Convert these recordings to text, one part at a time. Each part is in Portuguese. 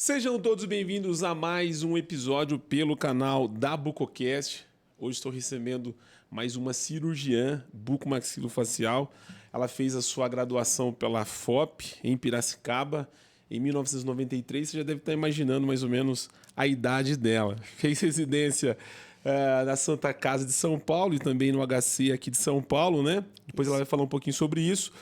Sejam todos bem-vindos a mais um episódio pelo canal da Bucocast. Hoje estou recebendo mais uma cirurgiã bucomaxilofacial. Ela fez a sua graduação pela FOP em Piracicaba em 1993. Você já deve estar imaginando mais ou menos a idade dela. Fez residência na Santa Casa de São Paulo e também no HC aqui de São Paulo, né? Depois ela vai falar um pouquinho sobre isso.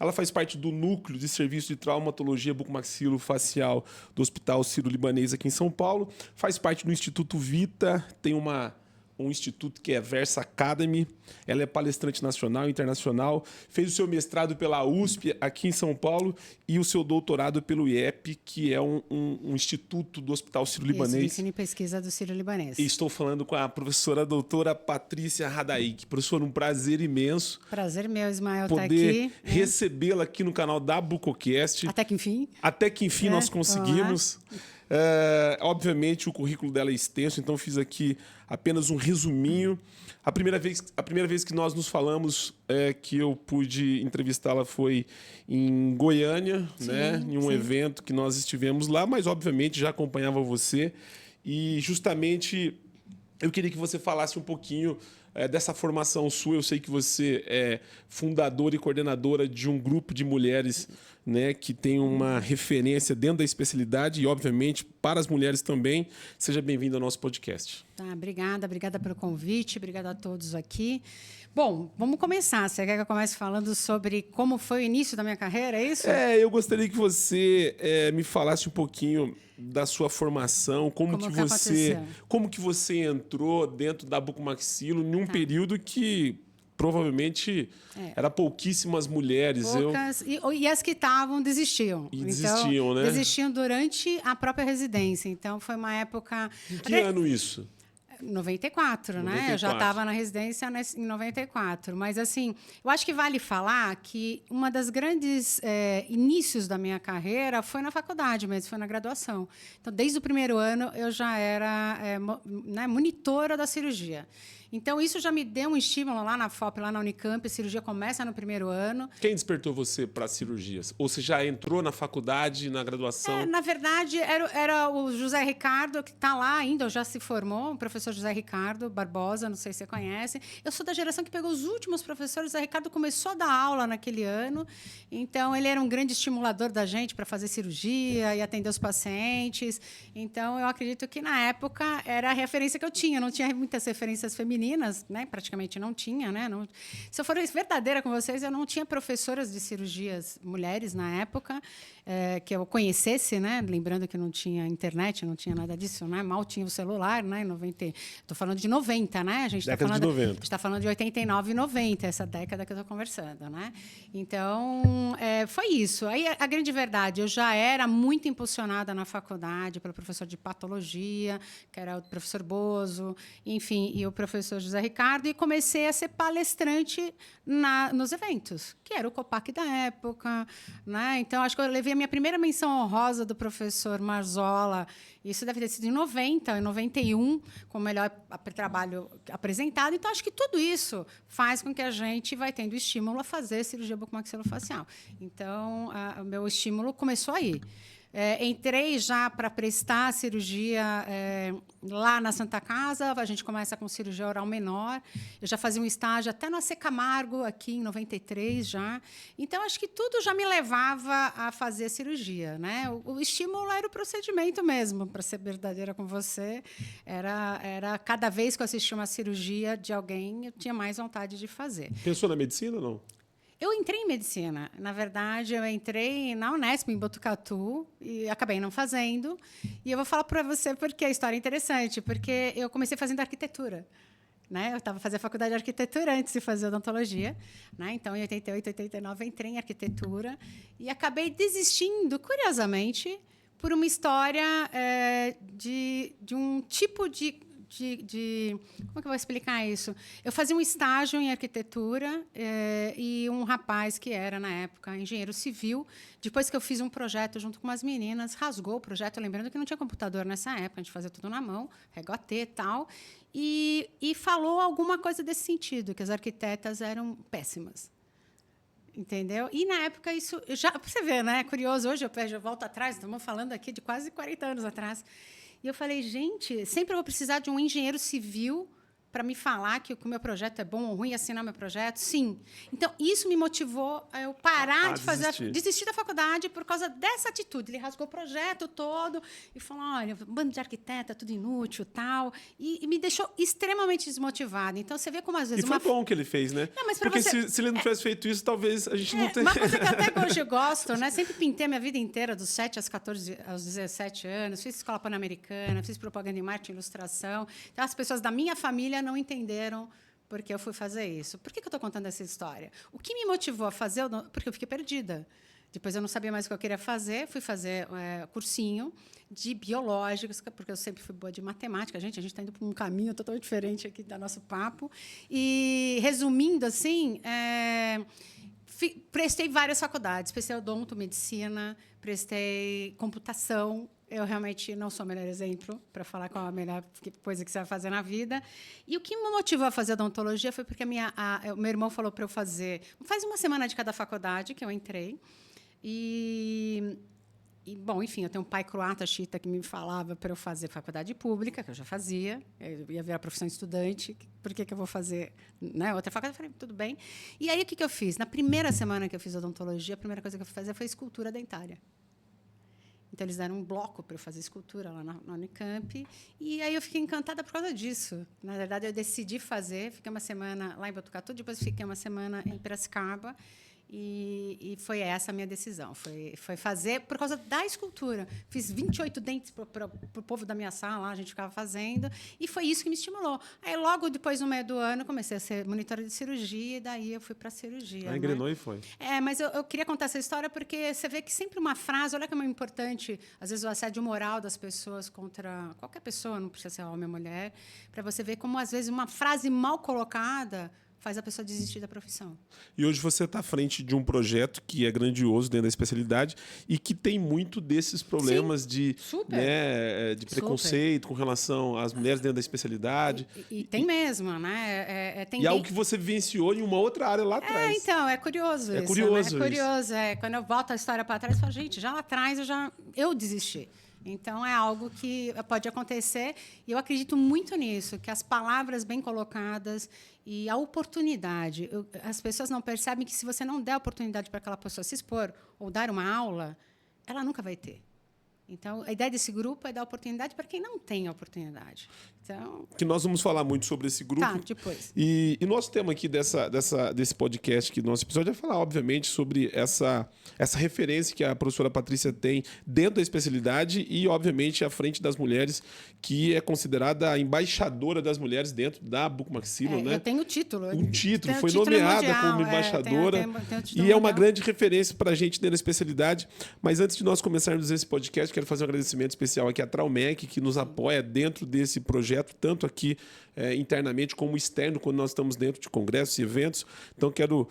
Ela faz parte do núcleo de serviço de traumatologia bucomaxilofacial do Hospital Sírio-Libanês aqui em São Paulo. Faz parte do Instituto Vita, tem um instituto que é Versa Academy. Ela é palestrante nacional e internacional. Fez o seu mestrado pela USP aqui em São Paulo e o seu doutorado pelo IEP, que é um instituto do Hospital Sírio-Libanês. Ensino e pesquisa do Sírio-Libanês. E estou falando com a professora doutora Patrícia Radaik. Professora, um prazer imenso. Prazer meu, Ismael, estar Poder aqui. recebê-la aqui no canal da Bucocast. Até que enfim. Até que enfim nós conseguimos. Obviamente o currículo dela é extenso, então fiz aqui apenas um resuminho. A primeira vez que nós nos falamos, que eu pude entrevistá-la foi em Goiânia, sim, né? Em um evento que nós estivemos lá, mas obviamente já acompanhava você. E justamente eu queria que você falasse um pouquinho dessa formação sua. Eu sei que você é fundadora e coordenadora de um grupo de mulheres, né, que tem uma referência dentro da especialidade e, obviamente, para as mulheres também. Seja bem-vindo ao nosso podcast. Tá, obrigada pelo convite, obrigada a todos aqui. Bom, vamos começar. Você quer que eu comece falando sobre como foi o início da minha carreira, é isso? Eu gostaria que você me falasse um pouquinho da sua formação, como que você entrou dentro da bucomaxilo em um período que provavelmente era pouquíssimas mulheres. Poucas, e as que estavam desistiam. Desistiam, né? Desistiam durante a própria residência. Então, foi uma época... Em que ano isso? 94, né? Eu já estava na residência em 94. Mas, assim, eu acho que vale falar que uma das grandes inícios da minha carreira foi na faculdade mesmo, foi na graduação. Então, desde o primeiro ano, eu já era monitora da cirurgia. Então, isso já me deu um estímulo lá na FOP, lá na Unicamp. A cirurgia começa no primeiro ano. Quem despertou você para as cirurgias? Ou você já entrou na faculdade, na graduação? Na verdade, era o José Ricardo, que está lá ainda, já se formou, o professor José Ricardo Barbosa, não sei se você conhece. Eu sou da geração que pegou os últimos professores. O José Ricardo começou a dar aula naquele ano. Então, ele era um grande estimulador da gente para fazer cirurgia e atender os pacientes. Então, eu acredito que, na época, era a referência que eu tinha. Não tinha muitas referências femininas, né? Praticamente não tinha, né? Não... Se eu for verdadeira com vocês, eu não tinha professoras de cirurgias mulheres na época que eu conhecesse, né? Lembrando que não tinha internet, não tinha nada disso, né? Mal tinha o celular, né? Estou falando de 90, né? A gente está falando de 89 e 90, essa década que eu estou conversando, né? Então, foi isso. Aí a grande verdade, eu já era muito impulsionada na faculdade pelo professor de patologia, que era o professor Bozo, enfim, e o professor José Ricardo, e comecei a ser palestrante nos eventos, que era o COPAC da época, né? Então, acho que eu levei a minha primeira menção honrosa do professor Marzola, isso deve ter sido em 90, em 91, com o melhor trabalho apresentado. Então, acho que tudo isso faz com que a gente vai tendo estímulo a fazer cirurgia bucomaxilofacial. Então, o meu estímulo começou aí. Entrei já para prestar cirurgia lá na Santa Casa. A gente começa com cirurgia oral menor. Eu já fazia um estágio até no AC Camargo, aqui em 93 já. Então, acho que tudo já me levava a fazer cirurgia, né? O estímulo era o procedimento mesmo, para ser verdadeira com você. Era cada vez que eu assistia uma cirurgia de alguém, eu tinha mais vontade de fazer. Pensou na medicina ou não? Eu entrei em medicina. Na verdade, eu entrei na Unesp, em Botucatu, e acabei não fazendo. E eu vou falar para você porque a história é interessante, porque eu comecei fazendo arquitetura. Né? Eu estava fazendo a faculdade de arquitetura antes de fazer odontologia. Né? Então, em 88, 89, entrei em arquitetura e acabei desistindo, curiosamente, por uma história de um tipo de... Como é que eu vou explicar isso? Eu fazia um estágio em arquitetura e um rapaz que era, na época, engenheiro civil, depois que eu fiz um projeto junto com umas meninas, rasgou o projeto, lembrando que não tinha computador nessa época, a gente fazia tudo na mão, regote e tal, e falou alguma coisa desse sentido, que as arquitetas eram péssimas. Entendeu? E na época isso já, pra você ver, né? É curioso, hoje eu volto atrás, estamos falando aqui de quase 40 anos atrás. E eu falei, gente, sempre eu vou precisar de um engenheiro civil para me falar que o meu projeto é bom ou ruim, assinar meu projeto? Sim. Então, isso me motivou a eu parar de fazer, desistir da faculdade por causa dessa atitude. Ele rasgou o projeto todo e falou, olha, um bando de arquiteto, é tudo inútil, tal. E me deixou extremamente desmotivada. Então, você vê como às vezes... E foi bom que ele fez, né? Não, mas porque você... se ele não tivesse feito isso, talvez a gente não teria... Uma coisa que até hoje eu gosto, né? Sempre pintei a minha vida inteira, dos 7 aos 14, aos 17 anos. Fiz escola pan-americana, fiz propaganda em marketing, ilustração. Então, as pessoas da minha família não entenderam porque eu fui fazer isso. Por que eu estou contando essa história? O que me motivou a fazer... Porque eu fiquei perdida. Depois eu não sabia mais o que eu queria fazer. Fui fazer cursinho de biológicos, porque eu sempre fui boa de matemática. A gente está indo para um caminho totalmente diferente aqui do nosso papo. E, resumindo, assim... prestei várias faculdades. Prestei odonto, medicina, prestei computação. Eu realmente não sou o melhor exemplo para falar qual a melhor coisa que você vai fazer na vida. E o que me motivou a fazer odontologia foi porque o meu irmão falou para eu fazer... Faz uma semana de cada faculdade que eu entrei. Bom, enfim, eu tenho um pai croata, chita, que me falava para eu fazer faculdade pública, que eu já fazia. Eu ia virar profissão estudante. Por que eu vou fazer, né, outra faculdade? Eu falei, tudo bem. E aí, o que eu fiz? Na primeira semana que eu fiz odontologia, a primeira coisa que eu fui fazer foi escultura dentária. Então, eles deram um bloco para eu fazer escultura lá na Unicamp. E aí eu fiquei encantada por causa disso. Na verdade, eu decidi fazer. Fiquei uma semana lá em Botucatu, depois fiquei uma semana em Piracicaba. E foi essa a minha decisão. Foi fazer por causa da escultura. Fiz 28 dentes para o povo da minha sala, a gente ficava fazendo. E foi isso que me estimulou. Aí, logo depois, no meio do ano, comecei a ser monitora de cirurgia. E daí eu fui para a cirurgia. Aí engrenou e foi. Mas eu queria contar essa história porque você vê que sempre uma frase... Olha como é importante, às vezes, o assédio moral das pessoas contra qualquer pessoa, não precisa ser homem ou mulher, para você ver como, às vezes, uma frase mal colocada faz a pessoa desistir da profissão. E hoje você está à frente de um projeto que é grandioso dentro da especialidade e que tem muito desses problemas de preconceito com relação às mulheres dentro da especialidade. E tem mesmo, né? E algo que você vivenciou em uma outra área lá atrás. Então, é curioso isso. Curioso né? É curioso. Quando eu volto a história para trás, eu falo, gente, já lá atrás eu desisti. Então, é algo que pode acontecer, e eu acredito muito nisso, que as palavras bem colocadas e a oportunidade. As pessoas não percebem que, se você não der oportunidade para aquela pessoa se expor ou dar uma aula, ela nunca vai ter. Então, a ideia desse grupo é dar oportunidade para quem não tem a oportunidade. Então... Que nós vamos falar muito sobre esse grupo. Tá, depois. E nosso tema aqui desse podcast, que nosso episódio, é falar, obviamente, sobre essa referência que a professora Patrícia tem dentro da especialidade e, obviamente, à frente das mulheres, que é considerada a embaixadora das mulheres dentro da Bucomaxilo, né? Eu tenho o título. Um título, foi nomeada mundial, como embaixadora. Tenho E é uma grande referência para a gente dentro da especialidade. Mas antes de nós começarmos esse podcast, quero fazer um agradecimento especial aqui à Traumec, que nos apoia dentro desse projeto, tanto aqui internamente como externo, quando nós estamos dentro de congressos e eventos. Então, quero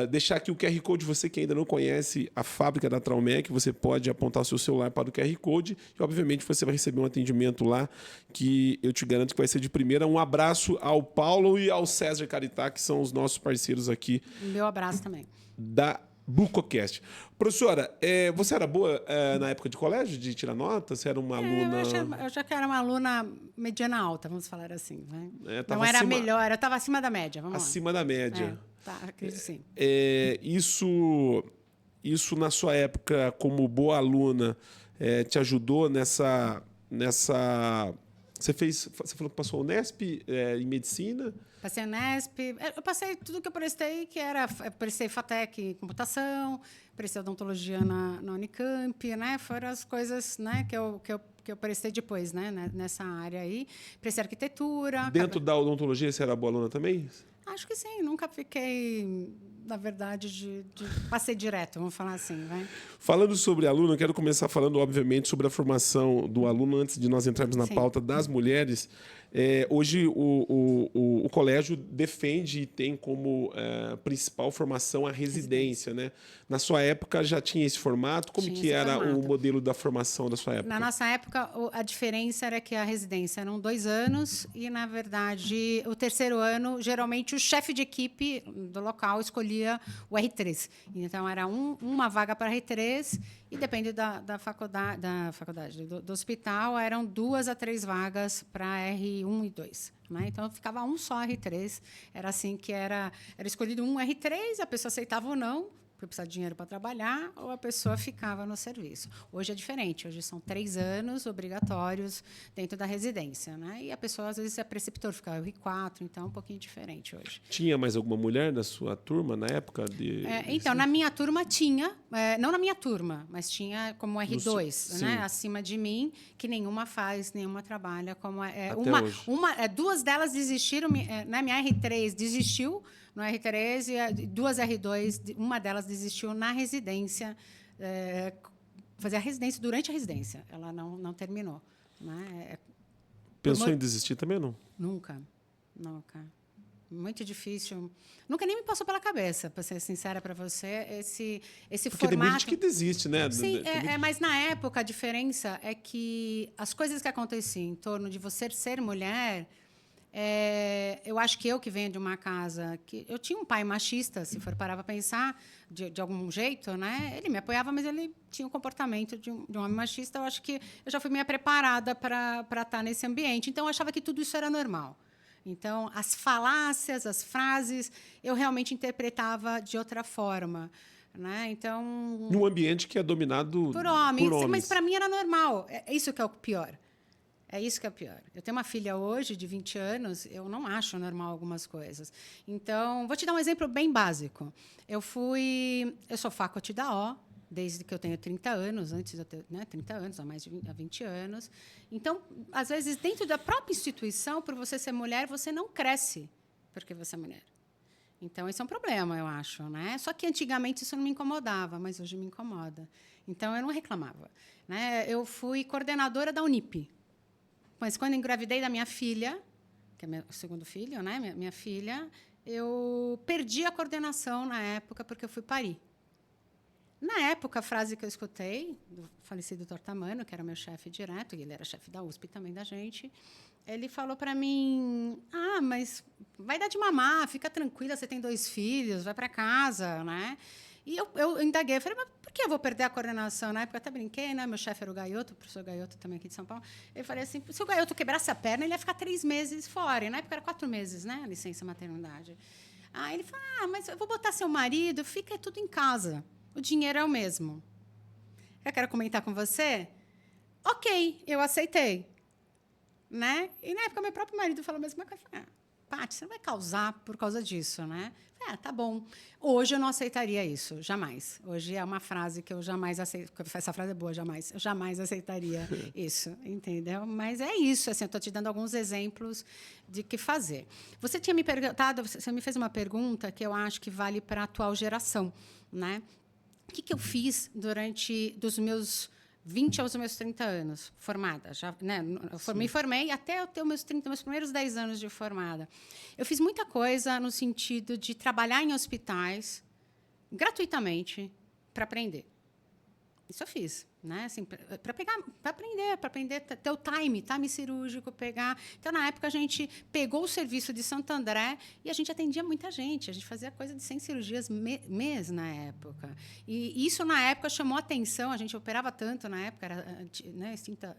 deixar aqui o QR Code. Você que ainda não conhece a fábrica da Traumec, você pode apontar o seu celular para o QR Code e, obviamente, você vai receber um atendimento lá que eu te garanto que vai ser de primeira. Um abraço ao Paulo e ao César Caritá, que são os nossos parceiros aqui. Meu abraço também. Da Bucocast. Professora, você era boa na época de colégio, de tirar nota? Você era uma aluna... Eu já que era uma aluna mediana alta, vamos falar assim. Né? Não era acima... melhor, eu estava acima da média. Acima da média. Acredito sim. Isso, na sua época, como boa aluna, te ajudou nessa... Você falou que passou Unesp em medicina? Passei Unesp. Eu passei tudo que eu prestei, prestei FATEC em computação, prestei odontologia na Unicamp, né? Foram as coisas, né, que eu prestei depois, né, nessa área aí. Prestei arquitetura. Dentro da odontologia, você era boa aluna também? Acho que sim. Nunca fiquei, na verdade, passei direto, vamos falar assim, vai. Falando sobre aluno, eu quero começar falando, obviamente, sobre a formação do aluno, antes de nós entrarmos na pauta das mulheres. Hoje, o o colégio defende e tem como principal formação a residência, né? Na sua época já tinha esse formato? Como Tinha que esse era formato. o modelo da formação da sua época? Na nossa época, a diferença era que a residência eram 2 anos e, na verdade, o terceiro ano, geralmente, o chefe de equipe do local escolhia o R3. Então, era uma vaga para R3 e, depende da faculdade do hospital, eram 2 a 3 vagas para R1 e 2. Né? Então, ficava um só R3. Era assim que era escolhido um R3, a pessoa aceitava ou não, porque precisa de dinheiro para trabalhar, ou a pessoa ficava no serviço. Hoje é diferente. Hoje são 3 anos obrigatórios dentro da residência. Né? E a pessoa, às vezes, é preceptor, fica R4, então é um pouquinho diferente hoje. Tinha mais alguma mulher na sua turma na época? Então, na minha turma tinha, não na minha turma, mas tinha como R2, né? Acima de mim, que nenhuma faz, nenhuma trabalha. Como hoje. 2 delas desistiram, né? Minha R3 desistiu no R3 e 2 R2, uma delas desistiu na residência, fazer a residência durante a residência. Ela não terminou. Né? Pensou em desistir também, não? Nunca. Muito difícil. Nunca nem me passou pela cabeça, para ser sincera para você, esse Porque formato. tem muita gente que desiste, né? Sim, mas na época a diferença é que as coisas que aconteciam em torno de você ser mulher, eu acho que eu que venho de uma casa que eu tinha um pai machista, se for parar para pensar, de algum jeito, né? Ele me apoiava, mas ele tinha o comportamento de um homem machista. Eu acho que eu já fui meio preparada para estar nesse ambiente. Então eu achava que tudo isso era normal. Então, as falácias, as frases, eu realmente interpretava de outra forma. Né? Então, num ambiente que é dominado por homens. por homens. Mas, para mim, era normal. É isso que é o pior. É isso que é o pior. Eu tenho uma filha hoje, de 20 anos, eu não acho normal algumas coisas. Então, vou te dar um exemplo bem básico. Eu sou faculty da O, desde que eu tenho 30 anos, antes de eu ter 30 anos, há mais de 20 anos. Então, às vezes, dentro da própria instituição, por você ser mulher, você não cresce porque você é mulher. Então, esse é um problema, eu acho. Né? Só que, antigamente, isso não me incomodava, mas hoje me incomoda. Então, eu não reclamava. Né? Eu fui coordenadora da Unip. Mas, quando engravidei da minha filha, que é meu segundo filho, né? minha filha, eu perdi a coordenação na época porque eu fui parir. Na época, a frase que eu escutei do falecido Tortamano, que era meu chefe direto, e ele era chefe da USP também da gente, ele falou para mim: mas vai dar de mamar, fica tranquila, você tem 2 filhos, vai para casa, né? E eu indaguei, falei: mas por que eu vou perder a coordenação? Na época, eu até brinquei, né? Meu chefe era o Gaioto, o professor Gaioto, também aqui de São Paulo. Eu falei assim: se o Gaioto quebrasse a perna, ele ia ficar 3 meses fora. E na época era 4 meses, né? A licença maternidade. Aí ele falou: mas eu vou botar seu marido, fica tudo em casa. O dinheiro é o mesmo. Eu quero comentar com você? Ok, eu aceitei. Né? E na época, meu próprio marido falou a mesma coisa. Paty, você não vai causar por causa disso, né? Tá bom. Hoje eu não aceitaria isso, jamais. Hoje é uma frase que eu jamais aceito. Essa frase é boa, jamais. Eu jamais aceitaria isso, entendeu? Mas é isso, assim, eu estou te dando alguns exemplos de que fazer. Você tinha me perguntado, você me fez uma pergunta que eu acho que vale para a atual geração, né? O que eu fiz dos meus 20 aos meus 30 anos, formada. Já, né, me formei até eu ter meus primeiros 10 anos de formada. Eu fiz muita coisa no sentido de trabalhar em hospitais gratuitamente para aprender. Isso eu fiz, né? Assim, para aprender, ter o time cirúrgico, pegar. Então, na época, a gente pegou o serviço de Santo André e a gente atendia muita gente. A gente fazia coisa de 100 cirurgias mês na época. E isso, na época, chamou atenção. A gente operava tanto na época, era, né,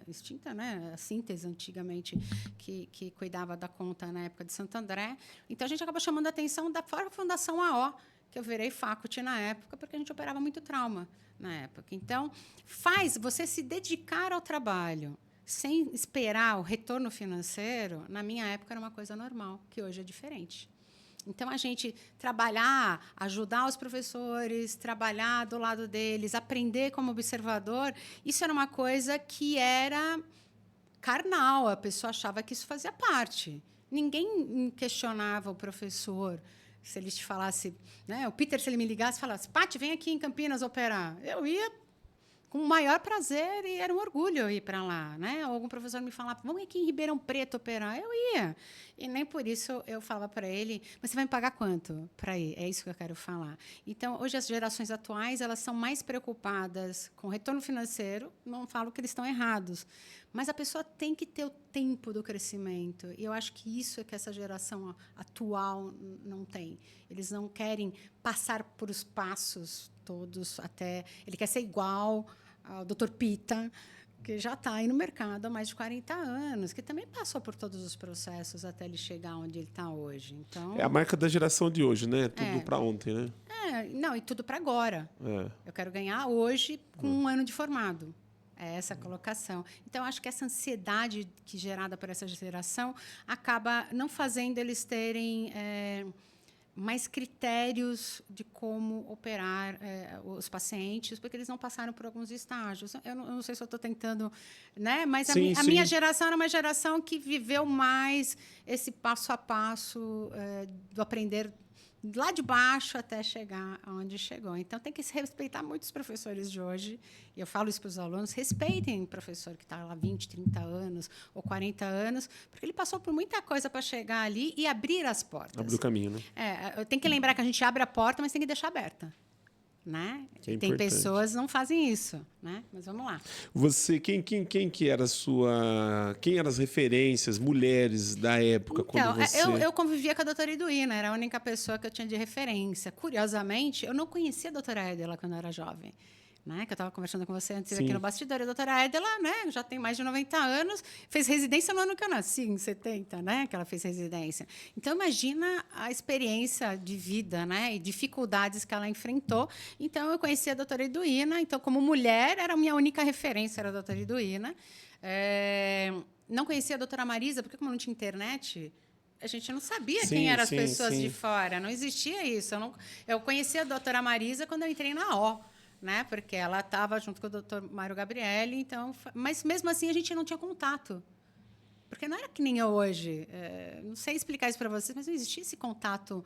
extinta, né? A Síntese, antigamente, que cuidava da conta na época de Santo André. Então, a gente acabou chamando a atenção da própria Fundação AO, que eu virei faculty na época, porque a gente operava muito trauma na época. Então, faz você se dedicar ao trabalho sem esperar o retorno financeiro. Na minha época, era uma coisa normal, que hoje é diferente. Então, a gente trabalhar, ajudar os professores, trabalhar do lado deles, aprender como observador, isso era uma coisa que era carnal. A pessoa achava que isso fazia parte. Ninguém questionava o professor. Se ele te falasse, né, o Peter, se ele me ligasse e falasse: Paty, vem aqui em Campinas operar, eu ia com o maior prazer, e era um orgulho eu ir para lá, né? Ou algum professor me falava, vamos aqui em Ribeirão Preto operar. Eu ia. E nem por isso eu falava para ele, mas você vai me pagar quanto para ir? É isso que eu quero falar. Então, hoje, as gerações atuais, elas são mais preocupadas com retorno financeiro. Não falo que eles estão errados, mas a pessoa tem que ter o tempo do crescimento. E eu acho que isso é que essa geração atual não tem. Eles não querem passar por os passos todos até... Ele quer ser igual ao Dr. Pita, que já está aí no mercado há mais de 40 anos, que também passou por todos os processos até ele chegar onde ele está hoje. Então, É a marca da geração de hoje, né? Tudo para ontem, né? não, e tudo para agora. Eu quero ganhar hoje com um ano de formado. É essa a colocação. Então, acho que essa ansiedade que é gerada por essa geração acaba não fazendo eles terem mais critérios de como operar os pacientes, porque eles não passaram por alguns estágios. Eu não sei se eu estou tentando, né? Mas Sim, a minha geração era uma geração que viveu mais esse passo a passo do aprender lá de baixo até chegar onde chegou. Então, tem que se respeitar muito os professores de hoje. E eu falo isso para os alunos, respeitem o professor que está lá 20, 30 anos ou 40 anos, porque ele passou por muita coisa para chegar ali e abrir as portas. Abrir o caminho, né? Eu tenho que lembrar que a gente abre a porta, mas tem que deixar aberta. Né? Que é tem importante. pessoas que não fazem isso, né? Mas vamos lá. Você, quem que era a sua... Quem eram as referências, mulheres da época, Então, quando você... eu convivia com a doutora Iduína, era a única pessoa que eu tinha de referência. Curiosamente, eu não conhecia a doutora Edela quando eu era jovem. Né? Que eu estava conversando com você antes aqui no bastidor. A doutora Edela, né, já tem mais de 90 anos, fez residência no ano que eu nasci, em 70, né, que ela fez residência. Então, imagina a experiência de vida, né, e dificuldades que ela enfrentou. Então, eu conheci a doutora Iduína. Então, como mulher, era a minha única referência, era a doutora Iduína. Não conhecia a doutora Marisa, porque como não tinha internet... A gente não sabia quem eram as pessoas de fora. Não existia isso. Eu conheci a doutora Marisa quando eu entrei na O, né? Porque ela estava junto com o doutor Mário Gabrielli. Então, mas, mesmo assim, a gente não tinha contato. Porque não era que nem hoje. Não sei explicar isso para vocês, mas não existia esse contato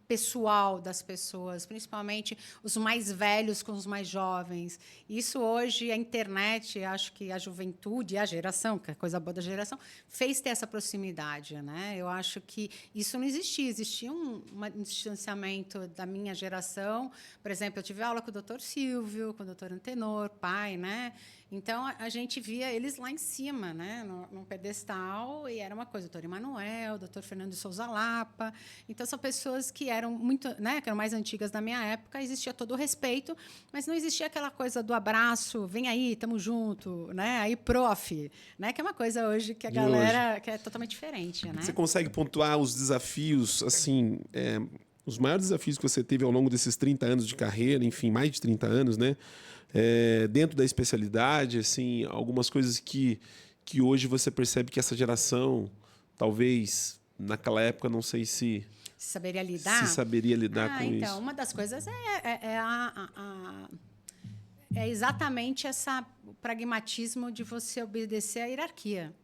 pessoal das pessoas, principalmente os mais velhos com os mais jovens. Isso hoje, a internet, acho que a juventude, a geração, que é a coisa boa da geração, fez ter essa proximidade. Né? Eu acho que isso não existia. Existia um distanciamento da minha geração. Por exemplo, eu tive aula com o doutor Silvio, com o doutor Antenor, pai, né? Então, a gente via eles lá em cima, né, num pedestal, e era uma coisa, o doutor Emanuel, o doutor Fernando de Souza Lapa. Então, são pessoas que eram muito, né, que eram mais antigas da minha época, existia todo o respeito, mas não existia aquela coisa do abraço, vem aí, estamos junto, né, aí, prof, né, que é uma coisa hoje que a galera que é totalmente diferente. Né? Você consegue pontuar os desafios, assim, os maiores desafios que você teve ao longo desses 30 anos de carreira, enfim, mais de 30 anos, né? Dentro da especialidade, assim, algumas coisas que hoje você percebe que essa geração, talvez, naquela época, não sei se saberia lidar? Se saberia lidar com então, isso. Então, uma das coisas é exatamente o pragmatismo de você obedecer à hierarquia.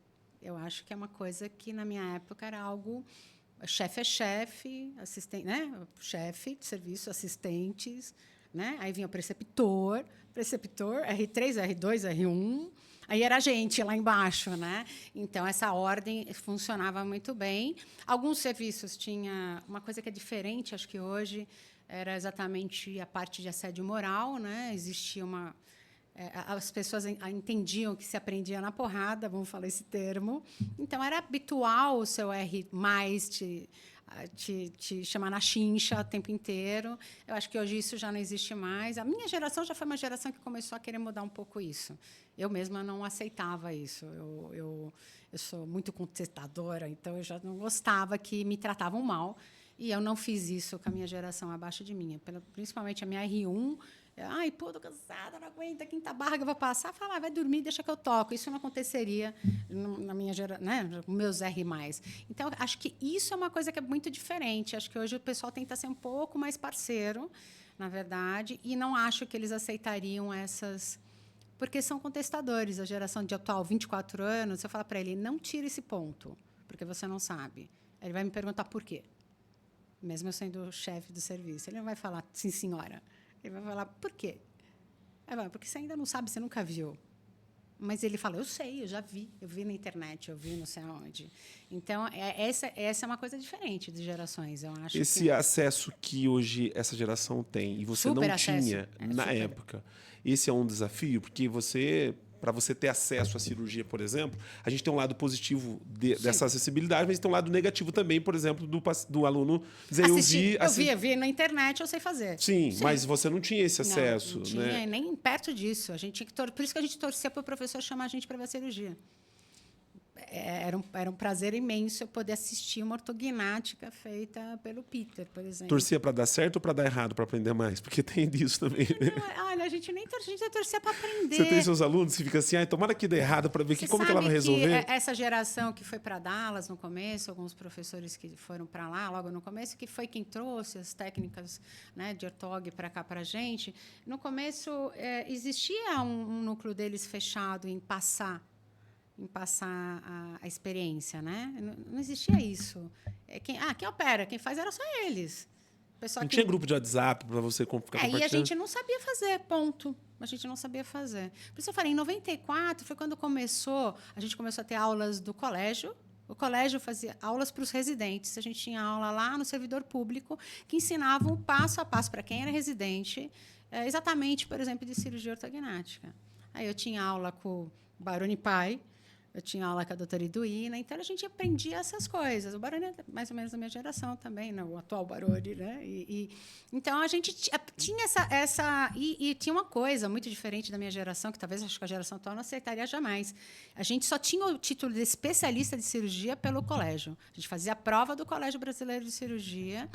Eu acho que é uma coisa que, na minha época, era algo... Chefe é chefe, assistente, né? Chefe de serviço, assistentes... Né? Aí vinha o preceptor, R3, R2, R1. Aí era a gente lá embaixo. Né? Então, essa ordem funcionava muito bem. Alguns serviços tinha uma coisa que é diferente, acho que hoje, era exatamente a parte de assédio moral. Né? Existia uma... as pessoas entendiam que se aprendia na porrada, vamos falar esse termo. Então, era habitual o seu R+, te chamar na chincha o tempo inteiro. Eu acho que hoje isso já não existe mais. A minha geração já foi uma geração que começou a querer mudar um pouco isso. Eu mesma não aceitava isso. Eu sou muito contestadora, então eu já não gostava que me tratavam mal. E eu não fiz isso com a minha geração abaixo de mim. Principalmente a minha R1. Ai, pô, tô cansada, não aguento, quinta barra que eu vou passar. Fala, vai dormir, deixa que eu toco. Isso não aconteceria na minha geração, né, com meus R+. Então, acho que isso é uma coisa que é muito diferente. Acho que hoje o pessoal tenta ser um pouco mais parceiro, na verdade, e não acho que eles aceitariam essas... Porque são contestadores. A geração de atual, 24 anos, se eu falar para ele, não tira esse ponto, porque você não sabe. Ele vai me perguntar por quê. Mesmo eu sendo o chefe do serviço. Ele não vai falar, sim, senhora. Ele vai falar, por quê? Porque você ainda não sabe, você nunca viu. Mas ele fala, eu sei, eu vi na internet, eu vi não sei aonde. Então, essa é uma coisa diferente de gerações, eu acho. Esse acesso que hoje essa geração tem e você Super não acesso. tinha na época, esse é um desafio, porque para você ter acesso à cirurgia, por exemplo, a gente tem um lado positivo dessa acessibilidade, mas tem um lado negativo também, por exemplo, do aluno dizer, eu vi na internet, eu sei fazer. Sim, mas você não tinha esse acesso. Não tinha nem perto disso. Por isso que a gente torcia para o professor chamar a gente para ver a cirurgia. Era um prazer imenso eu poder assistir uma ortognática feita pelo Peter, por exemplo. Torcia para dar certo ou para dar errado, para aprender mais? Porque tem disso também. Não, olha, a gente torcia para aprender. Você tem seus alunos que ficam assim, tomara que dê errado para ver como que ela vai resolver. Essa geração que foi para Dallas no começo, alguns professores que foram para lá logo no começo, que foi quem trouxe as técnicas, né, de ortog para cá para a gente. No começo, existia um núcleo deles fechado em passar a experiência, né? Não existia isso. Quem opera, quem faz era só eles. Não tinha grupo de WhatsApp para você ficar compartilhando? E a gente não sabia fazer, ponto. A gente não sabia fazer. Por isso eu falei, em 94 foi quando a gente começou a ter aulas do colégio. O colégio fazia aulas para os residentes. A gente tinha aula lá no servidor público que ensinavam passo a passo para quem era residente, exatamente, por exemplo, de cirurgia ortognática. Aí eu tinha aula com o Baroni Pai, eu tinha aula com a doutora Iduína, então a gente aprendia essas coisas. O Baroni é mais ou menos da minha geração também, né? O atual Baroni, né? Então a gente tinha e tinha uma coisa muito diferente da minha geração, que talvez acho que a geração atual não aceitaria jamais. A gente só tinha o título de especialista de cirurgia pelo colégio. A gente fazia a prova do Colégio Brasileiro de Cirurgia.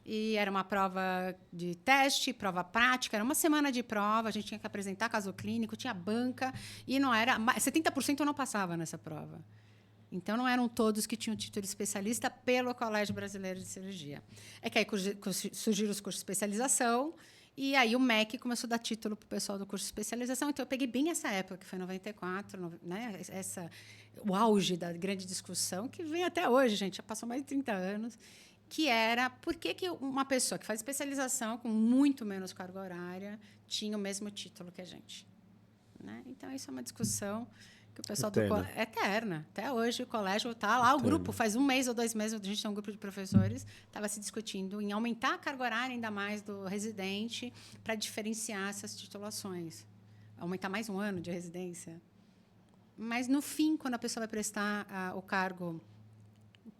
E era uma prova de teste, prova prática, era uma semana de prova, a gente tinha que apresentar caso clínico, tinha banca, e não era. 70% não passava nessa prova. Então, não eram todos que tinham título de especialista pelo Colégio Brasileiro de Cirurgia. É que aí surgiram os cursos de especialização, e aí o MEC começou a dar título para o pessoal do curso de especialização. Então, eu peguei bem essa época, que foi 94, né? O auge da grande discussão, que vem até hoje, gente, já passou mais de 30 anos. Que era por que uma pessoa que faz especialização com muito menos carga horária tinha o mesmo título que a gente. Né? Então, isso é uma discussão que o pessoal é eterna. Até hoje, o colégio está lá, o grupo, faz 1 mês ou 2 meses, a gente tem um grupo de professores, estava se discutindo em aumentar a carga horária ainda mais do residente para diferenciar essas titulações. Aumentar mais 1 ano de residência. Mas, no fim, quando a pessoa vai prestar o cargo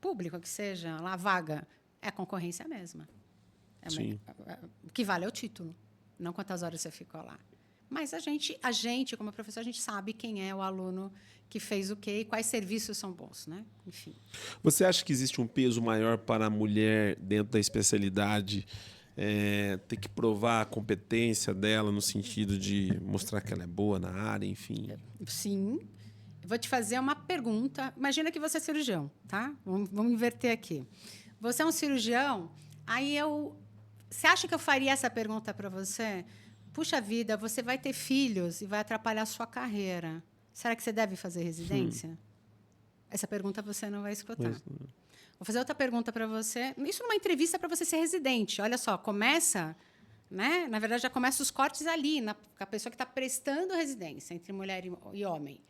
público, que seja, lá, vaga, a concorrência é a mesma. O que vale é o título, não quantas horas você ficou lá. Mas a gente, como professor, a gente sabe quem é o aluno que fez o quê e quais serviços são bons, né? Enfim. Você acha que existe um peso maior para a mulher dentro da especialidade ter que provar a competência dela no sentido de mostrar que ela é boa na área, enfim? Sim. Vou te fazer uma pergunta. Imagina que você é cirurgião, tá? Vamos inverter aqui. Você é um cirurgião, você acha que eu faria essa pergunta para você? Puxa vida, você vai ter filhos e vai atrapalhar a sua carreira. Será que você deve fazer residência? Essa pergunta você não vai escutar. Vou fazer outra pergunta para você. Isso numa entrevista para você ser residente. Olha só, começa, né? Na verdade, já começa os cortes ali, com a pessoa que está prestando residência, entre mulher e homem.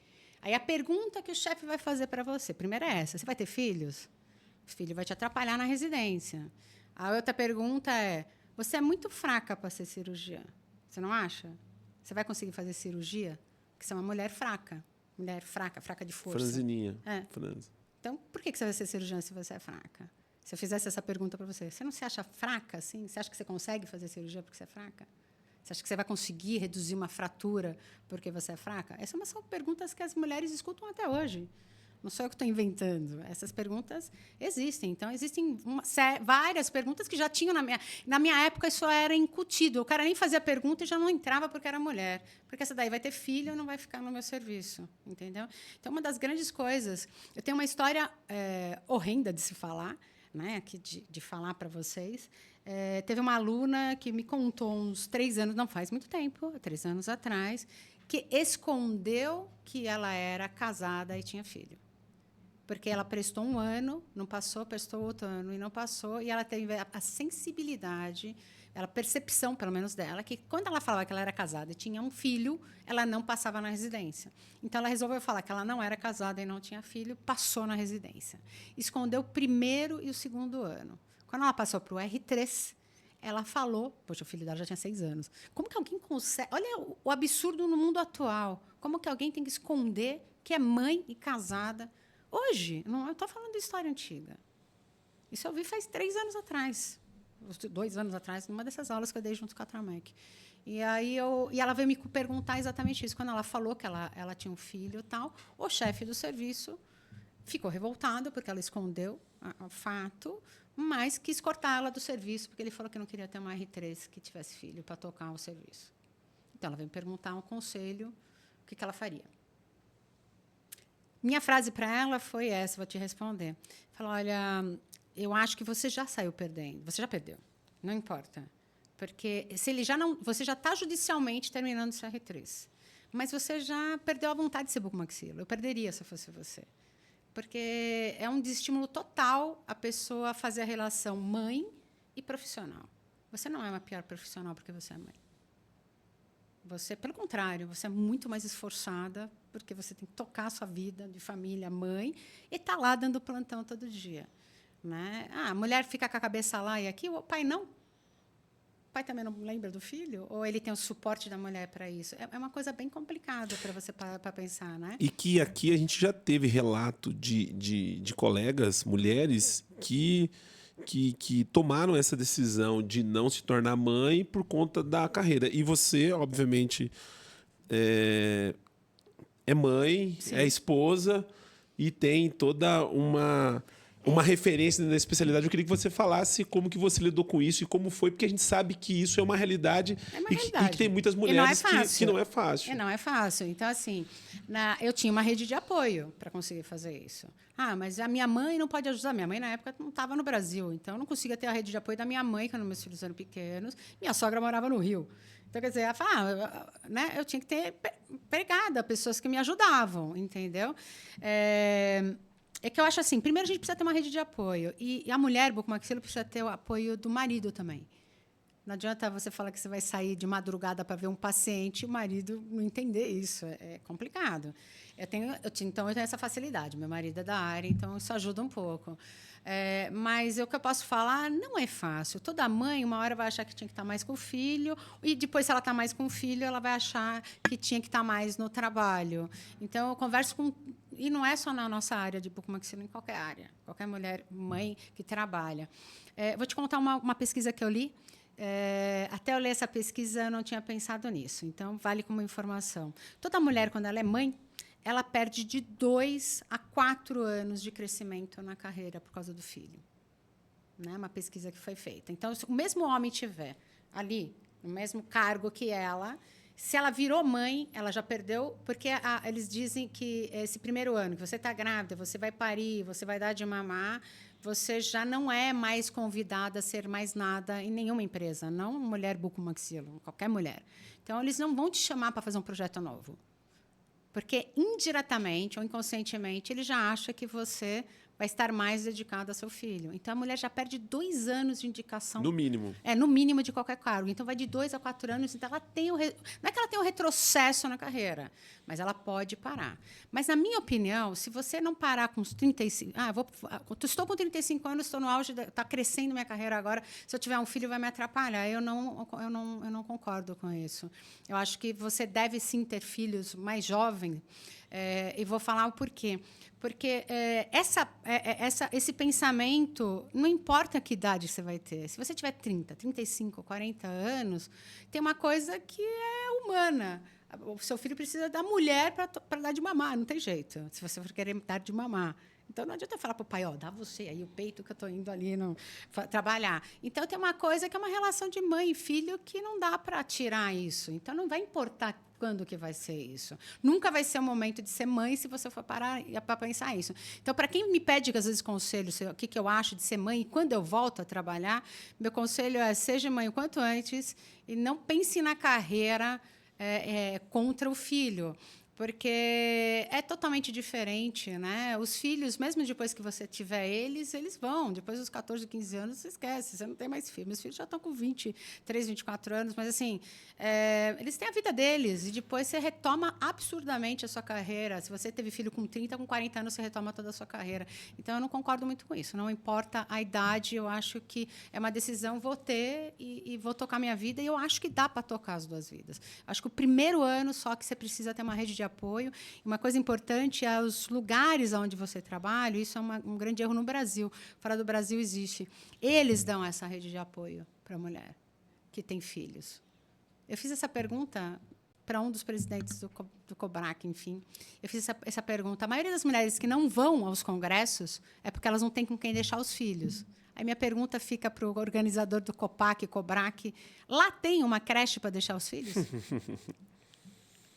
Aí a pergunta que o chefe vai fazer para você, primeiro é essa: você vai ter filhos? O filho vai te atrapalhar na residência. A outra pergunta é: você é muito fraca para ser cirurgiã. Você não acha? Você vai conseguir fazer cirurgia? Porque você é uma mulher fraca. Mulher fraca de força. Franzininha. Franze. Então, por que você vai ser cirurgiã se você é fraca? Se eu fizesse essa pergunta para você, você não se acha fraca assim? Você acha que você consegue fazer cirurgia porque você é fraca? Você acha que você vai conseguir reduzir uma fratura porque você é fraca? Essas são perguntas que as mulheres escutam até hoje. Não sou eu que estou inventando. Essas perguntas existem. Então, existem várias perguntas que já tinham na minha época, isso era incutido. O cara nem fazia pergunta e já não entrava porque era mulher. Porque essa daí vai ter filho e não vai ficar no meu serviço. Entendeu? Então, uma das grandes coisas... Eu tenho uma história horrenda de se falar, né, aqui de falar para vocês. Teve uma aluna que me contou uns 3 anos, não faz muito tempo, 3 anos atrás, que escondeu que ela era casada e tinha filho. porque ela prestou um ano, não passou, prestou outro ano e não passou, e ela teve a sensibilidade, a percepção, pelo menos dela, que quando ela falava que ela era casada e tinha um filho, ela não passava na residência. Então, ela resolveu falar que ela não era casada e não tinha filho, passou na residência. Escondeu o primeiro e o segundo ano. Quando ela passou para o R3, ela falou... Poxa, o filho dela já tinha 6 anos. Como que alguém consegue... Olha o absurdo no mundo atual. Como que alguém tem que esconder que é mãe e casada? Hoje, não estou falando de história antiga. Isso eu vi faz 3 anos atrás. 2 anos atrás, numa dessas aulas que eu dei junto com a Tramec. E ela veio me perguntar exatamente isso. Quando ela falou que ela tinha um filho e tal, o chefe do serviço ficou revoltado, porque ela escondeu o fato, mas quis cortar ela do serviço, porque ele falou que não queria ter uma R3 que tivesse filho para tocar o serviço. Então, ela veio me perguntar um conselho, o que ela faria. Minha frase para ela foi essa, vou te responder. Falou, olha... Eu acho que você já saiu perdendo. Você já perdeu. Não importa. Porque se ele já não, você já está judicialmente terminando o CR3. Mas você já perdeu a vontade de ser bucomaxilo. Eu perderia se eu fosse você. Porque é um desestímulo total a pessoa fazer a relação mãe e profissional. Você não é uma pior profissional porque você é mãe. Você, pelo contrário, você é muito mais esforçada porque você tem que tocar a sua vida de família, mãe, e está lá dando plantão todo dia. Né? A mulher fica com a cabeça lá e aqui, o pai não. O pai também não lembra do filho? Ou ele tem o suporte da mulher para isso? É uma coisa bem complicada para você para pensar. Né? E que aqui a gente já teve relato de colegas, mulheres, que tomaram essa decisão de não se tornar mãe por conta da carreira. E você, obviamente, é mãe, Sim. É esposa e tem toda uma referência na especialidade. Eu queria que você falasse como que você lidou com isso e como foi, porque a gente sabe que isso é uma realidade, e que tem muitas mulheres que não é fácil. E não é fácil. Então, assim, eu tinha uma rede de apoio para conseguir fazer isso. Mas a minha mãe não pode ajudar. Minha mãe, na época, não estava no Brasil, então eu não conseguia ter a rede de apoio da minha mãe, quando meus filhos eram pequenos. Minha sogra morava no Rio. Então, quer dizer, ela fala, né, eu tinha que ter pegada pessoas que me ajudavam, entendeu? É que eu acho assim, primeiro a gente precisa ter uma rede de apoio. E a mulher bucomaxilo precisa ter o apoio do marido também. Não adianta você falar que você vai sair de madrugada para ver um paciente e o marido não entender isso. É complicado. Então, eu tenho essa facilidade. Meu marido é da área, então isso ajuda um pouco. Mas o que eu posso falar não é fácil. Toda mãe, uma hora, vai achar que tinha que estar mais com o filho, e depois, se ela está mais com o filho, ela vai achar que tinha que estar mais no trabalho. Então, eu converso com... E não é só na nossa área de bucomaxilo, em qualquer área. Qualquer mulher, mãe, que trabalha. Vou te contar uma pesquisa que eu li. Até eu ler essa pesquisa, eu não tinha pensado nisso. Então, vale como informação. Toda mulher, quando ela é mãe, ela perde de 2 a 4 anos de crescimento na carreira por causa do filho. Né? Uma pesquisa que foi feita. Então, se o mesmo homem tiver ali, no mesmo cargo que ela, se ela virou mãe, ela já perdeu, porque eles dizem que esse primeiro ano que você está grávida, você vai parir, você vai dar de mamar, você já não é mais convidada a ser mais nada em nenhuma empresa, não mulher bucomaxilo, qualquer mulher. Então, eles não vão te chamar para fazer um projeto novo. Porque, indiretamente ou inconscientemente, ele já acha que você vai estar mais dedicado ao seu filho. Então, a mulher já perde 2 anos de indicação. No mínimo. No mínimo de qualquer cargo. Então, vai de 2 a 4 anos. Então, ela tem não é que ela tem um retrocesso na carreira, mas ela pode parar. Mas, na minha opinião, se você não parar com os 35... estou com 35 anos, estou no auge, está crescendo minha carreira agora, se eu tiver um filho, vai me atrapalhar. Eu não concordo com isso. Eu acho que você deve, sim, ter filhos mais jovens, e vou falar o porquê. Porque esse pensamento, não importa que idade você vai ter. Se você tiver 30, 35, 40 anos, tem uma coisa que é humana. O seu filho precisa da mulher para dar de mamar, não tem jeito, se você for querer dar de mamar. Então, não adianta falar para o pai, dá você aí o peito que eu estou indo ali trabalhar. Então, tem uma coisa que é uma relação de mãe e filho que não dá para tirar isso. Então, não vai importar quando que vai ser isso. Nunca vai ser o momento de ser mãe se você for parar para pensar isso. Então, para quem me pede, às vezes, conselhos, o que eu acho de ser mãe, e quando eu volto a trabalhar, meu conselho é seja mãe o quanto antes e não pense na carreira contra o filho. Porque é totalmente diferente, né? Os filhos, mesmo depois que você tiver eles vão. Depois dos 14, 15 anos, você esquece, você não tem mais filhos. Meus filhos já estão com 23, 24 anos, mas, assim, eles têm a vida deles. E depois você retoma absurdamente a sua carreira. Se você teve filho com 30, com 40 anos, você retoma toda a sua carreira. Então, eu não concordo muito com isso. Não importa a idade, eu acho que é uma decisão, vou ter e vou tocar minha vida. E eu acho que dá para tocar as duas vidas. Acho que o primeiro ano só que você precisa ter uma rede de apoio. Uma coisa importante é os lugares onde você trabalha. Isso é um grande erro no Brasil. Fora do Brasil existe. Eles dão essa rede de apoio para a mulher que tem filhos. Eu fiz essa pergunta para um dos presidentes do COBRAC, enfim. Eu fiz essa pergunta. A maioria das mulheres que não vão aos congressos é porque elas não têm com quem deixar os filhos. Aí minha pergunta fica para o organizador do COPAC, COBRAC. Lá tem uma creche para deixar os filhos?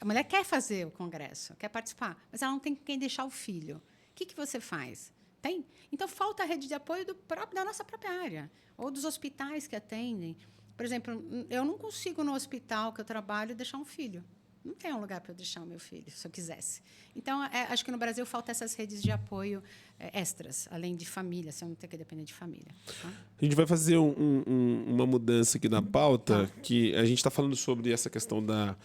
A mulher quer fazer o congresso, quer participar, mas ela não tem com quem deixar o filho. O que você faz? Tem? Então, falta a rede de apoio da nossa própria área, ou dos hospitais que atendem. Por exemplo, eu não consigo, no hospital que eu trabalho, deixar um filho. Não tem um lugar para eu deixar o meu filho, se eu quisesse. Então, acho que no Brasil faltam essas redes de apoio extras, além de família, se eu não ter que depender de família. Tá? A gente vai fazer uma mudança aqui na pauta, que a gente está falando sobre essa questão da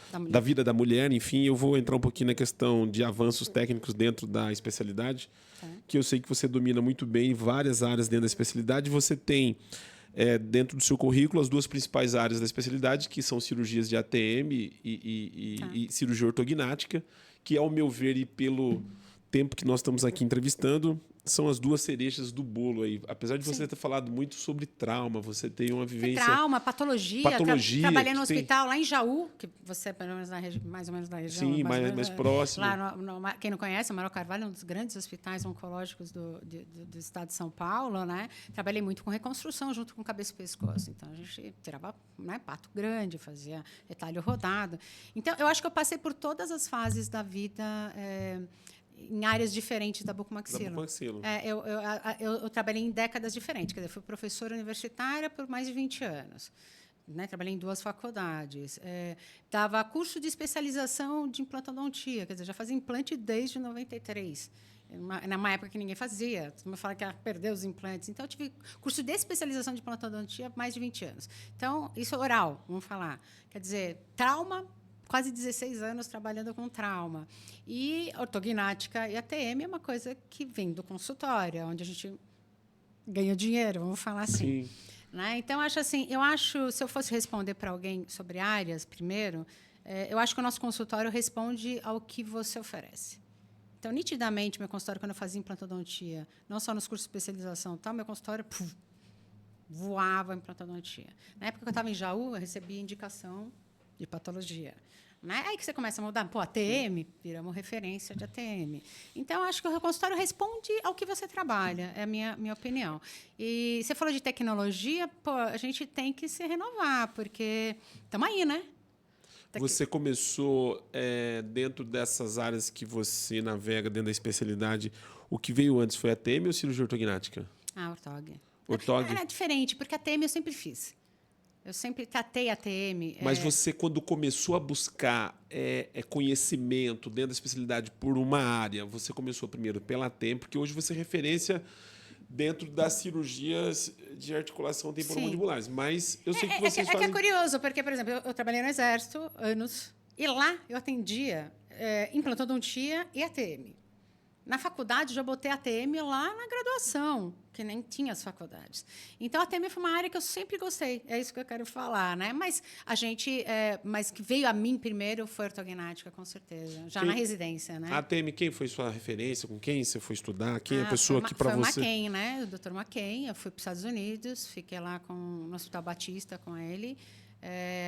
vida da mulher, enfim, eu vou entrar um pouquinho na questão de avanços técnicos dentro da especialidade, que eu sei que você domina muito bem várias áreas dentro da especialidade. Você tem, dentro do seu currículo, as duas principais áreas da especialidade, que são cirurgias de ATM e cirurgia ortognática, que, ao meu ver, e pelo tempo que nós estamos aqui entrevistando, são as duas cerejas do bolo aí. Apesar de você ter falado muito sobre trauma, você tem uma vivência... Trauma, patologia. Trabalhei no hospital lá em Jaú, que você é mais ou menos da região. Sim, mais próximo. Lá quem não conhece, o Amaral Carvalho é um dos grandes hospitais oncológicos do estado de São Paulo, né? Trabalhei muito com reconstrução junto com cabeça e pescoço. Então, a gente tirava, né, pato grande, fazia retalho rodado. Então, eu acho que eu passei por todas as fases da vida... em áreas diferentes da bucomaxilo. Eu trabalhei em décadas diferentes. Quer dizer, fui professora universitária por mais de 20 anos. Né? Trabalhei em 2 faculdades. Dava curso de especialização de implantodontia. Quer dizer, já fazia implante desde 93. Numa época que ninguém fazia. Todo mundo fala que perdeu os implantes. Então, eu tive curso de especialização de implantodontia há mais de 20 anos. Então, isso é oral, vamos falar. Quer dizer, trauma... Quase 16 anos trabalhando com trauma. E ortognática e ATM é uma coisa que vem do consultório, onde a gente ganha dinheiro, vamos falar assim. Né? Então, se eu fosse responder para alguém sobre áreas, primeiro, eu acho que o nosso consultório responde ao que você oferece. Então, nitidamente, meu consultório, quando eu fazia implantodontia, não só nos cursos de especialização, meu consultório voava em implantodontia. Na época que eu estava em Jaú, eu recebia indicação de patologia. Né? Aí que você começa a mudar. ATM, viramos referência de ATM. Então, acho que o consultório responde ao que você trabalha, é a minha opinião. E você falou de tecnologia, a gente tem que se renovar, porque estamos aí, né? Você começou dentro dessas áreas que você navega dentro da especialidade. O que veio antes foi ATM ou cirurgia ortognática? Ortog. Ortog? É diferente, porque ATM eu sempre fiz. Eu sempre tratei ATM. Mas você, quando começou a buscar conhecimento dentro da especialidade por uma área, você começou primeiro pela ATM, porque hoje você é referência dentro das cirurgias de articulação temporomandibulares. Mas eu sei que vocês fazem... É curioso, porque, por exemplo, eu trabalhei no Exército anos, e lá eu atendia implantodontia e ATM. Na faculdade, já botei ATM lá na graduação, que nem tinha as faculdades. Então, a ATM foi uma área que eu sempre gostei. É isso que eu quero falar, né? Mas mas que veio a mim primeiro foi ortognática, com certeza. Já na residência, né? A ATM, quem foi sua referência? Com quem você foi estudar? Quem é a pessoa que para você... Foi o McKen, né? O Dr. McKen. Eu fui para os Estados Unidos, fiquei lá no Hospital Batista com ele,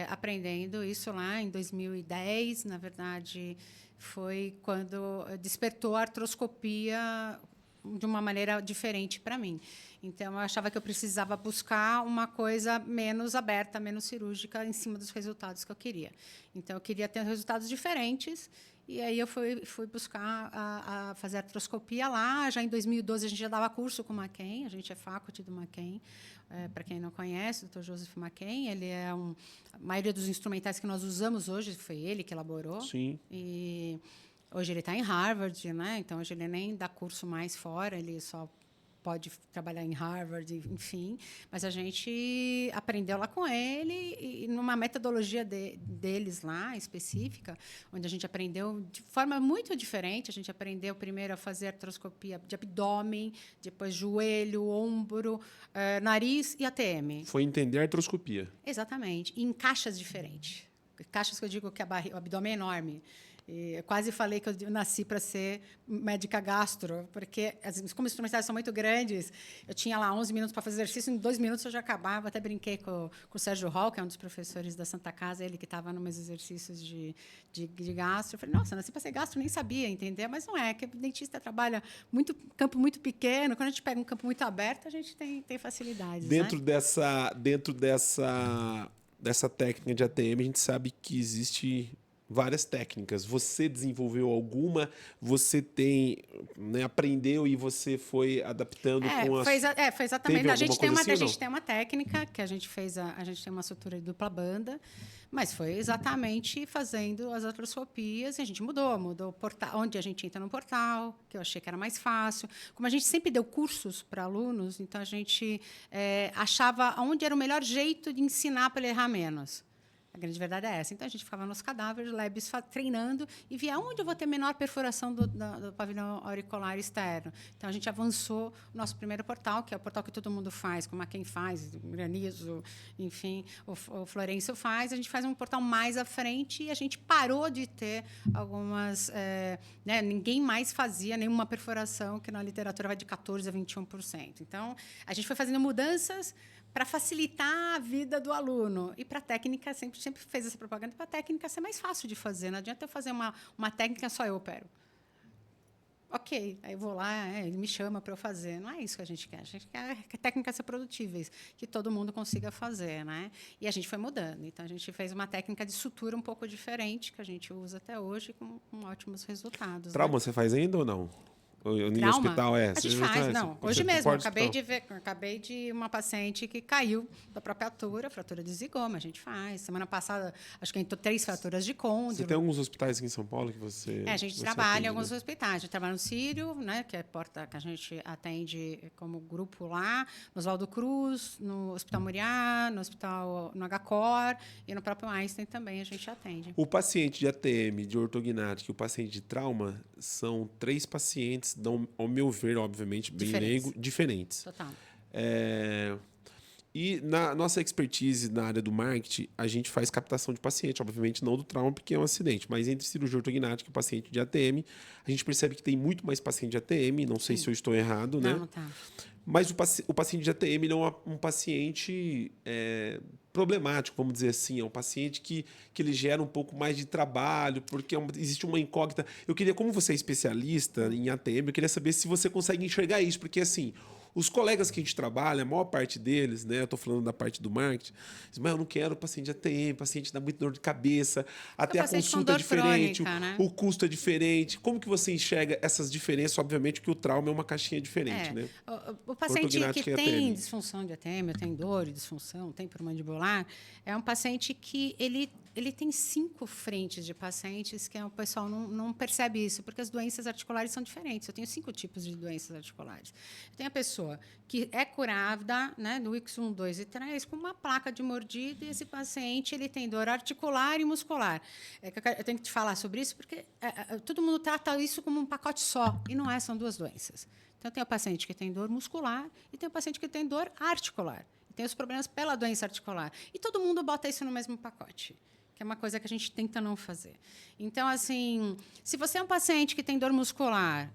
aprendendo isso lá em 2010, na verdade... Foi quando despertou a artroscopia de uma maneira diferente para mim. Então, eu achava que eu precisava buscar uma coisa menos aberta, menos cirúrgica, em cima dos resultados que eu queria. Então, eu queria ter resultados diferentes, e aí eu fui buscar a fazer artroscopia lá. Já em 2012, a gente já dava curso com o McKen, a gente é faculty do McKen. Para quem não conhece, o Dr. Joseph McKen, ele é a maioria dos instrumentais que nós usamos hoje foi ele que elaborou. Sim. E Hoje ele está em Harvard, né? Então hoje ele nem dá curso mais fora, ele só pode trabalhar em Harvard, enfim. Mas a gente aprendeu lá com ele e numa metodologia deles lá específica, onde a gente aprendeu de forma muito diferente. A gente aprendeu primeiro a fazer artroscopia de abdômen, depois joelho, ombro, nariz e ATM. Foi entender a artroscopia. Exatamente, em caixas diferentes. Caixas que eu digo que o abdômen é enorme. E eu quase falei que eu nasci para ser médica gastro, porque como os instrumentais são muito grandes, eu tinha lá 11 minutos para fazer exercício, em 2 minutos eu já acabava. Até brinquei com o Sérgio Hall, que é um dos professores da Santa Casa, ele que estava nos meus exercícios de gastro. Eu falei, nossa, eu nasci para ser gastro, nem sabia, entender. Mas não é, que o dentista trabalha campo muito pequeno. Quando a gente pega um campo muito aberto, a gente tem facilidades. Dentro né? dessa técnica de ATM, a gente sabe que existe várias técnicas. Você desenvolveu alguma? Você tem, né, aprendeu e você foi adaptando com foi exatamente. Teve A gente tem alguma coisa assim, a gente tem uma técnica que a gente fez, a gente tem uma sutura de dupla banda, mas foi exatamente fazendo as artroscopias e a gente mudou o portal, onde a gente entra no portal, que eu achei que era mais fácil. Como a gente sempre deu cursos para alunos, então a gente achava onde era o melhor jeito de ensinar para ele errar menos. A grande verdade é essa. Então, a gente ficava nos cadáveres, labs, treinando e via onde eu vou ter menor perfuração do pavilhão auricular externo. Então, a gente avançou o nosso primeiro portal, que é o portal que todo mundo faz, como a quem faz, o Granizo, enfim, o Florencio faz. A gente faz um portal mais à frente e a gente parou de ter algumas... ninguém mais fazia nenhuma perfuração, que na literatura vai de 14% a 21%. Então, a gente foi fazendo mudanças para facilitar a vida do aluno. E para a técnica, sempre fez essa propaganda, para a técnica ser mais fácil de fazer. Não adianta eu fazer uma técnica, só eu opero. Ok, aí eu vou lá, ele me chama para eu fazer. Não é isso que a gente quer. A gente quer técnicas ser produtíveis, que todo mundo consiga fazer. Né? E a gente foi mudando. Então, a gente fez uma técnica de sutura um pouco diferente, que a gente usa até hoje, com ótimos resultados. Trauma, né? você faz ainda ou não? No Trauma? hospital A gente faz, não. Hoje mesmo, acabei de uma paciente que caiu da própria fratura de zigoma, a gente faz. Semana passada, acho que entrou 3 fraturas de côndilo. Você tem alguns hospitais aqui em São Paulo que você... a gente trabalha em alguns hospitais. A gente trabalha no Sírio, né, que é a porta que a gente atende como grupo lá, no Oswaldo Cruz, no Hospital Muriá, no HCOR e no próprio Einstein também a gente atende. O paciente de ATM, de ortognática e o paciente de trauma são 3 pacientes, ao meu ver, obviamente, bem leigo, diferentes. Total. E na nossa expertise na área do marketing, a gente faz captação de paciente, obviamente não do trauma, porque é um acidente, mas entre cirurgia ortognática e paciente de ATM, a gente percebe que tem muito mais paciente de ATM, não sei se eu estou errado, né? Não, tá. Mas o paciente de ATM não é um paciente problemático, vamos dizer assim. É um paciente que ele gera um pouco mais de trabalho, porque existe uma incógnita. Eu queria, como você é especialista em ATM, eu queria saber se você consegue enxergar isso, porque assim, os colegas que a gente trabalha, a maior parte deles, né, eu estou falando da parte do marketing, dizem, mas eu não quero paciente de ATM, paciente dá muita dor de cabeça, até a consulta é diferente, crônica, né? o custo é diferente. Como que você enxerga essas diferenças? Obviamente que o trauma é uma caixinha diferente, né? O paciente que tem disfunção de ATM, tem dor, disfunção, tem mandibular, é um paciente que ele tem 5 frentes de pacientes que o pessoal não percebe isso, porque as doenças articulares são diferentes. Eu tenho 5 tipos de doenças articulares. Eu tenho a pessoa que é curada, né, do X1, 2 e 3 com uma placa de mordida e esse paciente ele tem dor articular e muscular. Eu tenho que te falar sobre isso porque todo mundo trata isso como um pacote só e não são 2 doenças. Então, tem o paciente que tem dor muscular e tem o paciente que tem dor articular. E tem os problemas pela doença articular. E todo mundo bota isso no mesmo pacote, que é uma coisa que a gente tenta não fazer. Então, assim, se você é um paciente que tem dor muscular,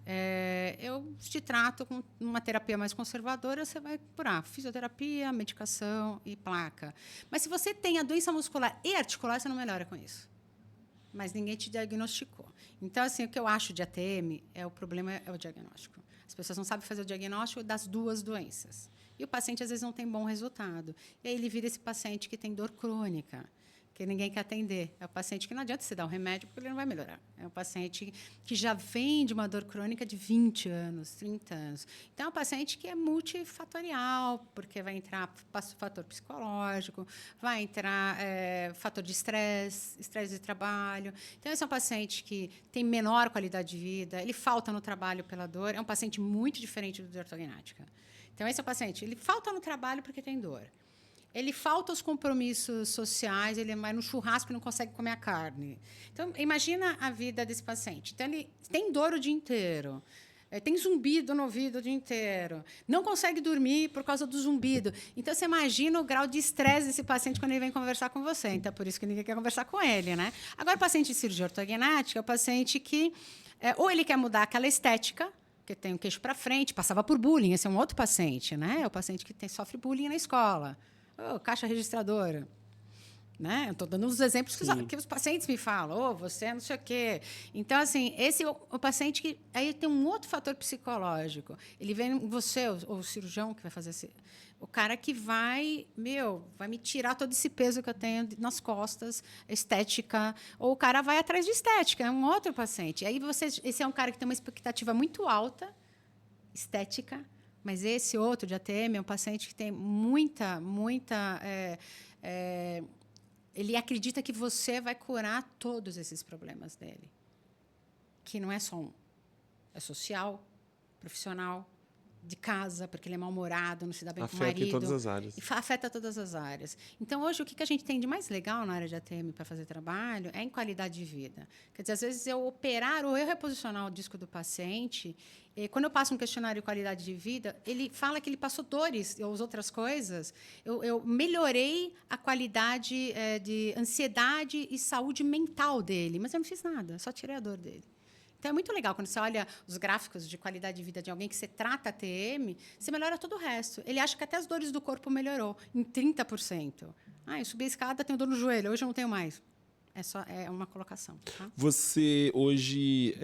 eu te trato com uma terapia mais conservadora, você vai curar fisioterapia, medicação e placa. Mas se você tem a doença muscular e articular, você não melhora com isso. Mas ninguém te diagnosticou. Então, assim, o que eu acho de ATM o problema é o diagnóstico. As pessoas não sabem fazer o diagnóstico das 2 doenças. E o paciente, às vezes, não tem bom resultado. E aí ele vira esse paciente que tem dor crônica, porque ninguém quer atender. É o paciente que não adianta você dar um remédio, porque ele não vai melhorar. É um paciente que já vem de uma dor crônica de 20 anos, 30 anos. Então, é um paciente que é multifatorial, porque vai entrar fator psicológico, vai entrar fator de estresse de trabalho. Então, esse é um paciente que tem menor qualidade de vida, ele falta no trabalho pela dor, é um paciente muito diferente do de ortognática. Então, esse é o paciente, ele falta no trabalho porque tem dor. Ele falta aos compromissos sociais, ele vai no churrasco e não consegue comer a carne. Então, imagina a vida desse paciente. Então, ele tem dor o dia inteiro, tem zumbido no ouvido o dia inteiro, não consegue dormir por causa do zumbido. Então, você imagina o grau de estresse desse paciente quando ele vem conversar com você. Então, é por isso que ninguém quer conversar com ele, né? Agora, o paciente de cirurgia ortognática é o paciente que ou ele quer mudar aquela estética, que tem o queixo para frente, passava por bullying, esse é um outro paciente, né? É o paciente que sofre bullying na escola. Caixa registradora. Né? Estou dando uns exemplos que os pacientes me falam. Você é não sei o quê. Então, assim, esse é o paciente que... Aí tem um outro fator psicológico. Ele vem você, o cirurgião que vai fazer... O cara que vai me tirar todo esse peso que eu tenho nas costas, estética. Ou o cara vai atrás de estética. É um outro paciente. Aí esse é um cara que tem uma expectativa muito alta, estética. Mas esse outro de ATM é um paciente que tem muita... ele acredita que você vai curar todos esses problemas dele. Que não é só um. É social, profissional, de casa, porque ele é mal-humorado, não se dá bem com o marido. Afeta todas as áreas. Afeta todas as áreas. Então, hoje, o que a gente tem de mais legal na área de ATM para fazer trabalho é em qualidade de vida. Quer dizer, às vezes, eu operar ou eu reposicionar o disco do paciente, quando eu passo um questionário de qualidade de vida, ele fala que ele passou dores ou as outras coisas. Eu melhorei a qualidade de ansiedade e saúde mental dele, mas eu não fiz nada, só tirei a dor dele. Então, é muito legal quando você olha os gráficos de qualidade de vida de alguém que você trata a TM, você melhora todo o resto. Ele acha que até as dores do corpo melhorou em 30%. Eu subi a escada, tenho dor no joelho, hoje eu não tenho mais. É uma colocação. Tá? Você, hoje,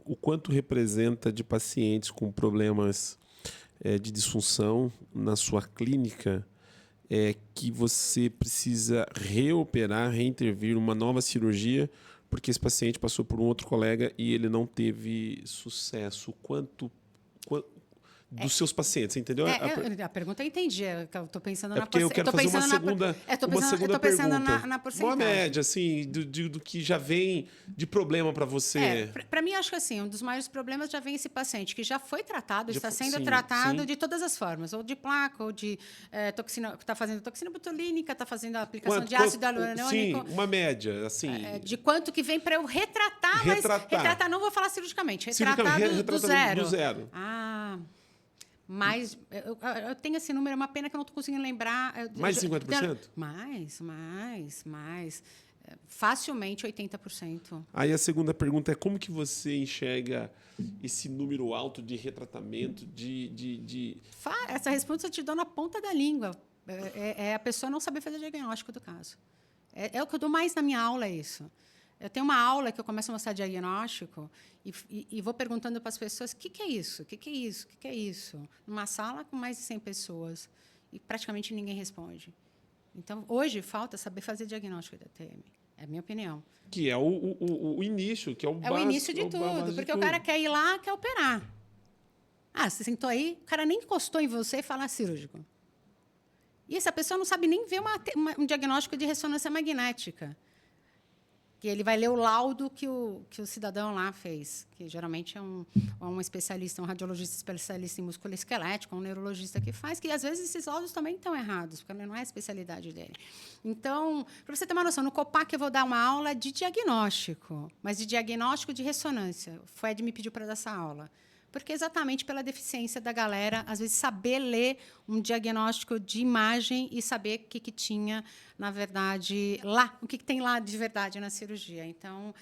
o quanto representa de pacientes com problemas de disfunção na sua clínica que você precisa reoperar, reintervir uma nova cirurgia porque esse paciente passou por um outro colega e ele não teve sucesso? Quanto dos seus pacientes, entendeu? A pergunta eu entendi. Eu estou pensando na porque eu quero fazer uma segunda pensando pergunta. na porcentagem. Uma média, assim, do que já vem de problema para você. Para mim, acho que assim, um dos maiores problemas já vem esse paciente que já foi tratado, está sendo sim, tratado sim. de todas as formas, ou de placa, ou de toxina, está fazendo toxina botulínica, está fazendo a aplicação de ácido hialurônico. Sim, uma média, assim. De quanto que vem para eu retratar, mas retratar não vou falar cirurgicamente, retratar do zero. Do zero. Mas eu tenho esse número, é uma pena que eu não estou conseguindo lembrar. Mais de 50%? Mais. Facilmente 80%. Aí a segunda pergunta é como que você enxerga esse número alto de retratamento, Essa resposta eu te dou na ponta da língua. É a pessoa não saber fazer diagnóstico do caso. É o que eu dou mais na minha aula, é isso. Eu tenho uma aula que eu começo a mostrar diagnóstico e vou perguntando para as pessoas o que é isso, o que é isso, o que é isso. Numa sala com mais de 100 pessoas e praticamente ninguém responde. Então, hoje, falta saber fazer diagnóstico da TM. É a minha opinião. Que é o início, que é o básico. É o início de tudo, porque o cara quer ir lá, quer operar. Você sentou aí, o cara nem encostou em você e fala cirúrgico. E essa pessoa não sabe nem ver um diagnóstico de ressonância magnética. Que ele vai ler o laudo que o cidadão lá fez, que geralmente é um especialista, um radiologista especialista em músculo esquelético, um neurologista que faz, que às vezes esses laudos também estão errados, porque não é a especialidade dele. Então, para você ter uma noção, no COPAC eu vou dar uma aula de diagnóstico, mas de diagnóstico de ressonância. O FUED me pediu para dar essa aula. Porque exatamente pela deficiência da galera, às vezes, saber ler um diagnóstico de imagem e saber o que tinha, na verdade, lá, o que tem lá de verdade na cirurgia. Então,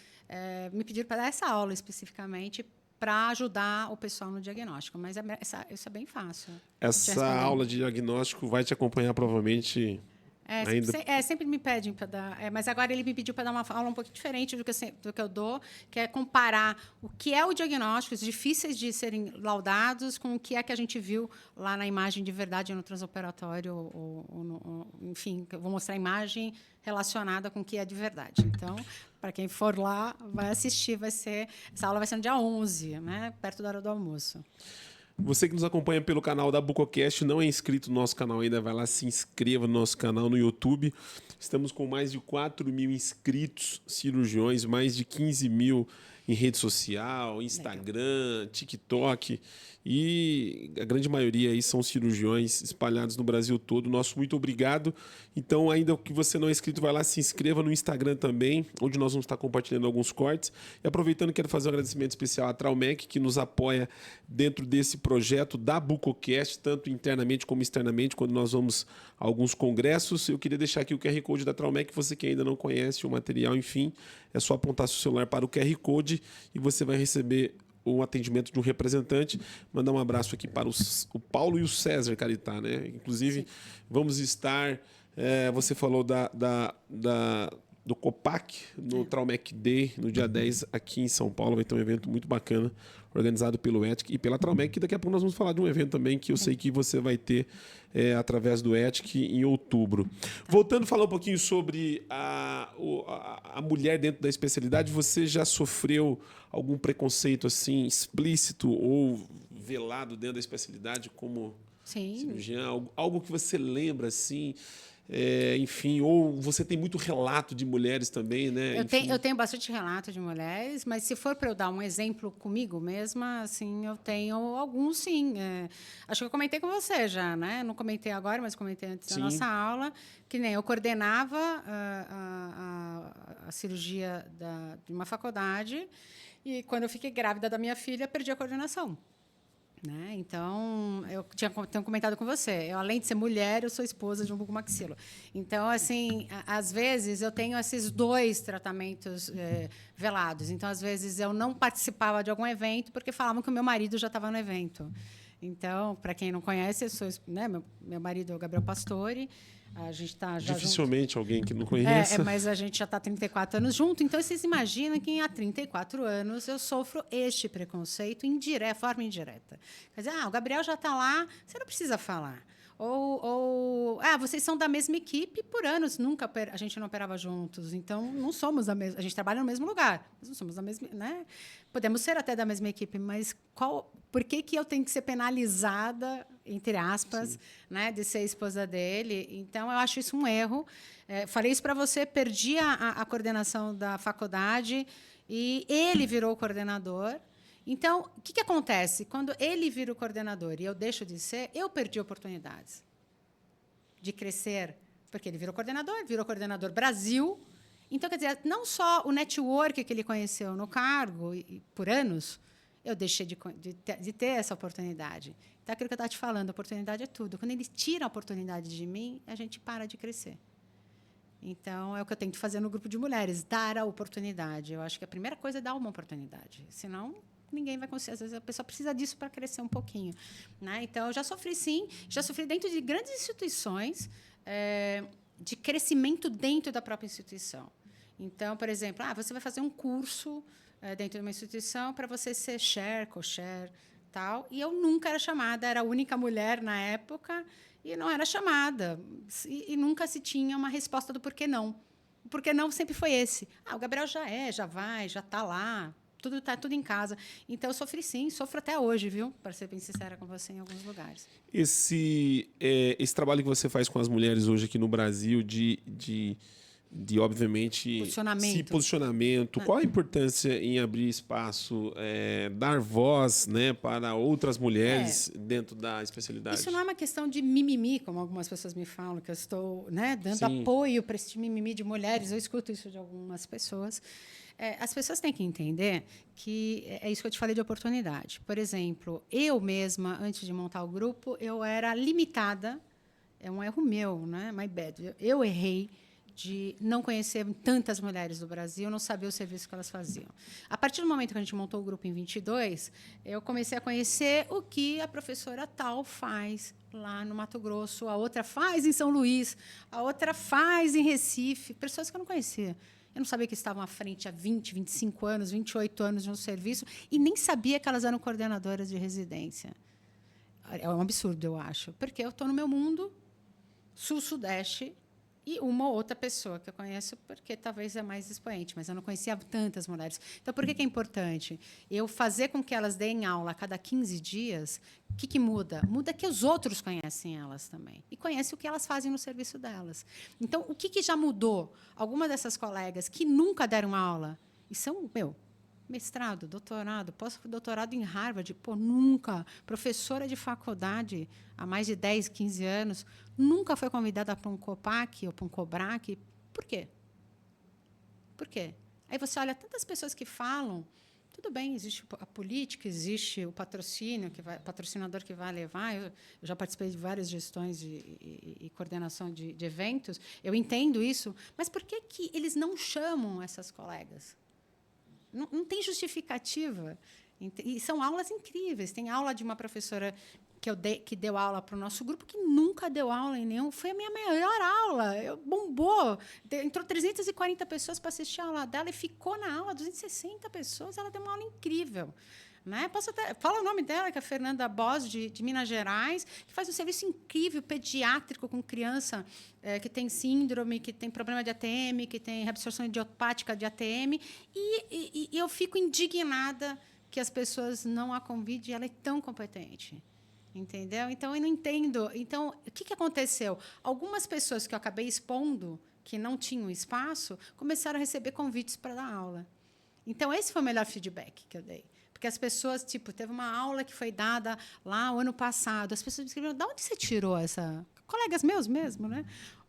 me pediram para dar essa aula especificamente para ajudar o pessoal no diagnóstico. Mas isso é bem fácil. Essa aula de diagnóstico vai te acompanhar provavelmente Sempre me pedem para dar. Mas agora ele me pediu para dar uma aula um pouco diferente do que eu dou, que é comparar o que é o diagnóstico, os difíceis de serem laudados, com o que é que a gente viu lá na imagem de verdade no transoperatório. Enfim, eu vou mostrar a imagem relacionada com o que é de verdade. Então, para quem for lá, vai assistir. Essa aula vai ser no dia 11, né, perto da hora do almoço. Você que nos acompanha pelo canal da Bucocast, não é inscrito no nosso canal ainda, vai lá, se inscreva no nosso canal no YouTube. Estamos com mais de 4.000 inscritos cirurgiões, mais de 15 mil em rede social, Instagram, TikTok. E a grande maioria aí são cirurgiões espalhados no Brasil todo. Nosso muito obrigado. Então, ainda que você não é inscrito, vai lá, se inscreva no Instagram também, onde nós vamos estar compartilhando alguns cortes. E aproveitando, quero fazer um agradecimento especial à Traumec, que nos apoia dentro desse projeto da Bucocast, tanto internamente como externamente, quando nós vamos a alguns congressos. Eu queria deixar aqui o QR Code da Traumec, você que ainda não conhece o material, enfim, é só apontar seu celular para o QR Code e você vai receber o atendimento de um representante. Mandar um abraço aqui para o Paulo e o César Caritá, né? Inclusive, vamos estar... você falou do Copac, no Traumec Day, no dia 10, aqui em São Paulo. Vai ter um evento muito bacana, organizado pelo ETIC e pela Traumec. Daqui a pouco nós vamos falar de um evento também que eu sei que você vai ter através do ETIC em outubro. Voltando a falar um pouquinho sobre a mulher dentro da especialidade, você já sofreu algum preconceito assim explícito ou velado dentro da especialidade como cirurgiã? Algo que você lembra assim... enfim, ou você tem muito relato de mulheres também, né? Eu tenho bastante relato de mulheres, mas se for para eu dar um exemplo comigo mesma, assim, eu tenho alguns, sim. Acho que eu comentei com você já, né? Não comentei agora, mas comentei antes da nossa aula, que nem eu coordenava a cirurgia de uma faculdade e, quando eu fiquei grávida da minha filha, perdi a coordenação. Né? Então, tenho comentado com você, além de ser mulher, eu sou esposa de um bucomaxilo. Então, assim, às vezes, eu tenho esses dois tratamentos velados. Então, às vezes, eu não participava de algum evento porque falavam que o meu marido já estava no evento. Então, para quem não conhece, eu sou, né, meu marido é o Gabriel Pastore. A gente está já dificilmente junto. Alguém que não conheça. Mas a gente já está há 34 anos junto. Então, vocês imaginam que há 34 anos eu sofro este preconceito forma indireta. Quer dizer, o Gabriel já está lá, você não precisa falar. Vocês são da mesma equipe por anos, nunca a gente não operava juntos, então não somos da mesma, a gente trabalha no mesmo lugar, mas não somos da mesma, né? Podemos ser até da mesma equipe, mas por que eu tenho que ser penalizada, entre aspas, né, de ser esposa dele? Então, eu acho isso um erro. Falei isso para você, perdi a coordenação da faculdade e ele virou o coordenador. Então, o que acontece? Quando ele vira o coordenador e eu deixo de ser, eu perdi oportunidades de crescer, porque ele virou coordenador Brasil. Então, quer dizer, não só o network que ele conheceu no cargo por anos, eu deixei de ter essa oportunidade. Então, aquilo que eu estava te falando, a oportunidade é tudo. Quando ele tira a oportunidade de mim, a gente para de crescer. Então, é o que eu tento fazer no grupo de mulheres, dar a oportunidade. Eu acho que a primeira coisa é dar uma oportunidade. Senão, ninguém vai conseguir. Às vezes, a pessoa precisa disso para crescer um pouquinho. Né? Então, eu já sofri, sim. Já sofri dentro de grandes instituições, de crescimento dentro da própria instituição. Então, por exemplo, você vai fazer um curso dentro de uma instituição para você ser chair, co-chair, tal. E eu nunca era chamada, era a única mulher na época, e não era chamada. E nunca se tinha uma resposta do porquê não. O porquê não sempre foi esse. O Gabriel já vai, já está lá, está tudo em casa. Então, eu sofri, sim, sofro até hoje, viu? Para ser bem sincera com você, em alguns lugares. Esse trabalho que você faz com as mulheres hoje aqui no Brasil, de obviamente, posicionamento. Qual a importância em abrir espaço, dar voz, né, para outras mulheres dentro da especialidade? Isso não é uma questão de mimimi, como algumas pessoas me falam, que eu estou, né, dando apoio para esse mimimi de mulheres. Eu escuto isso de algumas pessoas. As pessoas têm que entender que é isso que eu te falei de oportunidade. Por exemplo, eu mesma, antes de montar o grupo, eu era limitada. É um erro meu, né? My bad. Eu errei de não conhecer tantas mulheres do Brasil, não saber o serviço que elas faziam. A partir do momento que a gente montou o grupo em 22, eu comecei a conhecer o que a professora tal faz lá no Mato Grosso, a outra faz em São Luís, a outra faz em Recife, pessoas que eu não conhecia. Eu não sabia que estavam à frente há 20, 25 anos, 28 anos de um serviço, e nem sabia que elas eram coordenadoras de residência. É um absurdo, eu acho, porque eu estou no meu mundo, sul-sudeste, e uma ou outra pessoa que eu conheço, porque talvez é mais expoente, mas eu não conhecia tantas mulheres. Então, por que é importante? Eu fazer com que elas deem aula a cada 15 dias, o que muda? Muda que os outros conhecem elas também, e conhecem o que elas fazem no serviço delas. Então, o que já mudou? Algumas dessas colegas que nunca deram aula, e são, mestrado, doutorado, pós-doutorado em Harvard, nunca, professora de faculdade há mais de 10, 15 anos, nunca foi convidada para um COPAC ou para um COBRAC. Por quê? Por quê? Aí você olha tantas pessoas que falam, tudo bem, existe a política, existe o patrocínio, patrocinador que vai levar. Eu já participei de várias gestões e coordenação de eventos, eu entendo isso, mas por que eles não chamam essas colegas? Não tem justificativa. E são aulas incríveis. Tem aula de uma professora que deu aula para o nosso grupo, que nunca deu aula em nenhum. Foi a minha melhor aula. Bombou. Entrou 340 pessoas para assistir a aula dela e ficou na aula 260 pessoas. Ela deu uma aula incrível. Né? Fala o nome dela, que é a Fernanda Bos, de Minas Gerais, que faz um serviço incrível, pediátrico, com criança que tem síndrome, que tem problema de ATM, que tem reabsorção idiopática de ATM. E eu fico indignada que as pessoas não a convidem, ela é tão competente. Entendeu? Então, eu não entendo. Então, o que aconteceu? Algumas pessoas que eu acabei expondo, que não tinham espaço, começaram a receber convites para dar aula. Então, esse foi o melhor feedback que eu dei. Porque as pessoas, teve uma aula que foi dada lá o ano passado. As pessoas me escreveram, de onde você tirou essa... Colegas meus mesmo, né?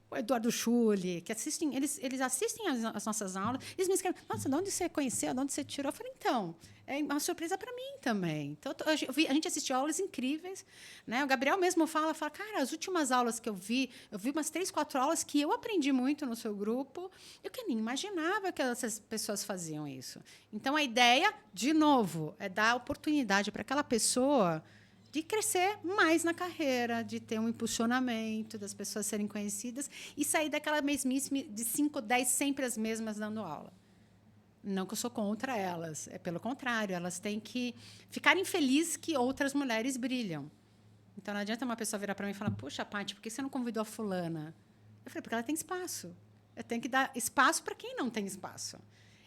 O Eduardo Schulli, que assistem, eles assistem as nossas aulas, eles me escrevem, nossa, de onde você conheceu, de onde você tirou? Eu falei, então, é uma surpresa para mim também. Então, a gente assistiu aulas incríveis. Né? O Gabriel mesmo fala, cara, as últimas aulas que eu vi umas 3, 4 aulas que eu aprendi muito no seu grupo, eu que nem imaginava que essas pessoas faziam isso. Então, a ideia, de novo, é dar oportunidade para aquela pessoa de crescer mais na carreira, de ter um impulsionamento, das pessoas serem conhecidas e sair daquela mesmice de 5, 10, sempre as mesmas dando aula. Não que eu sou contra elas, é pelo contrário, elas têm que ficarem felizes que outras mulheres brilham. Então, não adianta uma pessoa virar para mim e falar, puxa, Paty, por que você não convidou a fulana? Eu falei, porque ela tem espaço. Eu tenho que dar espaço para quem não tem espaço.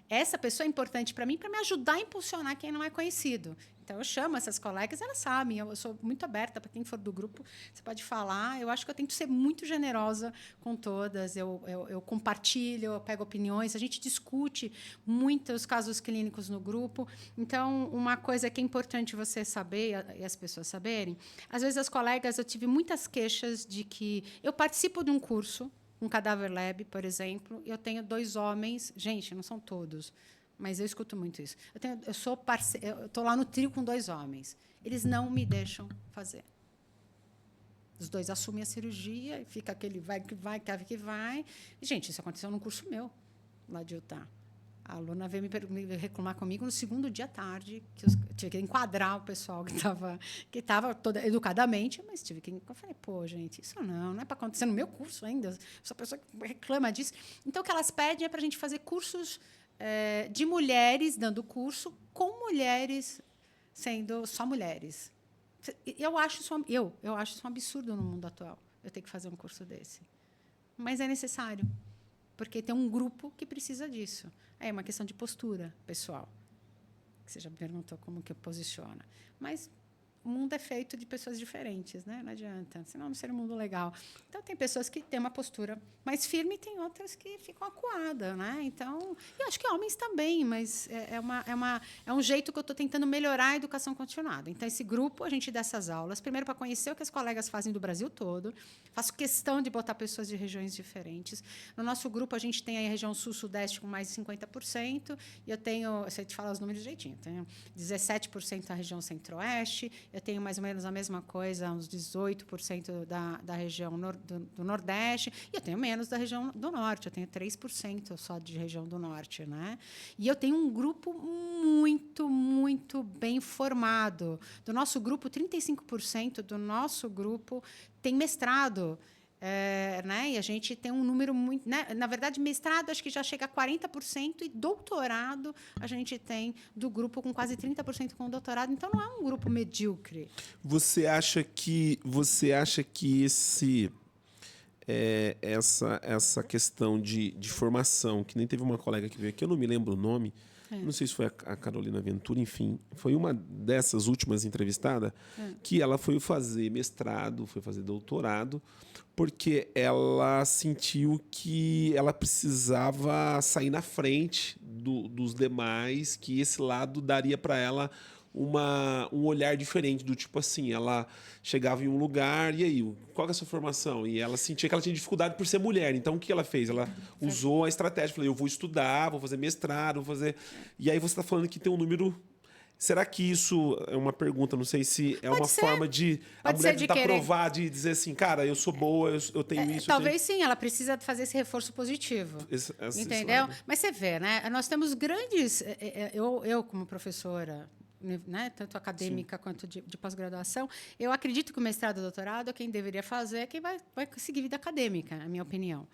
Essa pessoa é importante para mim, para me ajudar a impulsionar quem não é conhecido. Então, eu chamo essas colegas, elas sabem, eu sou muito aberta para quem for do grupo, você pode falar. Eu acho que eu tento ser muito generosa com todas, eu compartilho, eu pego opiniões, a gente discute muitos casos clínicos no grupo. Então, uma coisa que é importante você saber, e as pessoas saberem, às vezes as colegas, eu tive muitas queixas de que eu participo de um curso, um Cadáver Lab, por exemplo, e eu tenho 2 homens, gente, não são todos, mas eu escuto muito isso. Eu estou lá no trio com 2 homens. Eles não me deixam fazer. Os 2 assumem a cirurgia e fica aquele vai que vai, que vai. E, gente, isso aconteceu num curso meu, lá de Utah. A aluna veio me reclamar comigo no 2º dia à tarde, que eu tive que enquadrar o pessoal que estava toda educadamente, mas tive que... Eu falei, gente, isso não é para acontecer no meu curso ainda. Eu sou a pessoa que reclama disso. Então, o que elas pedem é para a gente fazer cursos de mulheres dando curso com mulheres sendo só mulheres. Eu acho isso um absurdo no mundo atual, eu ter que fazer um curso desse. Mas é necessário, porque tem um grupo que precisa disso. É uma questão de postura pessoal, que você já me perguntou como que eu posiciono. Mas o mundo é feito de pessoas diferentes, né? Não adianta, senão não seria um mundo legal. Então, tem pessoas que têm uma postura mais firme e tem outras que ficam acuadas, né? Então, eu acho que homens também, mas é um jeito que eu estou tentando melhorar a educação continuada. Então, esse grupo, a gente dá essas aulas, primeiro para conhecer o que as colegas fazem do Brasil todo, faço questão de botar pessoas de regiões diferentes. No nosso grupo, a gente tem a região sul-sudeste com mais de 50%, e eu te falo os números direitinho, tenho 17% da região centro-oeste, eu tenho mais ou menos a mesma coisa, uns 18% da região do Nordeste, e eu tenho menos da região do Norte, eu tenho 3% só de região do Norte, né? E eu tenho um grupo muito, muito bem formado. Do nosso grupo, 35% do nosso grupo tem mestrado. Né? E a gente tem um número muito... Né? Na verdade, mestrado acho que já chega a 40%, e doutorado a gente tem do grupo com quase 30% com doutorado. Então, não é um grupo medíocre. Você acha que essa questão de formação, que nem teve uma colega que veio aqui, eu não me lembro o nome, não sei se foi a Carolina Ventura, enfim, foi uma dessas últimas entrevistadas, que ela foi fazer mestrado, foi fazer doutorado, porque ela sentiu que ela precisava sair na frente dos demais, que esse lado daria para ela um olhar diferente, do tipo assim, ela chegava em um lugar, e aí, qual é a sua formação? E ela sentia que ela tinha dificuldade por ser mulher. Então, o que ela fez? Ela usou a estratégia, falou, eu vou estudar, vou fazer mestrado, vou fazer... E aí você está falando que tem um número... Será que isso é uma pergunta? Não sei se é uma forma de a mulher tentar provar, de dizer assim, cara, eu sou boa, eu tenho isso. Talvez sim, ela precisa fazer esse reforço positivo. Entendeu? Mas você vê, né? Nós temos grandes... Eu como professora, né, tanto acadêmica quanto de pós-graduação, eu acredito que o mestrado e o doutorado, quem deveria fazer é quem vai seguir vida acadêmica, na minha opinião.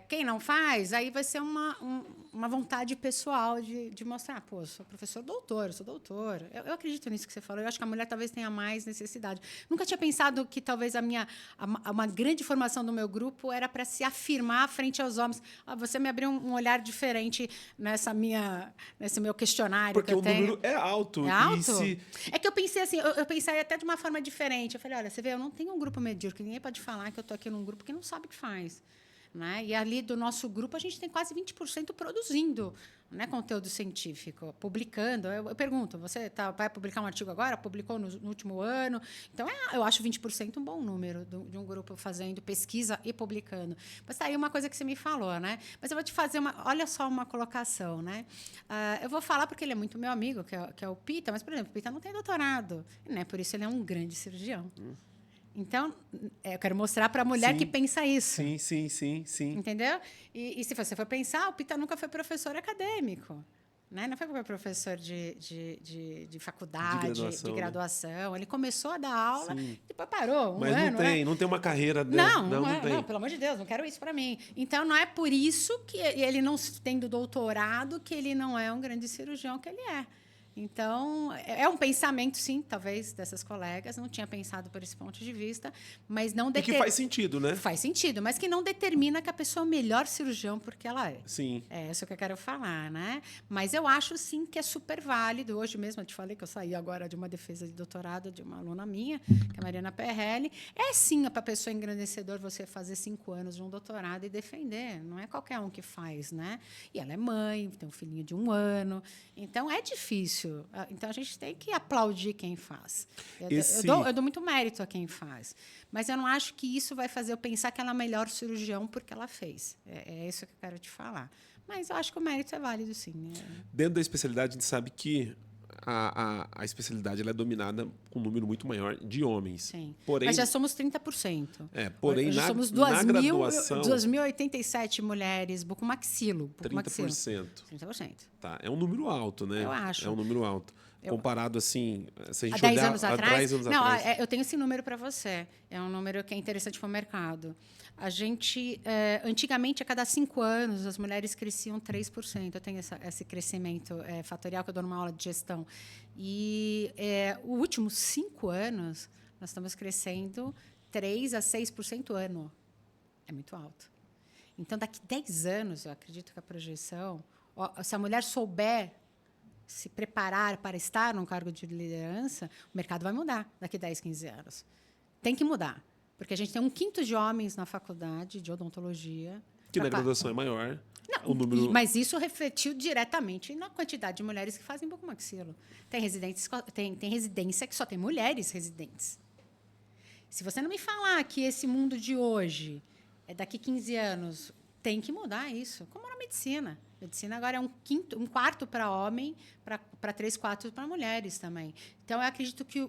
Quem não faz, aí vai ser uma vontade pessoal de mostrar, pô, eu sou professor doutor, eu sou doutor. Eu acredito nisso que você falou. Eu acho que a mulher talvez tenha mais necessidade. Nunca tinha pensado que talvez uma grande formação do meu grupo era para se afirmar frente aos homens. Você me abriu um olhar diferente nesse meu questionário. Porque o número é alto. É alto? É que eu pensei assim, eu pensei até de uma forma diferente. Eu falei, olha, você vê, eu não tenho um grupo medíocre. Ninguém pode falar que eu estou aqui num grupo que não sabe o que faz. Né? E ali do nosso grupo a gente tem quase 20% produzindo, né, conteúdo científico, publicando. Eu pergunto, você vai publicar um artigo agora? Publicou no último ano? Então, eu acho 20% um bom número de um grupo fazendo pesquisa e publicando. Mas tá aí uma coisa que você me falou, né? Mas eu vou te fazer olha só uma colocação, né? Eu vou falar porque ele é muito meu amigo, que é o Pita, mas, por exemplo, o Pita não tem doutorado, né? Por isso ele é um grande cirurgião. Então, eu quero mostrar para a mulher que pensa isso. Sim. Entendeu? E se você for pensar, o Pita nunca foi professor acadêmico. Né? Não foi professor de faculdade, de graduação. Né? Ele começou a dar aula e depois parou. Mas não tem uma carreira... Não, pelo amor de Deus, não quero isso para mim. Então, não é por isso que ele não tendo doutorado que ele não é um grande cirurgião que ele é. Então, é um pensamento, sim, talvez, dessas colegas. Não tinha pensado por esse ponto de vista, mas não... E que faz sentido, né? Faz sentido, mas que não determina que a pessoa é o melhor cirurgião porque ela é. Sim. É isso que eu quero falar, né? Mas eu acho, sim, que é super válido. Hoje mesmo, eu te falei que eu saí agora de uma defesa de doutorado de uma aluna minha, que é a Mariana PRL. É, sim, para a pessoa engrandecedor você fazer 5 anos de um doutorado e defender. Não é qualquer um que faz, né? E ela é mãe, tem um filhinho de 1 ano. Então, é difícil. Então, a gente tem que aplaudir quem faz. Eu dou muito mérito a quem faz. Mas eu não acho que isso vai fazer eu pensar que ela é a melhor cirurgião porque ela fez. É isso que eu quero te falar. Mas eu acho que o mérito é válido, sim. Dentro da especialidade, a gente sabe que a especialidade ela é dominada com um número muito maior de homens. Sim. Porém, mas já somos 30%. Porém, já somos na graduação... 2.087 mulheres bucomaxilo. 30%. 30%. Tá, é um número alto, né? Eu acho. É um número alto. Comparado, assim, se a gente há 10 olhar... anos atrás? Há 10 anos atrás. Eu tenho esse número para você. É um número que é interessante para o mercado. A gente, antigamente, a cada 5 anos, as mulheres cresciam 3%. Eu tenho esse crescimento fatorial que eu dou numa aula de gestão. E os últimos 5 anos, nós estamos crescendo 3% a 6% ano. É muito alto. Então, daqui 10 anos, eu acredito que a projeção... se a mulher souber se preparar para estar num cargo de liderança, o mercado vai mudar daqui 10, 15 anos. Tem que mudar. Porque a gente tem 1/5 de homens na faculdade de odontologia. Que na graduação é maior. Não, o número... Mas isso refletiu diretamente na quantidade de mulheres que fazem bucomaxilo. Tem residência que só tem mulheres residentes. Se você não me falar que esse mundo de hoje, daqui 15 anos, tem que mudar isso. Como na medicina. A medicina agora é 1/4 para homem, para 3/4 para mulheres também. Então, eu acredito que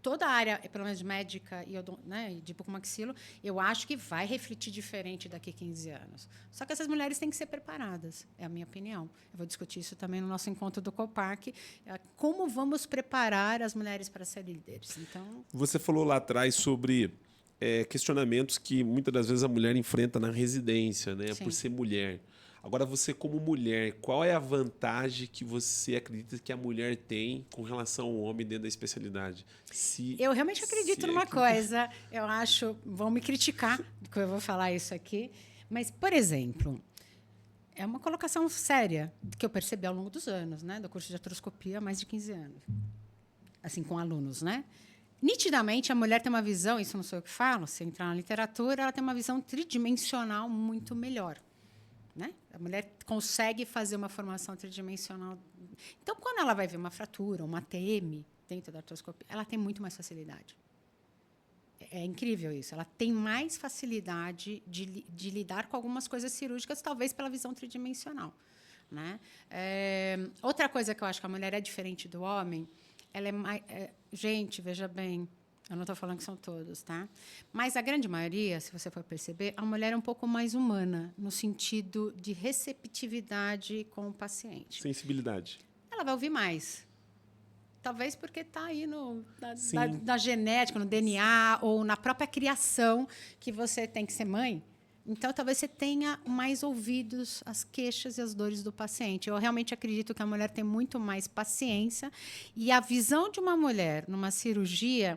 toda a área, pelo menos médica e né, de bucomaxilo, eu acho que vai refletir diferente daqui a 15 anos. Só que essas mulheres têm que ser preparadas, é a minha opinião. Eu vou discutir isso também no nosso encontro do COPAC. Como vamos preparar as mulheres para serem líderes? Então, você falou lá atrás sobre questionamentos que muitas das vezes a mulher enfrenta na residência, né, por ser mulher. Agora, você como mulher, qual é a vantagem que você acredita que a mulher tem com relação ao homem dentro da especialidade? Eu realmente acredito numa coisa. Eu acho... Vão me criticar que eu vou falar isso aqui. Mas, por exemplo, é uma colocação séria que eu percebi ao longo dos anos, né, do curso de artroscopia há mais de 15 anos. Assim, com alunos, né? Nitidamente, a mulher tem uma visão, isso não sou eu que falo, se entrar na literatura, ela tem uma visão tridimensional muito melhor. Né? A mulher consegue fazer uma formação tridimensional. Então, quando ela vai ver uma fratura, uma TM dentro da artroscopia, ela tem muito mais facilidade. É incrível isso. Ela tem mais facilidade de lidar com algumas coisas cirúrgicas, talvez pela visão tridimensional. Né? Outra coisa que eu acho que a mulher é diferente do homem, ela é mais... gente, veja bem, eu não estou falando que são todos, tá? Mas a grande maioria, se você for perceber, a mulher é um pouco mais humana, no sentido de receptividade com o paciente. Sensibilidade. Ela vai ouvir mais. Talvez porque está aí na genética, no DNA, ou na própria criação, que você tem que ser mãe. Então, talvez você tenha mais ouvidos às queixas e às dores do paciente. Eu realmente acredito que a mulher tem muito mais paciência. E a visão de uma mulher numa cirurgia...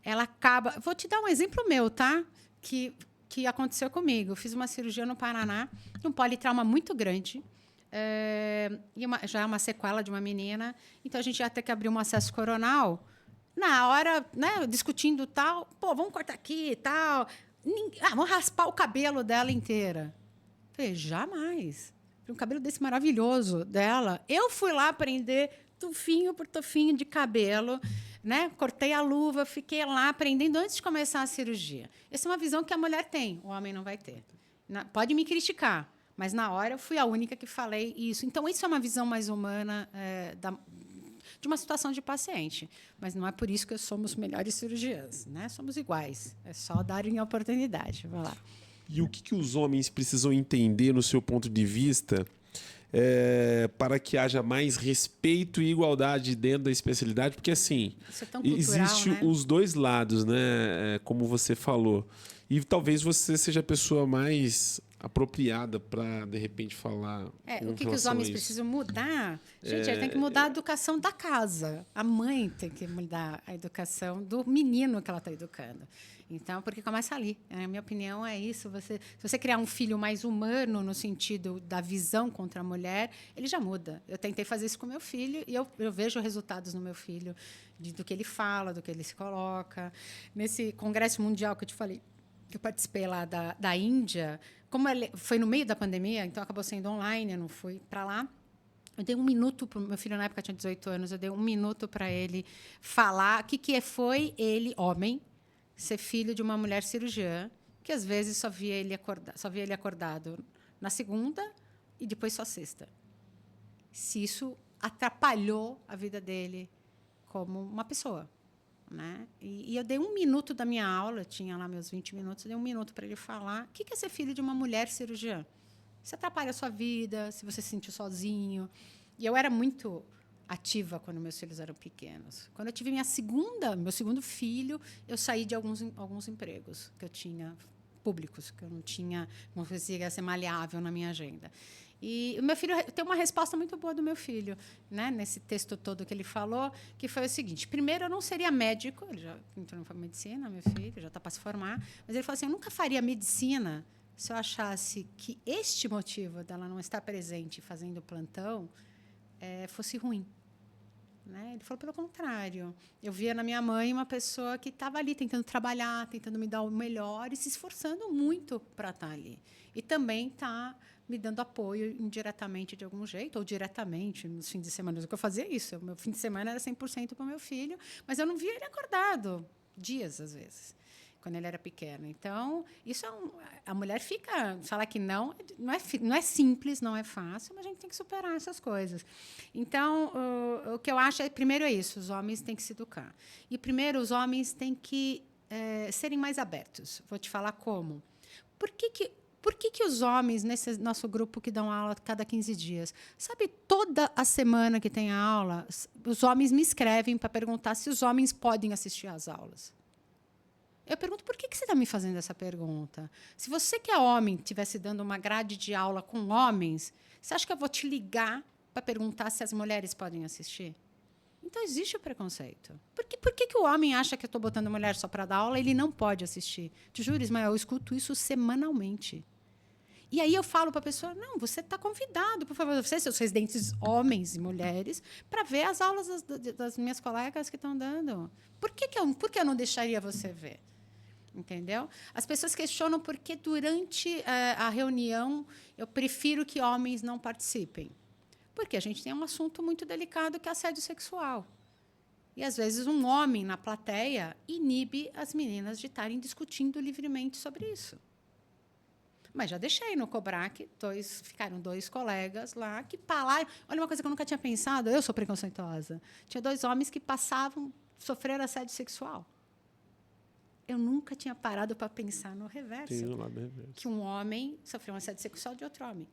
ela acaba... Vou te dar um exemplo meu, tá? Que aconteceu comigo. Eu fiz uma cirurgia no Paraná, um politrauma muito grande, e já é uma sequela de uma menina. Então, a gente ia ter que abrir um acesso coronal. Na hora, né, discutindo tal, pô, vamos cortar aqui e tal. Vamos raspar o cabelo dela inteira. Falei, jamais. Um cabelo desse maravilhoso dela. Eu fui lá prender tufinho por tufinho de cabelo, né? Cortei a luva, fiquei lá aprendendo antes de começar a cirurgia. Essa é uma visão que a mulher tem, o homem não vai ter. Pode me criticar, mas na hora eu fui a única que falei isso. Então, isso é uma visão mais humana de uma situação de paciente. Mas não é por isso que somos melhores cirurgiãs, né? Somos iguais. É só darem a oportunidade. Vai lá. E o que os homens precisam entender, no seu ponto de vista, para que haja mais respeito e igualdade dentro da especialidade? Porque, assim, isso é tão cultural, existe, né? Os dois lados, né? Como você falou. E talvez você seja a pessoa mais apropriada para, de repente, falar. O que os homens precisam mudar? Gente, tem que mudar a educação da casa. A mãe tem que mudar a educação do menino que ela está educando. Então, porque começa ali. A minha opinião é isso. Se você criar um filho mais humano, no sentido da visão contra a mulher, ele já muda. Eu tentei fazer isso com meu filho e eu vejo resultados no meu filho, do que ele fala, do que ele se coloca. Nesse congresso mundial que eu te falei, que eu participei lá da Índia, como foi no meio da pandemia, então acabou sendo online, eu não fui para lá. Eu dei 1 minuto para o meu filho, na época tinha 18 anos, eu dei 1 minuto para ele falar o que foi ele, homem, ser filho de uma mulher cirurgiã, que às vezes só via ele acordado na segunda e depois só sexta. Se isso atrapalhou a vida dele como uma pessoa. Né? E eu dei 1 minuto da minha aula, tinha lá meus 20 minutos, eu dei 1 minuto para ele falar o que é ser filho de uma mulher cirurgiã. Isso atrapalha a sua vida, se você se sentiu sozinho. E eu era muito ativa quando meus filhos eram pequenos. Quando eu tive meu segundo filho, eu saí de alguns empregos que eu tinha públicos, que eu não conseguia ser maleável na minha agenda. E o meu filho tem uma resposta muito boa do meu filho, né, nesse texto todo que ele falou, que foi o seguinte: primeiro, eu não seria médico, ele já entrou na medicina, meu filho, já está para se formar, mas ele falou assim: eu nunca faria medicina se eu achasse que este motivo dela não estar presente fazendo plantão fosse ruim. Né? Ele falou, pelo contrário, eu via na minha mãe uma pessoa que estava ali tentando trabalhar, tentando me dar o melhor e se esforçando muito para estar ali. E também está me dando apoio indiretamente de algum jeito, ou diretamente, nos fins de semana. O que eu fazia é isso. O meu fim de semana era 100% para o meu filho, mas eu não via ele acordado, dias, às vezes. quando ele era pequeno. Então, isso a mulher fica... Falar que não é simples, não é fácil, mas a gente tem que superar essas coisas. Então, o que eu acho primeiro é isso, os homens têm que se educar. E, primeiro, os homens têm que serem mais abertos. Vou te falar como. Por que os homens, nesse nosso grupo que dão aula cada 15 dias, sabe, toda a semana que tem aula, os homens me escrevem para perguntar se os homens podem assistir às aulas. Eu pergunto, por que você está me fazendo essa pergunta? Se você, que é homem, estivesse dando uma grade de aula com homens, você acha que eu vou te ligar para perguntar se as mulheres podem assistir? Então, existe o preconceito. Por que o homem acha que eu estou botando mulher só para dar aula e ele não pode assistir? Te juro, Ismael, eu escuto isso semanalmente. E aí eu falo para a pessoa, não, você está convidado, por favor, você e seus residentes homens e mulheres, para ver as aulas das minhas colegas que estão dando. Por que eu não deixaria você ver? Entendeu? As pessoas questionam por que, durante a reunião, eu prefiro que homens não participem. Porque a gente tem um assunto muito delicado, que é assédio sexual. E, às vezes, um homem na plateia inibe as meninas de estarem discutindo livremente sobre isso. Mas já deixei no Cobrac, ficaram 2 colegas lá que falaram... Olha, uma coisa que eu nunca tinha pensado, eu sou preconceituosa. Tinha 2 homens que sofreram assédio sexual. Eu nunca tinha parado para pensar no reverso. Tem um lado reverso. Que um homem sofreu um assédio sexual de outro homem.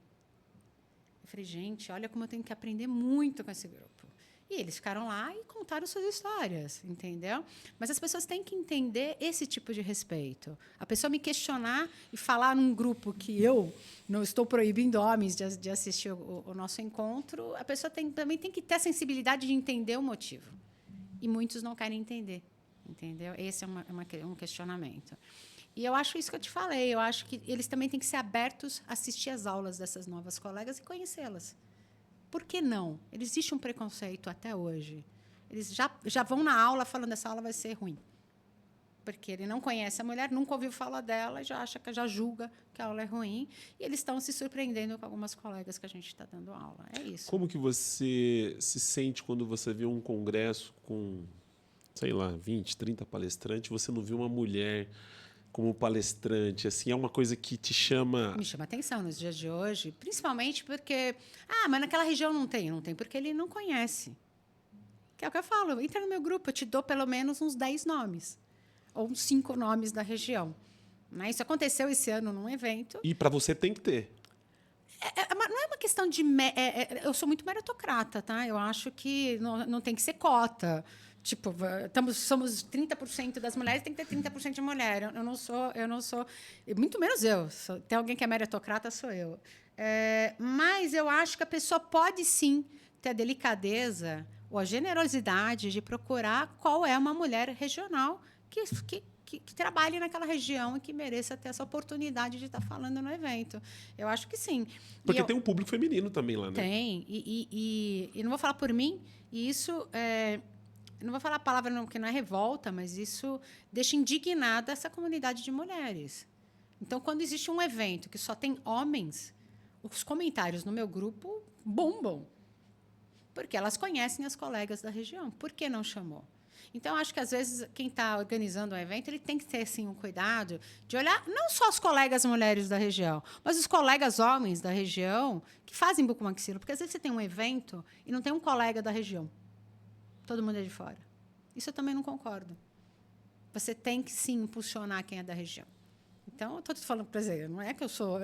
Eu falei, gente, olha como eu tenho que aprender muito com esse grupo. E eles ficaram lá e contaram suas histórias, entendeu? Mas as pessoas têm que entender esse tipo de respeito. A pessoa me questionar e falar num grupo que eu não estou proibindo homens de assistir o nosso encontro, a pessoa também tem que ter a sensibilidade de entender o motivo. E muitos não querem entender, entendeu? Esse é um questionamento. E eu acho isso que eu te falei. Eu acho que eles também têm que ser abertos a assistir às aulas dessas novas colegas e conhecê-las. Por que não? Existe um preconceito até hoje. Eles já vão na aula falando que essa aula vai ser ruim. Porque ele não conhece a mulher, nunca ouviu falar dela, já julga que a aula é ruim. E eles estão se surpreendendo com algumas colegas que a gente está dando aula. É isso. Como que você se sente quando você vê um congresso com, sei lá, 20, 30 palestrantes, você não vê uma mulher como palestrante, assim, é uma coisa que te chama... Me chama atenção nos dias de hoje, principalmente porque... mas naquela região não tem. Não tem porque ele não conhece. Que é o que eu falo. Entra no meu grupo, eu te dou pelo menos uns 10 nomes. Ou uns 5 nomes da região. Mas isso aconteceu esse ano num evento. E para você tem que ter. Não é uma questão de... eu sou muito meritocrata, tá? Eu acho que não tem que ser cota. Tipo, somos 30% das mulheres, tem que ter 30% de mulher. Eu não sou, muito menos eu. Tem alguém que é meritocrata, sou eu. Mas eu acho que a pessoa pode, sim, ter a delicadeza ou a generosidade de procurar qual é uma mulher regional que trabalhe naquela região e que mereça ter essa oportunidade de estar falando no evento. Eu acho que sim. Porque tem um público feminino também lá, né? Tem. E não vou falar por mim, e isso... não vou falar a palavra que não é revolta, mas isso deixa indignada essa comunidade de mulheres. Então, quando existe um evento que só tem homens, os comentários no meu grupo bombam. Porque elas conhecem as colegas da região. Por que não chamou? Então, acho que, às vezes, quem está organizando um evento ele tem que ter assim, um cuidado de olhar não só as colegas mulheres da região, mas os colegas homens da região que fazem bucomaxilo. Porque, às vezes, você tem um evento e não tem um colega da região. Todo mundo é de fora. Isso eu também não concordo. Você tem que, sim, impulsionar quem é da região. Então, eu estou te falando, por exemplo, não é que eu sou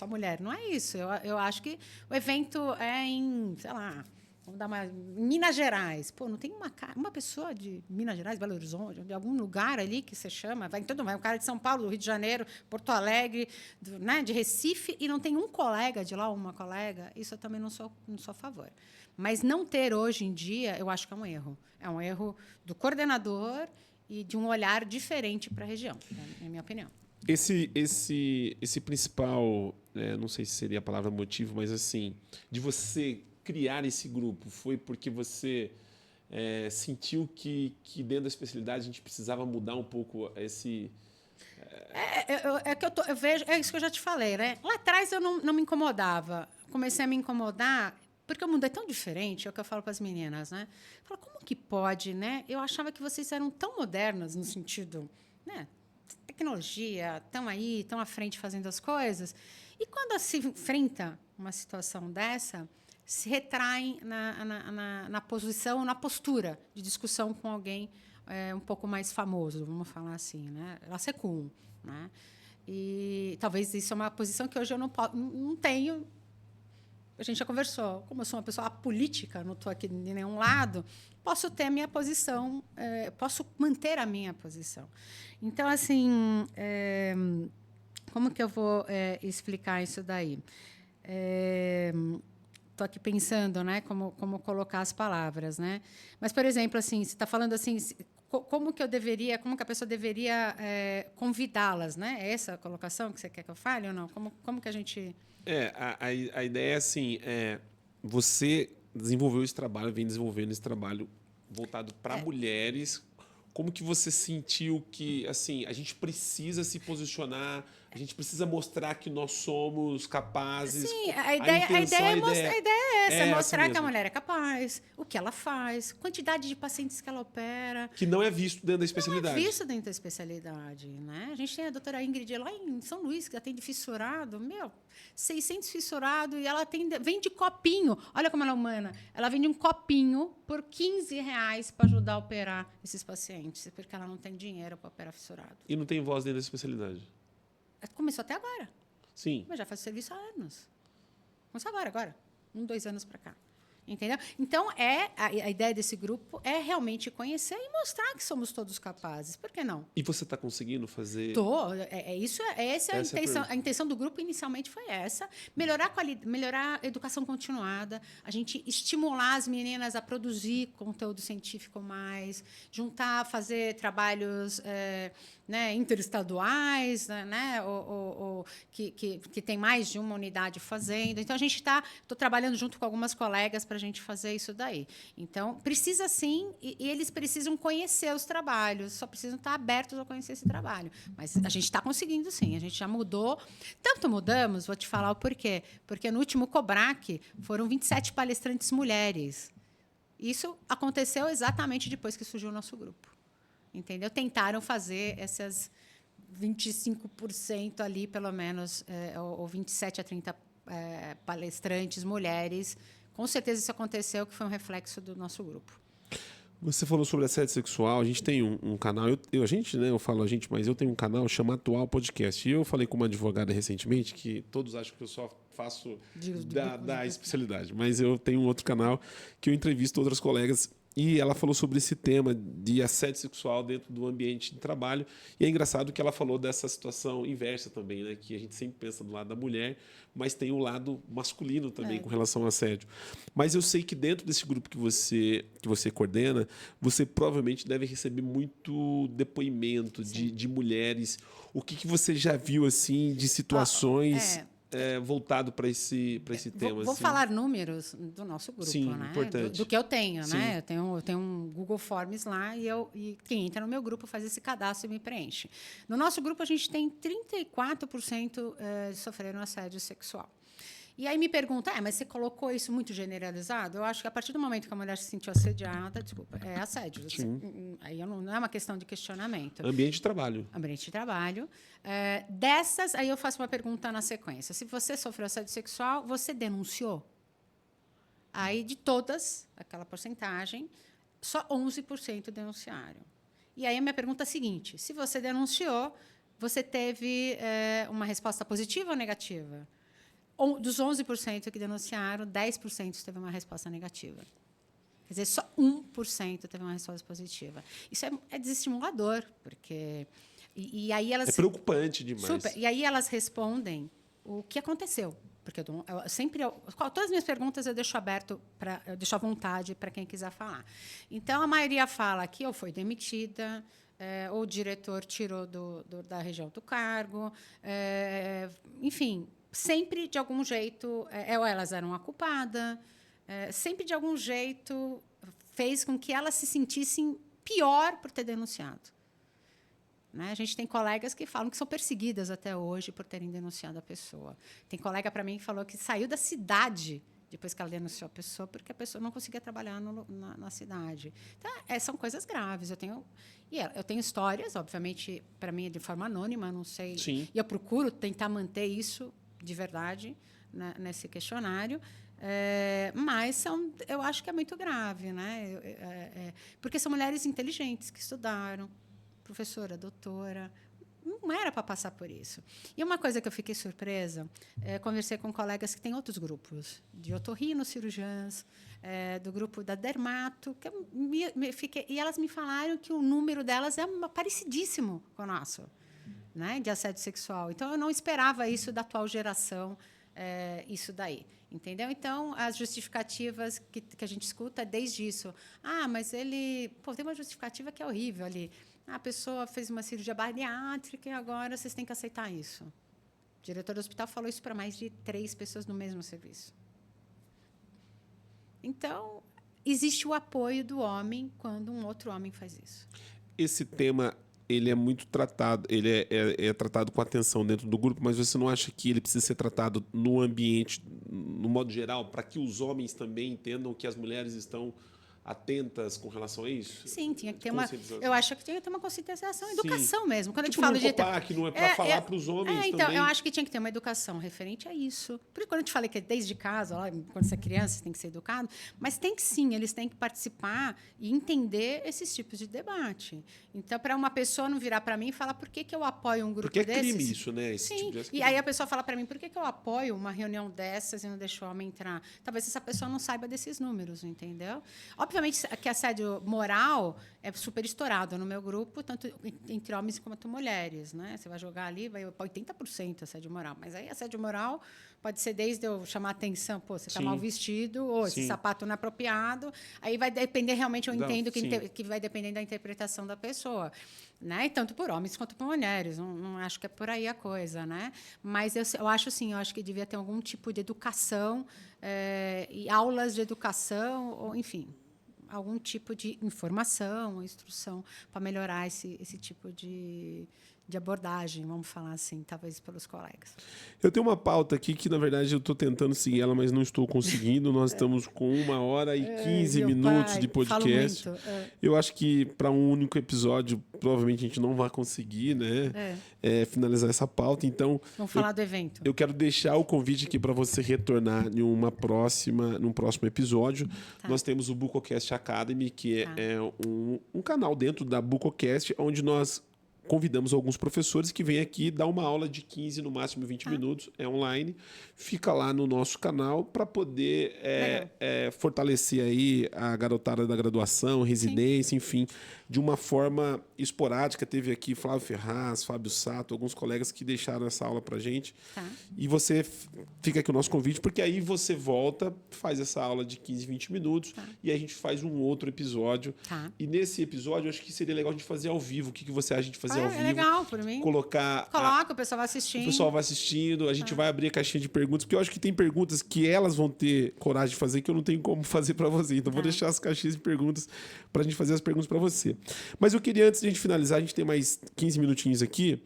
mulher, não é isso. Eu acho que o evento é em, sei lá, vamos dar em Minas Gerais. Pô, não tem uma pessoa de Minas Gerais, Belo Horizonte, de algum lugar ali que você chama, vai um cara de São Paulo, do Rio de Janeiro, Porto Alegre, de Recife, e não tem um colega de lá, uma colega, isso eu também não sou a favor. Mas não ter hoje em dia, eu acho que é um erro. É um erro do coordenador e de um olhar diferente para a região, na minha opinião. Esse principal, não sei se seria a palavra motivo, mas assim, de você criar esse grupo, foi porque você sentiu que dentro da especialidade a gente precisava mudar um pouco esse... Eu vejo, é isso que eu já te falei, né? Lá atrás eu não me incomodava. Comecei a me incomodar porque o mundo é tão diferente, é o que eu falo para as meninas, né? Eu falo, como que pode, né? Eu achava que vocês eram tão modernas no sentido, né? tecnologia, estão aí, estão à frente fazendo as coisas. E quando se enfrenta uma situação dessa, se retraem na posição, na postura de discussão com alguém um pouco mais famoso, vamos falar assim, né? Elas recuam, né? E talvez isso é uma posição que hoje eu não tenho. A gente já conversou. Como eu sou uma pessoa apolítica, não estou aqui de nenhum lado, posso ter a minha posição, posso manter a minha posição. Então, assim, como que eu vou explicar isso daí? Estou aqui pensando, né, como colocar as palavras, né? Mas, por exemplo, assim, você está falando assim, como que a pessoa deveria convidá-las, né? É essa a colocação que você quer que eu fale ou não? Como que a gente... A ideia é assim, você desenvolveu esse trabalho, vem desenvolvendo esse trabalho voltado para mulheres. Como que você sentiu que assim a gente precisa se posicionar, a gente precisa mostrar que nós somos capazes? Sim, a ideia é essa, é mostrar essa que a mesmo. mulher é capaz, o que ela faz, quantidade de pacientes que ela opera. Que não é visto dentro da Não é especialidade. visto dentro da especialidade, né? A gente tem a doutora Ingrid lá em São Luís, que atende fissurado, 600 fissurado, e ela vende copinho. Olha como ela é humana. Ela vende um copinho por R$ 15 para ajudar a operar esses pacientes, porque ela não tem dinheiro para operar fissurado. E não tem voz dentro da especialidade. Começou até agora, Sim. mas já faz serviço há anos. Começou agora. 2 anos para cá. Entendeu? Então, a ideia desse grupo é realmente conhecer e mostrar que somos todos capazes. Por que não? E você está conseguindo fazer? Tô. Essa é a intenção. A intenção do grupo inicialmente foi essa: melhorar a educação continuada, a gente estimular as meninas a produzir conteúdo científico mais, fazer trabalhos interestaduais, né? Ou que tem mais de uma unidade fazendo. Então, estou trabalhando junto com algumas colegas para a gente fazer isso daí. Então, precisa sim, e eles precisam conhecer os trabalhos, só precisam estar abertos a conhecer esse trabalho. Mas a gente está conseguindo sim, a gente já mudou. Tanto mudamos, vou te falar o porquê. Porque no último COBRAC foram 27 palestrantes mulheres. Isso aconteceu exatamente depois que surgiu o nosso grupo. Entendeu? Tentaram fazer essas 25% ali, pelo menos, ou 27 a 30 palestrantes mulheres. Com certeza isso aconteceu, que foi um reflexo do nosso grupo. Você falou sobre assédio sexual. A gente tem um canal. Eu falo a gente, mas eu tenho um canal chamado Atual Podcast. E eu falei com uma advogada recentemente que todos acham que eu só faço da especialidade. Mas eu tenho um outro canal que eu entrevisto outras colegas. E ela falou sobre esse tema de assédio sexual dentro do ambiente de trabalho. E é engraçado que ela falou dessa situação inversa também, né? Que a gente sempre pensa do lado da mulher, mas tem o lado masculino também com relação ao assédio. Mas eu sei que dentro desse grupo que você coordena, você provavelmente deve receber muito depoimento de mulheres. O que você já viu assim de situações... voltado para esse tema. Vou falar números do nosso grupo. Sim, né? importante. Do que eu tenho. Sim. Né? Eu tenho um Google Forms lá e quem entra no meu grupo faz esse cadastro e me preenche. No nosso grupo, a gente tem 34% sofreram assédio sexual. E aí me pergunta, mas você colocou isso muito generalizado? Eu acho que a partir do momento que a mulher se sentiu assediada, desculpa, é assédio. Aí não é uma questão de questionamento. Ambiente de trabalho. Ambiente de trabalho. Aí eu faço uma pergunta na sequência. Se você sofreu assédio sexual, você denunciou? Aí, de todas, aquela porcentagem, só 11% denunciaram. E aí a minha pergunta é a seguinte: se você denunciou, você teve uma resposta positiva ou negativa? Dos 11% que denunciaram, 10% teve uma resposta negativa. Quer dizer, só 1% teve uma resposta positiva. Isso é desestimulador, porque... E aí elas, é preocupante demais. Super. E aí elas respondem o que aconteceu. Porque todas as minhas perguntas eu deixo à vontade para quem quiser falar. Então, a maioria fala que ou foi demitida, ou o diretor tirou da região do cargo, enfim... Sempre, de algum jeito, ou elas eram a culpada, sempre, de algum jeito, fez com que elas se sentissem pior por ter denunciado. Né? A gente tem colegas que falam que são perseguidas até hoje por terem denunciado a pessoa. Tem colega para mim que falou que saiu da cidade depois que ela denunciou a pessoa, porque a pessoa não conseguia trabalhar na cidade. Então, são coisas graves. Eu tenho histórias, obviamente, para mim é de forma anônima, não sei. Sim. E eu procuro tentar manter isso de verdade, né, nesse questionário. Mas eu acho que é muito grave, né? Porque são mulheres inteligentes que estudaram, professora, doutora, não era para passar por isso. E uma coisa que eu fiquei surpresa, conversei com colegas que têm outros grupos, de otorrinocirurgiãs, do grupo da dermato, que e elas me falaram que o número delas é parecidíssimo com o nosso, né, de assédio sexual. Então, eu não esperava isso da atual geração, isso daí. Entendeu? Então, as justificativas que a gente escuta é desde isso. Mas ele... tem uma justificativa que é horrível ali. A pessoa fez uma cirurgia bariátrica e agora vocês têm que aceitar isso. O diretor do hospital falou isso para mais de 3 pessoas no mesmo serviço. Então, existe o apoio do homem quando um outro homem faz isso. Esse tema, ele é muito tratado, ele é tratado com atenção dentro do grupo, mas você não acha que ele precisa ser tratado no ambiente, no modo geral, para que os homens também entendam que as mulheres estão atentas com relação a isso? Sim, tinha que ter eu acho que tinha que ter uma conscientização, educação mesmo. Quando tipo, a gente fala de... que não é para falar para os homens então, também. eu acho que tinha que ter uma educação referente a isso. Porque quando eu te falei que desde casa, quando você é criança, você tem que ser educado, mas tem que sim, eles têm que participar e entender esses tipos de debate. Então, para uma pessoa não virar para mim e falar por que eu apoio um grupo desses... Porque é crime isso, né? Esse sim, tipo e aí a pessoa fala para mim, por que eu apoio uma reunião dessas e não deixo o homem entrar? Talvez essa pessoa não saiba desses números, entendeu? Obviamente que assédio moral é super estourado no meu grupo, tanto entre homens quanto mulheres, né? Você vai jogar ali, vai 80% assédio moral. Mas aí assédio moral pode ser desde eu chamar a atenção, você está mal vestido, ou esse sapato não é apropriado. Aí vai depender, realmente, eu entendo que vai depender da interpretação da pessoa. Né? E tanto por homens quanto por mulheres. Não acho que é por aí a coisa. Né? Mas eu acho sim, eu acho que devia ter algum tipo de educação, e aulas de educação, ou, enfim, algum tipo de informação, instrução para melhorar esse tipo de abordagem, vamos falar assim, talvez pelos colegas. Eu tenho uma pauta aqui que, na verdade, eu estou tentando seguir ela, mas não estou conseguindo. Nós estamos com 1h15 minutos de podcast. Eu acho que para um único episódio, provavelmente a gente não vai conseguir, né, finalizar essa pauta. Então, vamos falar do evento. Eu quero deixar o convite aqui para você retornar num próximo episódio. Tá. Nós temos o Bucocast Academy, que é um canal dentro da Bucocast, onde nós convidamos alguns professores que vêm aqui dar uma aula de 15, no máximo 20 minutos, online. Fica lá no nosso canal para poder fortalecer aí a garotada da graduação, residência, enfim, de uma forma esporádica. Teve aqui Flávio Ferraz, Fábio Sato, alguns colegas que deixaram essa aula para a gente. Tá. E você fica aqui o nosso convite, porque aí você volta, faz essa aula de 15, 20 minutos, e aí a gente faz um outro episódio. Tá. E nesse episódio, eu acho que seria legal a gente fazer ao vivo. O que você acha de fazer ao vivo? É legal, por mim. Coloca, o pessoal vai assistindo. O pessoal vai assistindo, a gente vai abrir a caixinha de perguntas, porque eu acho que tem perguntas que elas vão ter coragem de fazer que eu não tenho como fazer para você. Então, vou deixar as caixinhas de perguntas para a gente fazer as perguntas para você. Mas eu queria, antes de a gente finalizar, a gente tem mais 15 minutinhos aqui,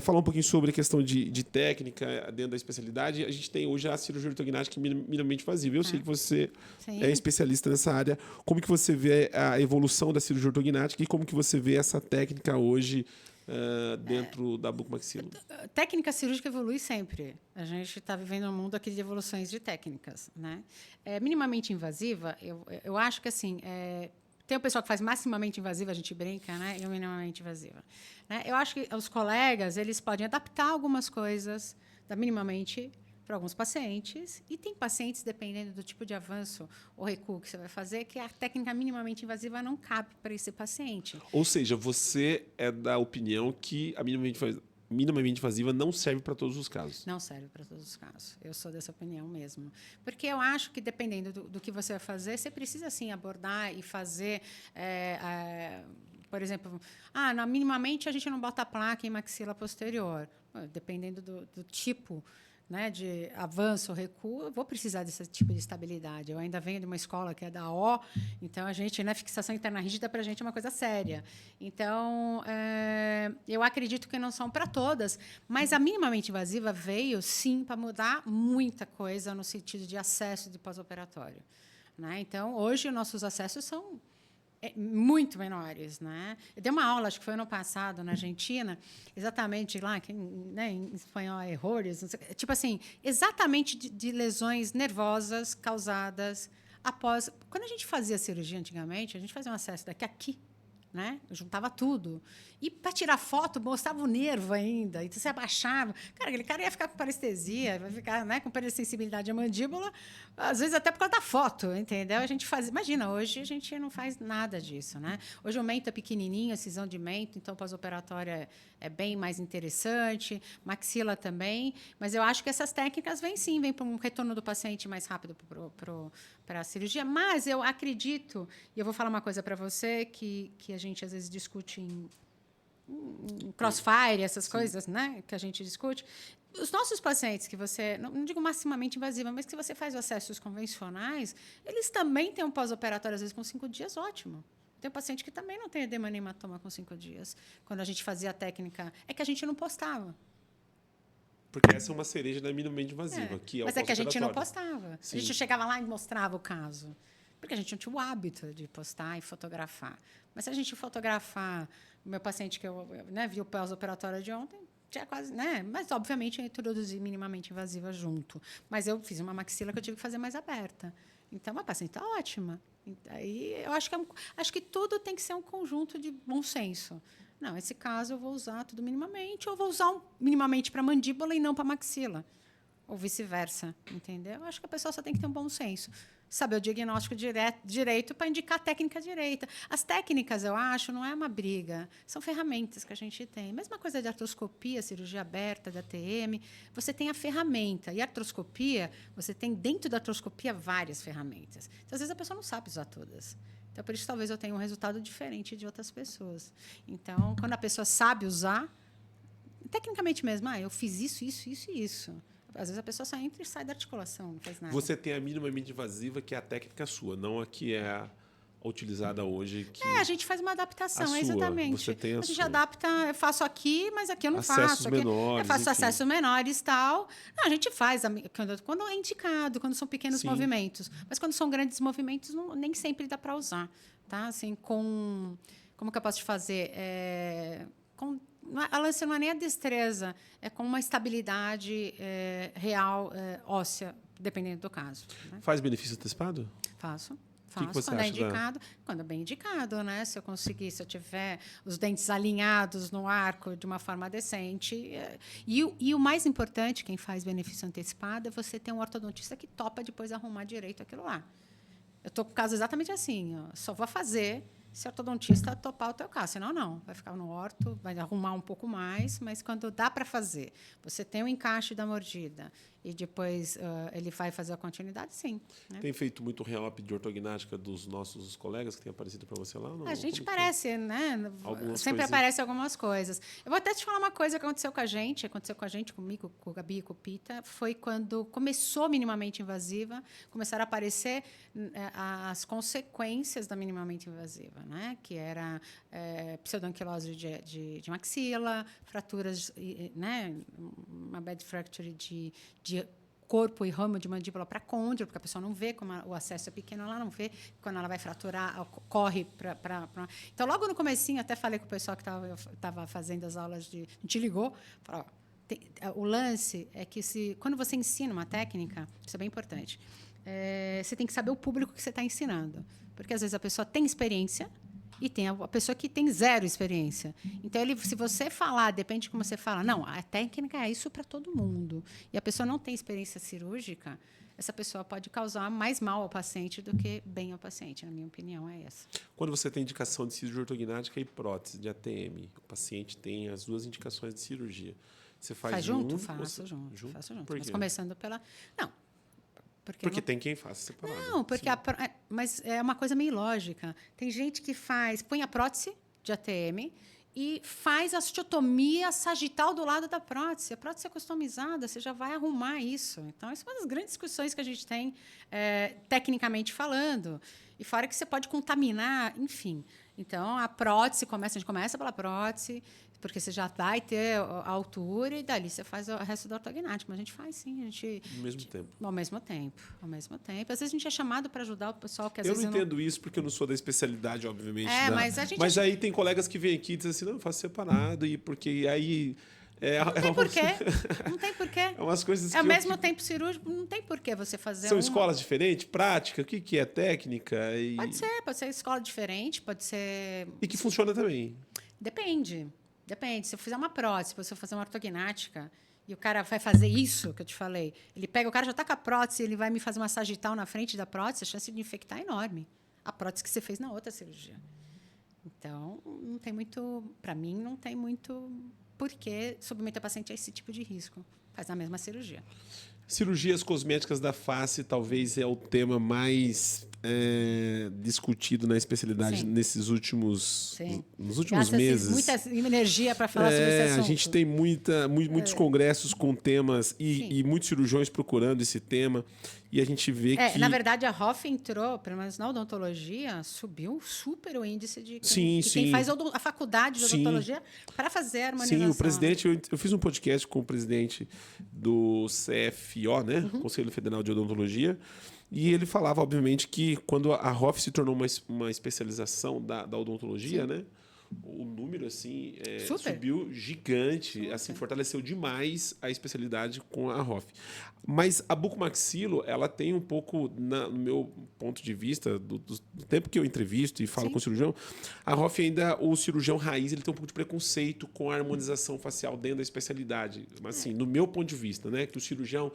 falar um pouquinho sobre a questão de técnica dentro da especialidade. A gente tem hoje a cirurgia ortognática minimamente invasiva. Eu sei que você é especialista nessa área. Como que você vê a evolução da cirurgia ortognática e como que você vê essa técnica hoje dentro da bucomaxilo? Técnica cirúrgica evolui sempre. A gente está vivendo um mundo aqui de evoluções de técnicas. Né? Minimamente invasiva, eu acho que assim... tem o pessoal que faz maximamente invasiva, a gente brinca, né? E o minimamente invasiva. Né? Eu acho que os colegas eles podem adaptar algumas coisas da minimamente para alguns pacientes, e tem pacientes, dependendo do tipo de avanço ou recuo que você vai fazer, que a técnica minimamente invasiva não cabe para esse paciente. Ou seja, você é da opinião que a minimamente invasiva não serve para todos os casos. Não serve para todos os casos. Eu sou dessa opinião mesmo. Porque eu acho que, dependendo do que você vai fazer, você precisa, sim, abordar e fazer... por exemplo, minimamente a gente não bota placa em maxila posterior. Dependendo do tipo né, de avanço ou recuo, eu vou precisar desse tipo de estabilidade. Eu ainda venho de uma escola que é da O, então a gente, né, fixação interna rígida para a gente é uma coisa séria. Então, eu acredito que não são para todas, mas a minimamente invasiva veio, sim, para mudar muita coisa no sentido de acesso de pós-operatório. Né? Então, hoje, nossos acessos são muito menores, né? Eu dei uma aula, acho que foi ano passado, na Argentina, exatamente lá, que, né, em espanhol é errores, tipo assim, exatamente de lesões nervosas causadas após... Quando a gente fazia cirurgia antigamente, a gente fazia um acesso daqui a aqui, né? Eu juntava tudo. E para tirar foto, mostrava o nervo ainda. Então você abaixava. Cara, aquele cara ia ficar com parestesia, vai ficar, né, com perda de sensibilidade à mandíbula, às vezes até por causa da foto, entendeu? A gente faz. Imagina, hoje a gente não faz nada disso, né? Hoje o mento é pequenininho, a cisão de mento, então pós-operatória é bem mais interessante, maxila também. Mas eu acho que essas técnicas vêm sim, vêm para um retorno do paciente mais rápido para a cirurgia. Mas eu acredito, e eu vou falar uma coisa para você que a gente às vezes discute em crossfire, essas coisas, né, que a gente discute. Os nossos pacientes que você, não digo maximamente invasiva, mas que você faz acessos convencionais, eles também têm um pós-operatório, às vezes, com 5 dias, ótimo. Tem um paciente que também não tem edema nem hematoma com 5 dias. Quando a gente fazia a técnica, é que a gente não postava. Porque essa é uma cereja da minimamente invasiva, que é o mas é que a gente não pós-operatório. postava. Sim. A gente chegava lá e mostrava o caso. Porque a gente não tinha o hábito de postar e fotografar. Mas se a gente fotografar o meu paciente que eu, né, vi o pós-operatório de ontem, tinha quase, né? Mas, obviamente, eu introduzi minimamente invasiva junto. Mas eu fiz uma maxila que eu tive que fazer mais aberta. Então, a paciente está ótima. Aí, eu acho que tudo tem que ser um conjunto de bom senso. Não, nesse caso, eu vou usar tudo minimamente, ou vou usar minimamente para mandíbula e não para maxila. Ou vice-versa, entendeu? Eu acho que a pessoa só tem que ter um bom senso. Saber o diagnóstico direito para indicar a técnica direita. As técnicas, eu acho, não é uma briga. São ferramentas que a gente tem. Mesma coisa de artroscopia, cirurgia aberta, da ATM. Você tem a ferramenta. E a artroscopia, você tem dentro da artroscopia várias ferramentas. Então, às vezes, a pessoa não sabe usar todas. Então, por isso, talvez eu tenha um resultado diferente de outras pessoas. Então, quando a pessoa sabe usar, tecnicamente mesmo, eu fiz isso, isso, isso e isso. Às vezes a pessoa só entra e sai da articulação, não faz nada. Você tem a minimamente invasiva, que é a técnica sua, não a que é utilizada hoje. Que a gente faz uma adaptação, a exatamente. Você tem a gente sua. adapta, eu faço aqui, mas aqui eu não acessos faço. Menores, eu faço enfim. acessos menores e tal. Não, a gente faz quando é indicado, quando são pequenos Sim. movimentos. Mas quando são grandes movimentos, nem sempre dá para usar. Tá? Assim, como que eu posso te fazer? A lance não é nem a destreza, é com uma estabilidade real, óssea, dependendo do caso. Né? Faz benefício antecipado? Faço. Que você quando acha é indicado, quando é bem indicado, né? Se eu tiver os dentes alinhados no arco de uma forma decente. E o mais importante, quem faz benefício antecipado, é você ter um ortodontista que topa depois arrumar direito aquilo lá. Eu estou com o caso exatamente assim, só vou fazer se o ortodontista topar o teu caso, senão não. Vai ficar no orto, vai arrumar um pouco mais, mas quando dá para fazer, você tem o encaixe da mordida e depois ele vai fazer a continuidade, sim. Né? Tem feito muito reop de ortognática dos nossos colegas que têm aparecido para você lá? Não? A gente parece, né? Algumas sempre coisinhas. aparece algumas coisas. Eu vou até te falar uma coisa que aconteceu com a gente, comigo, com o Gabi e com o Pita, foi quando começou minimamente invasiva, começaram a aparecer as consequências da minimamente invasiva, né? Que era pseudoanquilose de maxila, fraturas, né? Uma bad fracture de corpo e ramo de mandíbula para côndilo, porque a pessoa não vê, como o acesso é pequeno, ela não vê. Quando ela vai fraturar, corre para... Então, logo no comecinho, até falei com o pessoal que estava fazendo as aulas a gente ligou, falou, o lance é que quando você ensina uma técnica, isso é bem importante, você tem que saber o público que você está ensinando. Porque, às vezes, a pessoa tem experiência e tem a pessoa que tem zero experiência. Então, se você falar, depende de como você fala, não, a técnica é isso para todo mundo, e a pessoa não tem experiência cirúrgica, essa pessoa pode causar mais mal ao paciente do que bem ao paciente, na minha opinião, é essa. Quando você tem indicação de cirurgia ortognática e prótese de ATM, o paciente tem as duas indicações de cirurgia. Você faz junto? Faço junto. Mas começando pela... Não. Porque tem quem faça separado. Não, porque mas é uma coisa meio lógica. Tem gente que põe a prótese de ATM e faz a osteotomia sagital do lado da prótese. A prótese é customizada, você já vai arrumar isso. Então, essa é uma das grandes discussões que a gente tem, tecnicamente falando. E fora que você pode contaminar, enfim. Então, a gente começa pela prótese, porque você já vai ter a altura e dali você faz o resto do ortognático. Mas a gente faz, sim. Ao mesmo tempo. Ao mesmo tempo. Ao mesmo tempo. Às vezes a gente é chamado para ajudar o pessoal que às eu vezes... não entendo isso porque eu não sou da especialidade, obviamente. Mas a gente... Mas aí tem colegas que vêm aqui e dizem assim, não, eu faço separado, e porque aí... Não tem porquê. Não tem porquê. É umas coisas que ao mesmo tempo cirúrgico, não tem porquê você fazer. São escolas diferentes, prática, o que é técnica? Pode ser escola diferente, pode ser. E que funciona também. Depende. Se eu fizer uma prótese, se eu fazer uma ortognática, e o cara vai fazer isso que eu te falei, o cara já está com a prótese, ele vai me fazer uma sagital na frente da prótese, a chance de infectar é enorme. A prótese que você fez na outra cirurgia. Então, não tem muito. Para mim, não tem muito. Porque submeter o paciente a esse tipo de risco. Faz na mesma cirurgia. Cirurgias cosméticas da face talvez é o tema mais discutido na especialidade nesses últimos meses. Muita energia para falar sobre esse assunto. A gente tem muitos congressos com temas e muitos cirurgiões procurando esse tema. E a gente vê que... Na verdade, a Hoff entrou, pelo menos na odontologia, subiu super o índice de quem faz a faculdade de odontologia para fazer a harmonização. Sim, o presidente... Eu fiz um podcast com o presidente do CFO, né? Conselho Federal de Odontologia, e ele falava, obviamente, que quando a Hoff se tornou uma especialização da odontologia, né? O número assim subiu gigante, assim, fortaleceu demais a especialidade com a Hoff. Mas a bucomaxilo, ela tem um pouco, no meu ponto de vista, do tempo que eu entrevisto e falo com o cirurgião, a Hoff ainda, o cirurgião raiz, ele tem um pouco de preconceito com a harmonização facial dentro da especialidade. Mas assim, no meu ponto de vista, né, que o cirurgião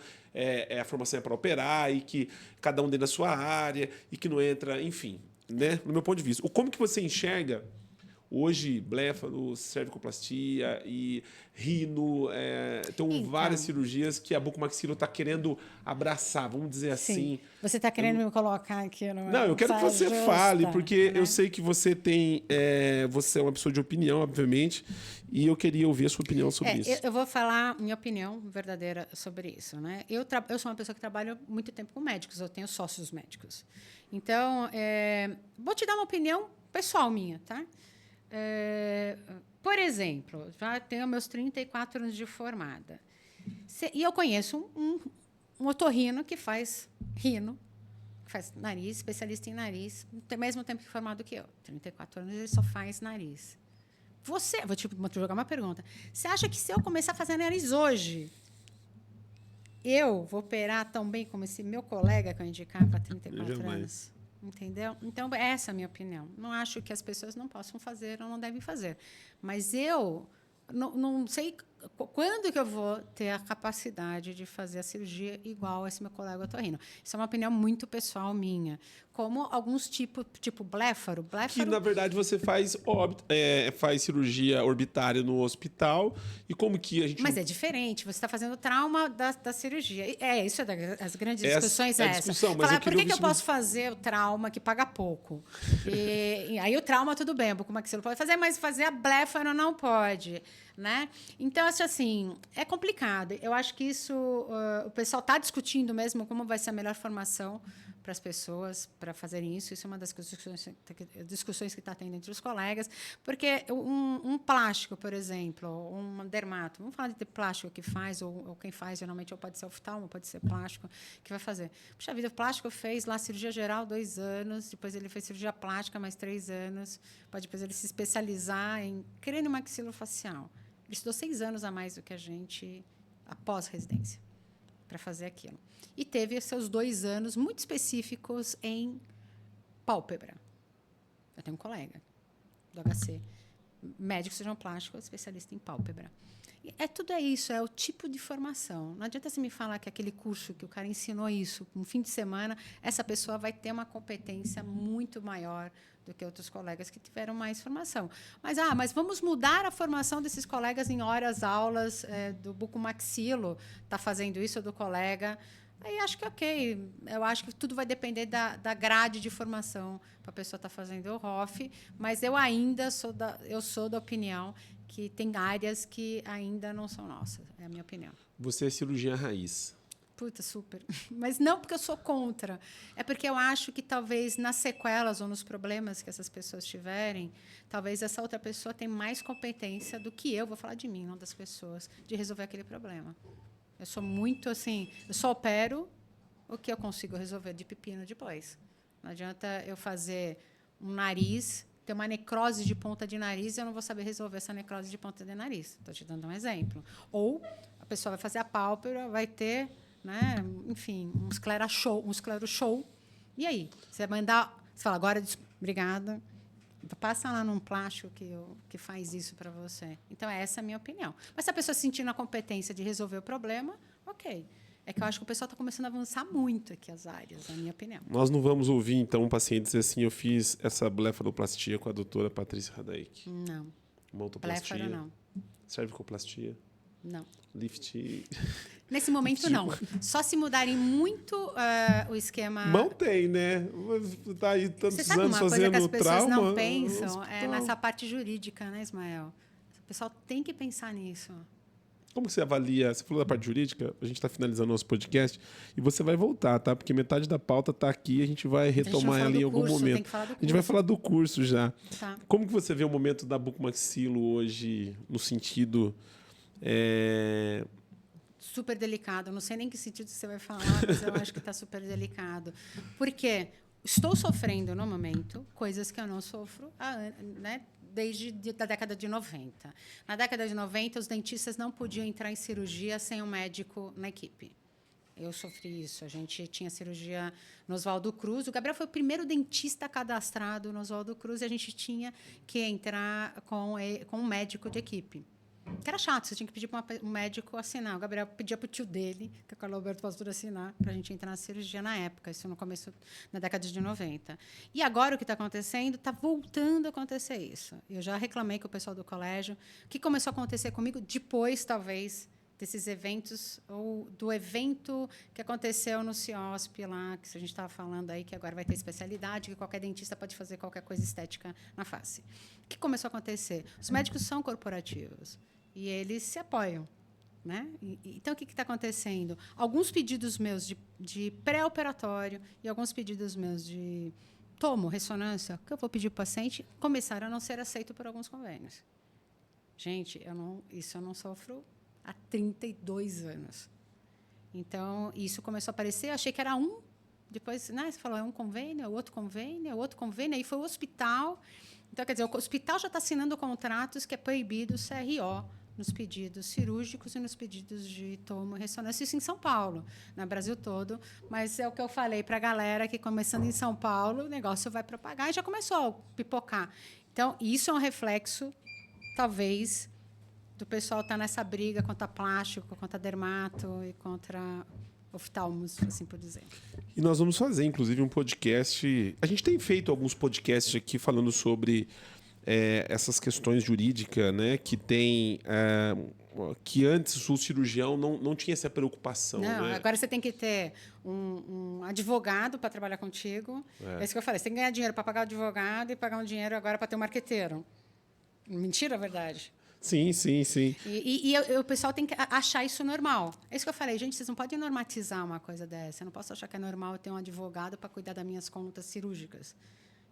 a formação é para operar e que cada um dentro da sua área e que não entra, enfim, né, no meu ponto de vista. Como que você enxerga hoje, blefaro, cervicoplastia e rino, então, várias cirurgias que a bucomaxilo está querendo abraçar, vamos dizer assim. Você está querendo me colocar aqui no... Não, eu quero que você fale, porque eu sei que você tem... você é uma pessoa de opinião, obviamente, e eu queria ouvir a sua opinião sobre isso. Eu vou falar minha opinião verdadeira sobre isso. Né? Eu sou uma pessoa que trabalha muito tempo com médicos, eu tenho sócios médicos. Então, vou te dar uma opinião pessoal minha, tá? Por exemplo, já tenho meus 34 anos de formada. E eu conheço um otorrino que faz rino, faz nariz, especialista em nariz, tem mesmo tempo que formado que eu. 34 anos, ele só faz nariz. Vou te jogar uma pergunta. Você acha que se eu começar a fazer nariz hoje, eu vou operar tão bem como esse meu colega que eu indicar para 34 anos? Entendeu? Então, essa é a minha opinião. Não acho que as pessoas não possam fazer ou não devem fazer. Mas eu não sei quando que eu vou ter a capacidade de fazer a cirurgia igual esse meu colega otorrino. Isso é uma opinião muito pessoal minha. Como alguns tipo blefaro. Que, na verdade, você faz cirurgia orbitária no hospital. E como que a gente... Mas é diferente. Você está fazendo trauma da cirurgia. Isso as grandes discussões é essa. Discussão, mas falar, por que eu posso fazer o trauma que paga pouco? E aí o trauma, tudo bem. A bucomaxilo pode fazer, mas fazer a blefaro não pode. Né? Então, assim, é complicado. Eu acho que isso... o pessoal está discutindo mesmo como vai ser a melhor formação para as pessoas para fazerem isso. Isso é uma das discussões que está tendo entre os colegas. Porque um plástico, por exemplo, um dermato, vamos falar de plástico que faz, ou quem faz, geralmente, ou pode ser oftalmo, pode ser plástico, que vai fazer. Puxa vida, o plástico fez lá cirurgia geral 2 anos, depois ele fez cirurgia plástica mais 3 anos, pode depois ele se especializar em craniomaxilofacial. Ele estudou 6 anos a mais do que a gente após residência para fazer aquilo. E teve seus 2 anos muito específicos em pálpebra. Eu tenho um colega do HC, médico cirurgião plástico, especialista em pálpebra. Tudo é isso, é o tipo de formação. Não adianta você me falar que aquele curso que o cara ensinou isso, no fim de semana, essa pessoa vai ter uma competência muito maior do que outros colegas que tiveram mais formação. Mas vamos mudar a formação desses colegas em horas, aulas, do bucomaxilo, está fazendo isso do colega. Aí acho que ok. Eu acho que tudo vai depender da grade de formação para a pessoa estar fazendo o ROF, mas eu ainda sou da opinião que tem áreas que ainda não são nossas. É a minha opinião. Você é cirurgiã raiz. Puta, super. Mas não porque eu sou contra. É porque eu acho que talvez nas sequelas ou nos problemas que essas pessoas tiverem, talvez essa outra pessoa tenha mais competência do que eu, vou falar de mim, não das pessoas, de resolver aquele problema. Eu sou muito assim, eu só opero o que eu consigo resolver de pepino depois. Não adianta eu fazer um nariz, ter uma necrose de ponta de nariz e eu não vou saber resolver essa necrose de ponta de nariz. Estou te dando um exemplo. Ou a pessoa vai fazer a pálpebra, vai ter, né, enfim, um escleroshow. E aí? Você vai mandar, você fala, agora, obrigada, passa lá num plástico que faz isso para você. Então, essa é a minha opinião. Mas se a pessoa sentindo a competência de resolver o problema, ok. É que eu acho que o pessoal está começando a avançar muito aqui as áreas, na minha opinião. Nós não vamos ouvir, então, um paciente dizer assim, eu fiz essa blefaroplastia com a doutora Patrícia Radaik. Não. Montoplastia. Blefaro, não. Cervicoplastia. Não. Lift. Nesse momento, não. Só se mudarem muito o esquema... Não tem, né? Tá aí tantos Você sabe anos uma coisa que as fazendo pessoas trauma. não pensam? É hospital. nessa parte jurídica, né, Ismael? O pessoal tem que pensar nisso. Como você avalia? Você falou da parte jurídica, a gente está finalizando o nosso podcast e você vai voltar, tá? Porque metade da pauta está aqui e a gente vai retomar ela em algum momento. Tem que falar do curso. A gente vai falar do curso já. Tá. Como que você vê o momento da bucomaxilo hoje no sentido... Super delicado. Não sei nem que sentido você vai falar, mas eu acho que está super delicado. Por quê? Estou sofrendo, no momento, coisas que eu não sofro né, desde a década de 90. Na década de 90, os dentistas não podiam entrar em cirurgia sem um médico na equipe. Eu sofri isso. A gente tinha cirurgia no Oswaldo Cruz. O Gabriel foi o primeiro dentista cadastrado no Oswaldo Cruz e a gente tinha que entrar com um médico de equipe. Que era chato, você tinha que pedir para um médico assinar. O Gabriel pedia para o tio dele, que é o Carlos Alberto Pastor, assinar para a gente entrar na cirurgia na época, isso no começo, na década de 90. E agora o que está acontecendo? Está voltando a acontecer isso. Eu já reclamei com o pessoal do colégio. O que começou a acontecer comigo depois, talvez, desses eventos, ou do evento que aconteceu no CIOSP lá, que a gente estava falando aí, que agora vai ter especialidade, que qualquer dentista pode fazer qualquer coisa estética na face. O que começou a acontecer? Os médicos são corporativos. E eles se apoiam. Né? Então, o que está acontecendo? Alguns pedidos meus de pré-operatório e alguns pedidos meus de tomo, ressonância, que eu vou pedir para o paciente, começaram a não ser aceitos por alguns convênios. Gente, isso eu não sofro há 32 anos. Então, isso começou a aparecer, eu achei que era um, depois, né, você falou, é um convênio, é outro convênio, é outro convênio, aí foi o hospital. Então, quer dizer, o hospital já está assinando contratos que é proibido o CRO nos pedidos cirúrgicos e nos pedidos de tomo e ressonância, isso em São Paulo, no Brasil todo, mas é o que eu falei para a galera que, começando em São Paulo, o negócio vai propagar e já começou a pipocar. Então, isso é um reflexo, talvez, do pessoal estar nessa briga contra plástico, contra dermato e contra oftalmos, assim por dizer. E nós vamos fazer, inclusive, um podcast. A gente tem feito alguns podcasts aqui falando sobre essas questões jurídicas, né? Que tem que antes o cirurgião não tinha essa preocupação. Não, né? Agora você tem que ter um advogado para trabalhar contigo. É isso que eu falei. Você tem que ganhar dinheiro para pagar o advogado e pagar um dinheiro agora para ter um marqueteiro. Mentira, verdade? Sim, sim, sim. E o pessoal tem que achar isso normal. É isso que eu falei, gente, vocês não podem normatizar uma coisa dessa. Eu não posso achar que é normal eu ter um advogado para cuidar das minhas contas cirúrgicas.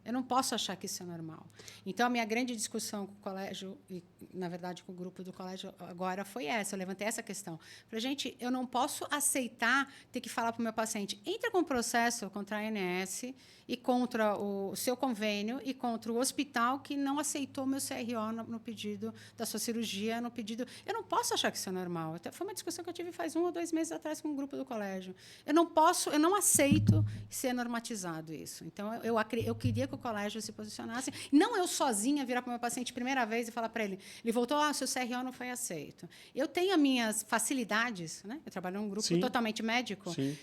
Eu não posso achar que isso é normal. Então, a minha grande discussão com o colégio, e, na verdade, com o grupo do colégio agora, foi essa. Eu levantei essa questão. Falei, gente, eu não posso aceitar ter que falar para o meu paciente, entra com um processo contra a ANS e contra o seu convênio e contra o hospital que não aceitou o meu CRO no pedido da sua cirurgia, no pedido... Eu não posso achar que isso é normal. Até foi uma discussão que eu tive faz 1 ou 2 meses atrás com o grupo do colégio. Eu não aceito ser normatizado isso. Então, eu queria que que o colégio se posicionasse. Não eu sozinha virar para o meu paciente primeira vez e falar para ele, ele voltou, seu CRO não foi aceito. Eu tenho as minhas facilidades, né? Eu trabalho num grupo Sim. totalmente médico, Sim.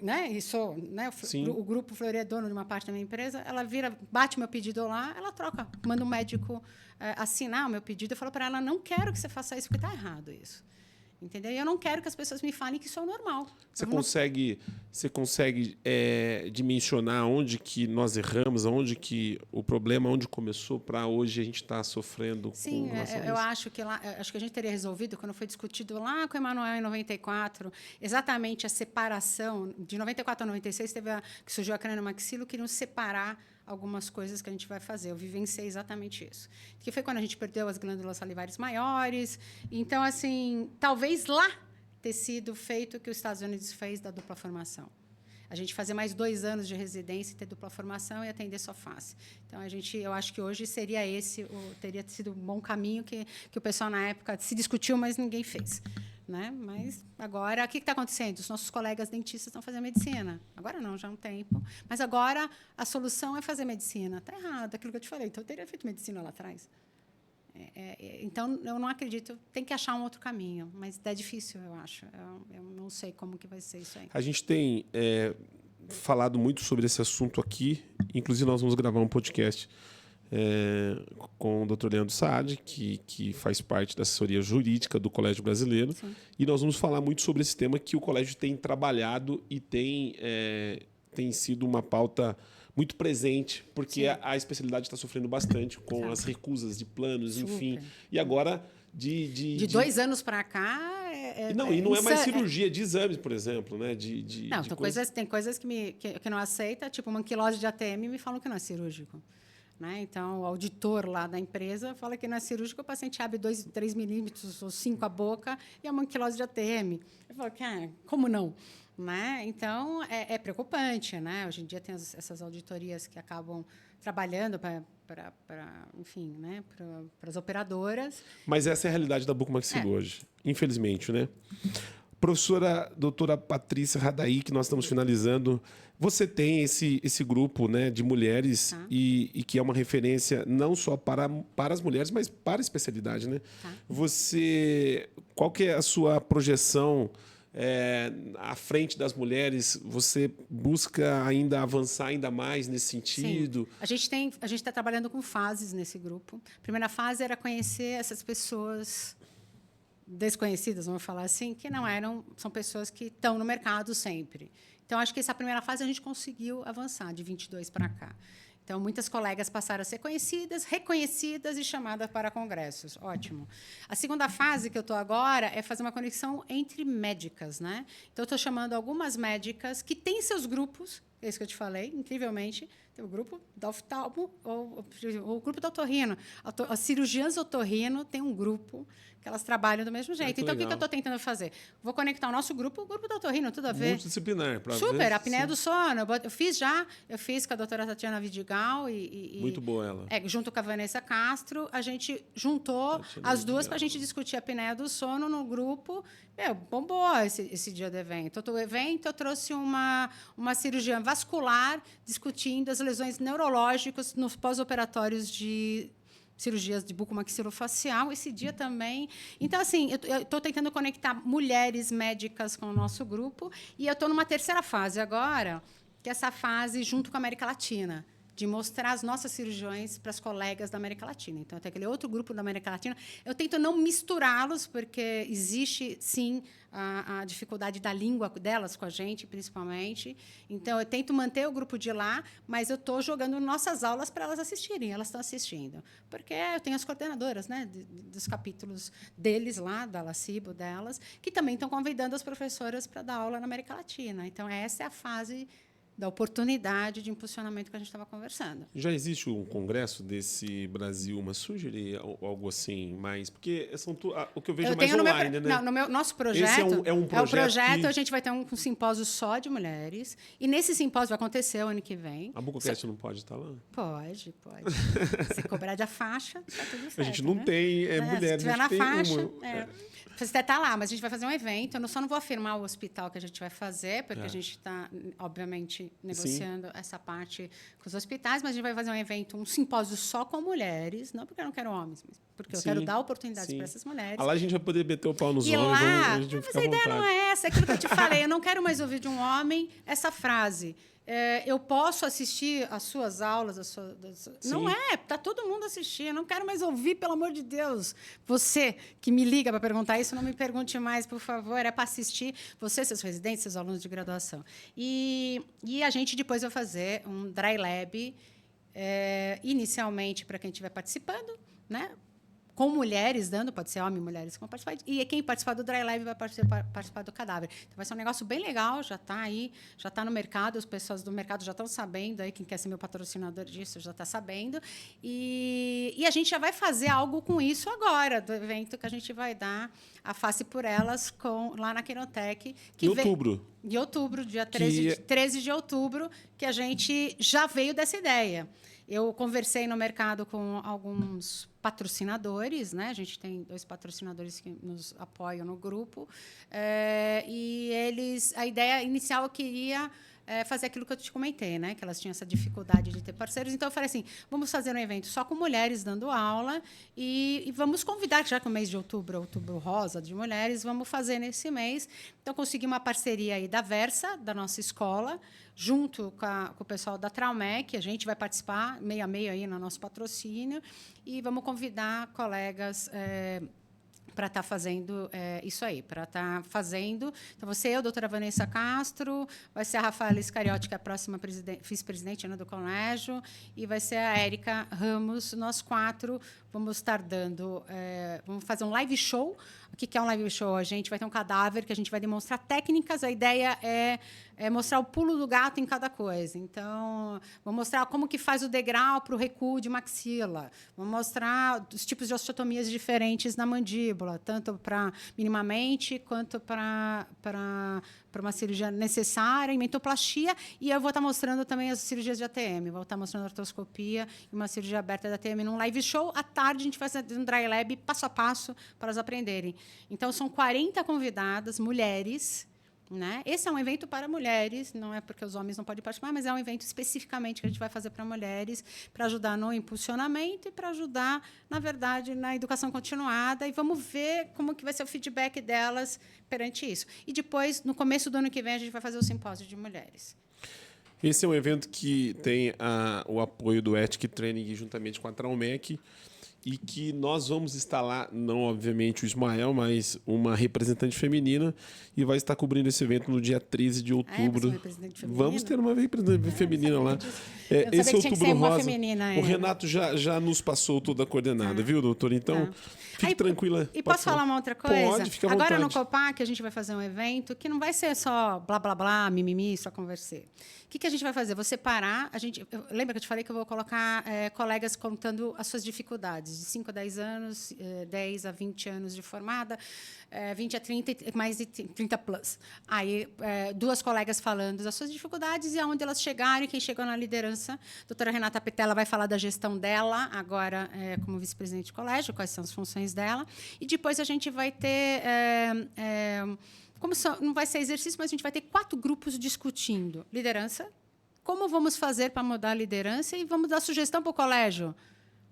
né? E sou, né? O grupo Fleury é dono de uma parte da minha empresa, ela bate meu pedido lá, ela troca, manda um médico assinar o meu pedido. Eu falo para ela, não quero que você faça isso, porque está errado isso. Entendeu? E eu não quero que as pessoas me falem que isso é normal. Você consegue dimensionar onde que nós erramos, onde que o problema, onde começou, para hoje a gente estar sofrendo Sim, com relação a isso? Eu acho que a gente teria resolvido, quando foi discutido lá com o Emanuel em 94, exatamente a separação. De 94 a 96, que surgiu a crânio-maxilo, queriam separar algumas coisas que a gente vai fazer. Eu vivenciei exatamente isso. Que foi quando a gente perdeu as glândulas salivares maiores. Então, assim, talvez lá ter sido feito o que os Estados Unidos fez da dupla formação. A gente fazer mais 2 anos de residência e ter dupla formação e atender só face. Então, eu acho que hoje seria teria sido um bom caminho que o pessoal, na época, se discutiu, mas ninguém fez. Né? Mas agora, o que está acontecendo? Os nossos colegas dentistas estão fazendo medicina. Agora não, já há um tempo. Mas agora a solução é fazer medicina. Está errado, aquilo que eu te falei. Então, eu teria feito medicina lá atrás. Então, eu não acredito. Tem que achar um outro caminho. Mas é difícil, eu acho. Eu não sei como que vai ser isso aí. A gente tem falado muito sobre esse assunto aqui. Inclusive, nós vamos gravar um podcast com o Dr. Leandro Saad, que faz parte da assessoria jurídica do Colégio Brasileiro. Sim. E nós vamos falar muito sobre esse tema que o colégio tem trabalhado e tem sido uma pauta muito presente, porque a especialidade está sofrendo bastante com as recusas de planos, enfim. E agora, de 2 anos para cá... E não é mais cirurgia de exames, por exemplo, né? Tem coisas que não aceita, tipo uma anquilose de ATM, me falam que não é cirúrgico. Né? Então, o auditor lá da empresa fala que não é cirúrgico, o paciente abre 2, 3 milímetros ou 5 a boca e é uma anquilose de ATM. Eu falo, como não? Né? Então, é preocupante. Né? Hoje em dia tem essas auditorias que acabam trabalhando para enfim, né? para as operadoras. Mas essa é a realidade da bucomaxilo hoje, infelizmente. Né? Professora doutora Patrícia Radaí, que nós estamos finalizando, você tem esse grupo, né, de mulheres e que é uma referência não só para as mulheres, mas para a especialidade. Né? Qual que é a sua projeção à frente das mulheres? Você busca ainda avançar ainda mais nesse sentido? Sim. A gente está trabalhando com fases nesse grupo. A primeira fase era conhecer essas pessoas desconhecidas, vamos falar assim, que não são pessoas que estão no mercado sempre. Então, acho que essa primeira fase a gente conseguiu avançar, de 22 para cá. Então, muitas colegas passaram a ser conhecidas, reconhecidas e chamadas para congressos. Ótimo. A segunda fase que eu estou agora é fazer uma conexão entre médicas. Né? Então, eu estou chamando algumas médicas que têm seus grupos, é isso que eu te falei, incrivelmente. Tem o grupo da oftalmo, o grupo da otorrino. As cirurgiãs otorrino têm um grupo que elas trabalham do mesmo jeito. Então, o que eu estou tentando fazer? Vou conectar o nosso grupo, o grupo da otorrino, tudo a ver. Multidisciplinar. Super, a apneia do sono. Eu fiz com a doutora Tatiana Vidigal. Muito boa ela. Junto com a Vanessa Castro, a gente juntou as duas para a gente discutir a apneia do sono no grupo. Bombou esse dia do evento. Do evento, eu trouxe uma cirurgiã vascular discutindo as lesões neurológicas nos pós-operatórios de cirurgias de bucomaxilofacial, esse dia também. Então, assim, eu estou tentando conectar mulheres médicas com o nosso grupo e eu estou numa terceira fase agora, que é essa fase junto com a América Latina, de mostrar as nossas cirurgiões para as colegas da América Latina. Então, tem aquele outro grupo da América Latina. Eu tento não misturá-los, porque existe, sim, a dificuldade da língua delas com a gente, principalmente. Então, eu tento manter o grupo de lá, mas eu estou jogando nossas aulas para elas assistirem. Elas estão assistindo. Porque eu tenho as coordenadoras, né, dos capítulos deles lá, da LACIBO delas, que também estão convidando as professoras para dar aula na América Latina. Então, essa é a fase da oportunidade de impulsionamento que a gente estava conversando. Já existe um congresso desse Brasil, mas sugerir algo assim mais? Porque o que eu vejo mais online, né? No nosso projeto, esse é um projeto que... a gente vai ter um simpósio só de mulheres, e nesse simpósio vai acontecer o ano que vem. A Bucocast não pode estar lá? Pode. Se cobrar de faixa, está tudo certo. A gente não tem mulheres, se tiver na faixa, Você até está lá, mas a gente vai fazer um evento. Eu só não vou afirmar o hospital que a gente vai fazer, porque a gente está, obviamente, gente negociando essa parte com os hospitais, mas a gente vai fazer um evento, um simpósio só com mulheres, não porque eu não quero homens, mas porque eu quero dar oportunidades para essas mulheres. Lá a gente vai poder meter o pau nos homens, lá, a gente vai mas ficar a à ideia vontade. não é essa, é aquilo que eu te falei, eu não quero mais ouvir de um homem essa frase. Eu posso assistir às suas aulas, não está todo mundo assistindo, eu não quero mais ouvir, pelo amor de Deus. Você que me liga para perguntar isso, não me pergunte mais, por favor, é para assistir você, seus residentes, seus alunos de graduação. E a gente depois vai fazer um dry lab, inicialmente para quem estiver participando, né? Com mulheres dando, pode ser homem e mulheres que vão participar, e quem participar do Dry Lab vai participar do cadáver. Então, vai ser um negócio bem legal, já está aí, já está no mercado, as pessoas do mercado já estão sabendo, aí quem quer ser meu patrocinador disso já está sabendo, e a gente já vai fazer algo com isso agora, do evento que a gente vai dar a face por elas lá na Quenotec. Em outubro. De outubro, dia 13 de outubro, que a gente já veio dessa ideia. Eu conversei no mercado com alguns patrocinadores, né? A gente tem 2 patrocinadores que nos apoiam no grupo, e a ideia inicial eu queria fazer aquilo que eu te comentei, né? Que elas tinham essa dificuldade de ter parceiros. Então eu falei assim, vamos fazer um evento só com mulheres dando aula e vamos convidar, já que o mês de outubro é outubro rosa de mulheres, vamos fazer nesse mês. Então consegui uma parceria aí da Versa, da nossa escola, junto com o pessoal da Traumec, a gente vai participar meio a meio aí no nosso patrocínio e vamos convidar colegas para estar fazendo isso aí, para estar fazendo. Então, eu, a doutora Vanessa Castro, vai ser a Rafaela Iscariotti, que é a próxima vice-presidente, né, do colégio, e vai ser a Érica Ramos. Nós 4 vamos estar dando... vamos fazer um live show. O que é um live show? A gente vai ter um cadáver que a gente vai demonstrar técnicas. A ideia é mostrar o pulo do gato em cada coisa. Então, vou mostrar como que faz o degrau para o recuo de maxila. Vou mostrar os tipos de osteotomias diferentes na mandíbula, tanto para minimamente quanto para uma cirurgia necessária, em mentoplastia, e eu vou estar mostrando também as cirurgias de ATM. Vou estar mostrando artroscopia e uma cirurgia aberta da ATM num live show. À tarde, a gente vai fazer um dry lab passo a passo para elas aprenderem. Então, são 40 convidadas, mulheres. Né? Esse é um evento para mulheres, não é porque os homens não podem participar, mas é um evento especificamente que a gente vai fazer para mulheres, para ajudar no impulsionamento e para ajudar, na verdade, na educação continuada. E vamos ver como que vai ser o feedback delas perante isso. E depois, no começo do ano que vem, a gente vai fazer o simpósio de mulheres. Esse é um evento que tem o apoio do Ethic Training juntamente com a Traumec, e que nós vamos estar lá, não obviamente o Ismael, mas uma representante feminina, e vai estar cobrindo esse evento no dia 13 de outubro. Vamos ter uma representante feminina lá. Esse Outubro Rosa. O Renato já nos passou toda a coordenada, viu, doutor? Então, fique tranquila. E posso falar uma outra coisa? Pode, fica à vontade. Agora no Copac a gente vai fazer um evento que não vai ser só blá, blá, blá, mimimi, só conversei. O que a gente vai fazer? Vou separar. Lembra que eu te falei que eu vou colocar colegas contando as suas dificuldades, de 5 a 10 anos, 10 a 20 anos de formada, 20 a 30, mais de 30 plus. Aí, 2 colegas falando das suas dificuldades e aonde elas chegaram e quem chegou na liderança. A doutora Renata Pitella vai falar da gestão dela, agora como vice-presidente de colégio, quais são as funções dela. E depois a gente vai ter... não vai ser exercício, mas a gente vai ter 4 grupos discutindo liderança, como vamos fazer para mudar a liderança e vamos dar sugestão para o colégio.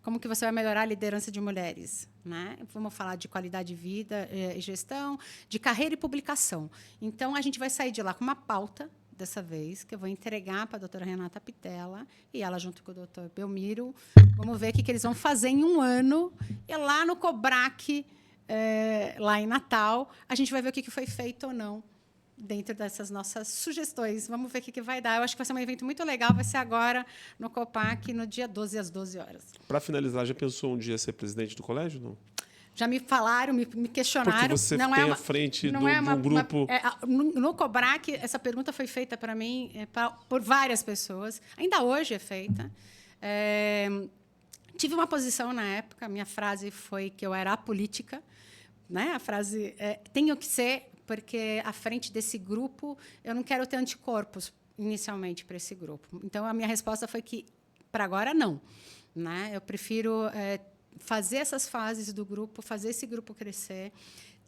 Como que você vai melhorar a liderança de mulheres? Né? Vamos falar de qualidade de vida e gestão, de carreira e publicação. Então, a gente vai sair de lá com uma pauta, dessa vez, que eu vou entregar para a doutora Renata Pitella, e ela, junto com o doutor Belmiro, vamos ver o que eles vão fazer em um ano. E lá no Cobrac, lá em Natal, a gente vai ver o que foi feito ou não dentro dessas nossas sugestões. Vamos ver o que vai dar. Eu acho que vai ser um evento muito legal. Vai ser agora no Copac, no dia 12, às 12 horas. Para finalizar, já pensou um dia ser presidente do colégio? Não? Já me falaram, me questionaram. Porque você tem à frente de um grupo... No Cobrac, essa pergunta foi feita para mim por várias pessoas. Ainda hoje é feita. Tive uma posição na época. Minha frase foi que eu era apolítica. Né? A frase tenho que ser, porque à frente desse grupo eu não quero ter anticorpos inicialmente para esse grupo. Então, a minha resposta foi que, para agora, não. Né? Eu prefiro fazer essas fases do grupo, fazer esse grupo crescer,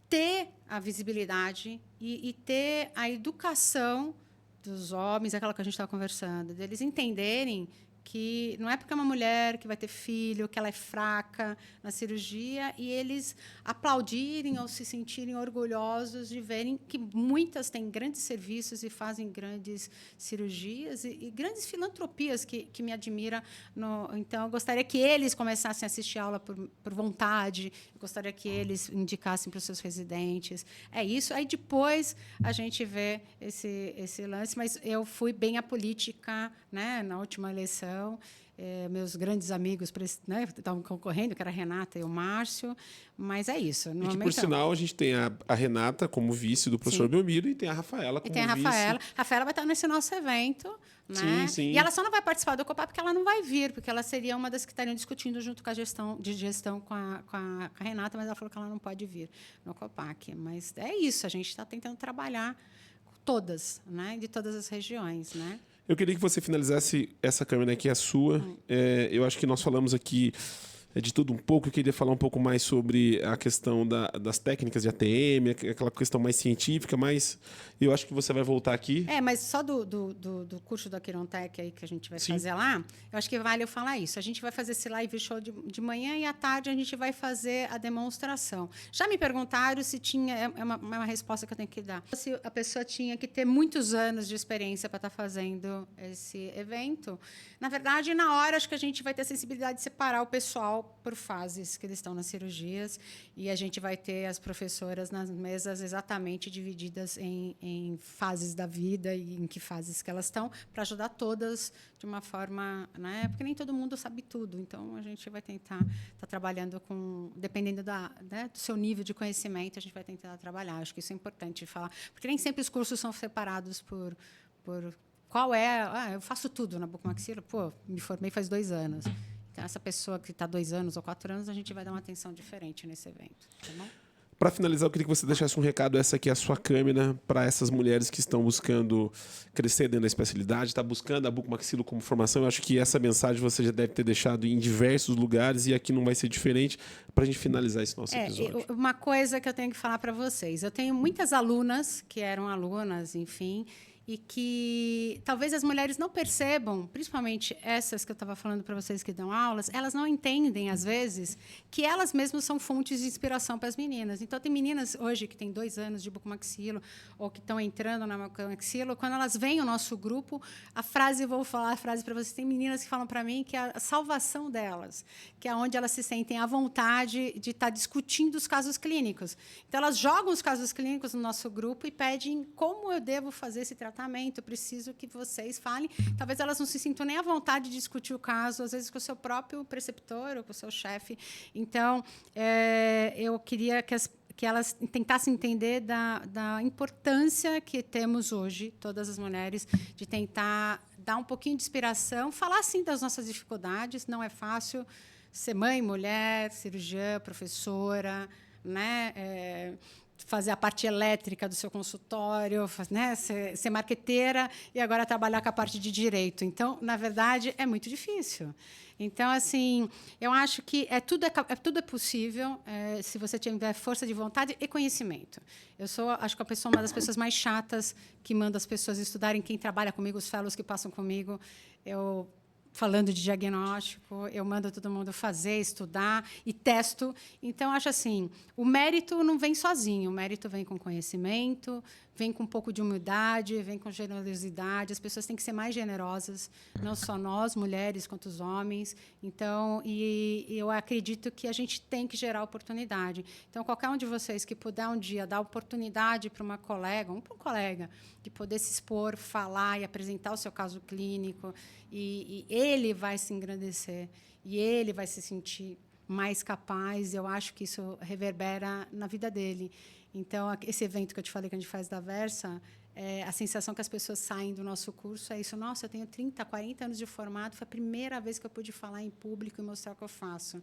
ter a visibilidade e ter a educação dos homens, é aquela que a gente estava conversando, deles entenderem que não é porque é uma mulher que vai ter filho, que ela é fraca na cirurgia, e eles aplaudirem ou se sentirem orgulhosos de verem que muitas têm grandes serviços e fazem grandes cirurgias e grandes filantropias que me admira. Então, eu gostaria que eles começassem a assistir aula por vontade, eu gostaria que eles indicassem para os seus residentes. É isso. Aí, depois, a gente vê esse lance, mas eu fui bem apolítica, né, na última eleição. Meus grandes amigos, né, estavam concorrendo, que era a Renata e o Márcio, mas é isso. E que, por sinal, a gente tem a Renata como vice do professor Belmiro e tem a Rafaela como vice. E tem a Rafaela. A Rafaela vai estar nesse nosso evento. Né? Sim. E ela só não vai participar do COPAP porque ela não vai vir, porque ela seria uma das que estariam discutindo junto com a gestão com a Renata, mas ela falou que ela não pode vir no COPAC. Mas é isso, a gente está tentando trabalhar todas, né, de todas as regiões, né? Eu queria que você finalizasse essa câmera aqui, a sua. Eu acho que nós falamos aqui de tudo um pouco. Eu queria falar um pouco mais sobre a questão das técnicas de ATM, aquela questão mais científica, mas eu acho que você vai voltar aqui. Mas só do curso da Quirontec aí que a gente vai fazer lá, eu acho que vale eu falar isso. A gente vai fazer esse live show de manhã e à tarde a gente vai fazer a demonstração. Já me perguntaram se tinha... É uma resposta que eu tenho que dar. Se a pessoa tinha que ter muitos anos de experiência para estar fazendo esse evento. Na verdade, na hora, acho que a gente vai ter a sensibilidade de separar o pessoal por fases que eles estão nas cirurgias e a gente vai ter as professoras nas mesas exatamente divididas em fases da vida e em que fases que elas estão, para ajudar todas de uma forma, né? Porque nem todo mundo sabe tudo, então a gente vai tentar estar trabalhando com, dependendo né, do seu nível de conhecimento, a gente vai tentar trabalhar. Acho que isso é importante falar, porque nem sempre os cursos são separados por qual é. Eu faço tudo na bucomaxila, me formei faz 2 anos. Então, essa pessoa que está 2 anos ou 4 anos, a gente vai dar uma atenção diferente nesse evento. Tá bom? Para finalizar, eu queria que você deixasse um recado. Essa aqui é a sua câmera para essas mulheres que estão buscando crescer dentro da especialidade, está buscando a bucomaxilo como formação. Eu acho que essa mensagem você já deve ter deixado em diversos lugares e aqui não vai ser diferente para a gente finalizar esse nosso episódio. Uma coisa que eu tenho que falar para vocês. Eu tenho muitas alunas que eram alunas, enfim, e que talvez as mulheres não percebam, principalmente essas que eu estava falando para vocês que dão aulas, elas não entendem, às vezes, que elas mesmas são fontes de inspiração para as meninas. Então, tem meninas hoje que têm 2 anos de bucomaxilo ou que estão entrando na bucomaxilo, quando elas vêm ao nosso grupo, vou falar a frase para vocês, tem meninas que falam para mim que é a salvação delas, que é onde elas se sentem à vontade de estar discutindo os casos clínicos. Então, elas jogam os casos clínicos no nosso grupo e pedem como eu devo fazer esse tratamento, eu preciso que vocês falem. Talvez elas não se sintam nem à vontade de discutir o caso, às vezes com o seu próprio preceptor ou com o seu chefe. Então, eu queria que elas tentassem entender da importância que temos hoje, todas as mulheres, de tentar dar um pouquinho de inspiração, falar, sim, das nossas dificuldades. Não é fácil ser mãe, mulher, cirurgiã, professora, né? Fazer a parte elétrica do seu consultório, né? ser marqueteira e agora trabalhar com a parte de direito. Então, na verdade, é muito difícil. Então, assim, eu acho que tudo é possível se você tiver força de vontade e conhecimento. Eu acho que uma das pessoas mais chatas que manda as pessoas estudarem, quem trabalha comigo, os fellows que passam comigo, falando de diagnóstico, eu mando todo mundo fazer, estudar e testo. Então, acho assim, o mérito não vem sozinho, o mérito vem com conhecimento, vem com um pouco de humildade, vem com generosidade. As pessoas têm que ser mais generosas, não só nós, mulheres, quanto os homens. Então, e eu acredito que a gente tem que gerar oportunidade. Então, qualquer um de vocês que puder um dia dar oportunidade para uma colega, para um colega, de poder se expor, falar e apresentar o seu caso clínico, e ele vai se engrandecer, e ele vai se sentir mais capaz. Eu acho que isso reverbera na vida dele. Então, esse evento que eu te falei que a gente faz da Versa, a sensação que as pessoas saem do nosso curso é isso. Nossa, eu tenho 30, 40 anos de formado, foi a primeira vez que eu pude falar em público e mostrar o que eu faço.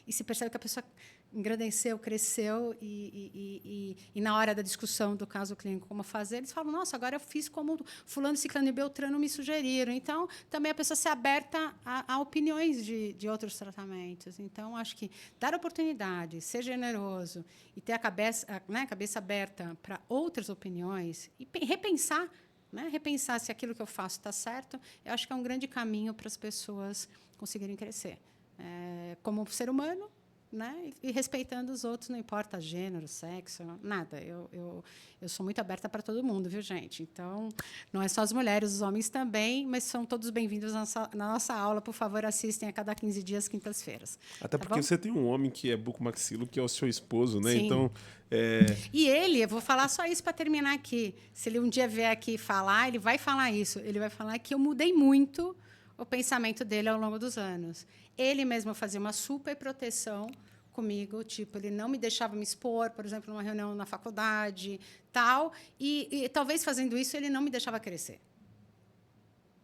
E se percebe que a pessoa engrandeceu, cresceu, e na hora da discussão do caso clínico, como fazer, eles falam, nossa, agora eu fiz como fulano, ciclano e beltrano me sugeriram. Então, também a pessoa se aberta a opiniões de outros tratamentos. Então, acho que dar oportunidade, ser generoso e ter a cabeça aberta para outras opiniões e repensar né? Repensar se aquilo que eu faço está certo. Eu acho que é um grande caminho para as pessoas conseguirem crescer. Como ser humano, né? E respeitando os outros, não importa gênero, sexo, nada. Eu sou muito aberta para todo mundo, viu, gente? Então, não é só as mulheres, os homens também, mas são todos bem-vindos na nossa aula. Por favor, assistem a cada 15 dias, quintas-feiras. Até porque você tem um homem que é bucomaxilo, que é o seu esposo, né? Sim. Então, E ele, eu vou falar só isso para terminar aqui. Se ele um dia vier aqui falar, ele vai falar isso. Ele vai falar que eu mudei muito o pensamento dele ao longo dos anos. Ele mesmo fazia uma super proteção comigo, tipo, ele não me deixava me expor, por exemplo, numa reunião na faculdade, tal, e talvez fazendo isso ele não me deixava crescer.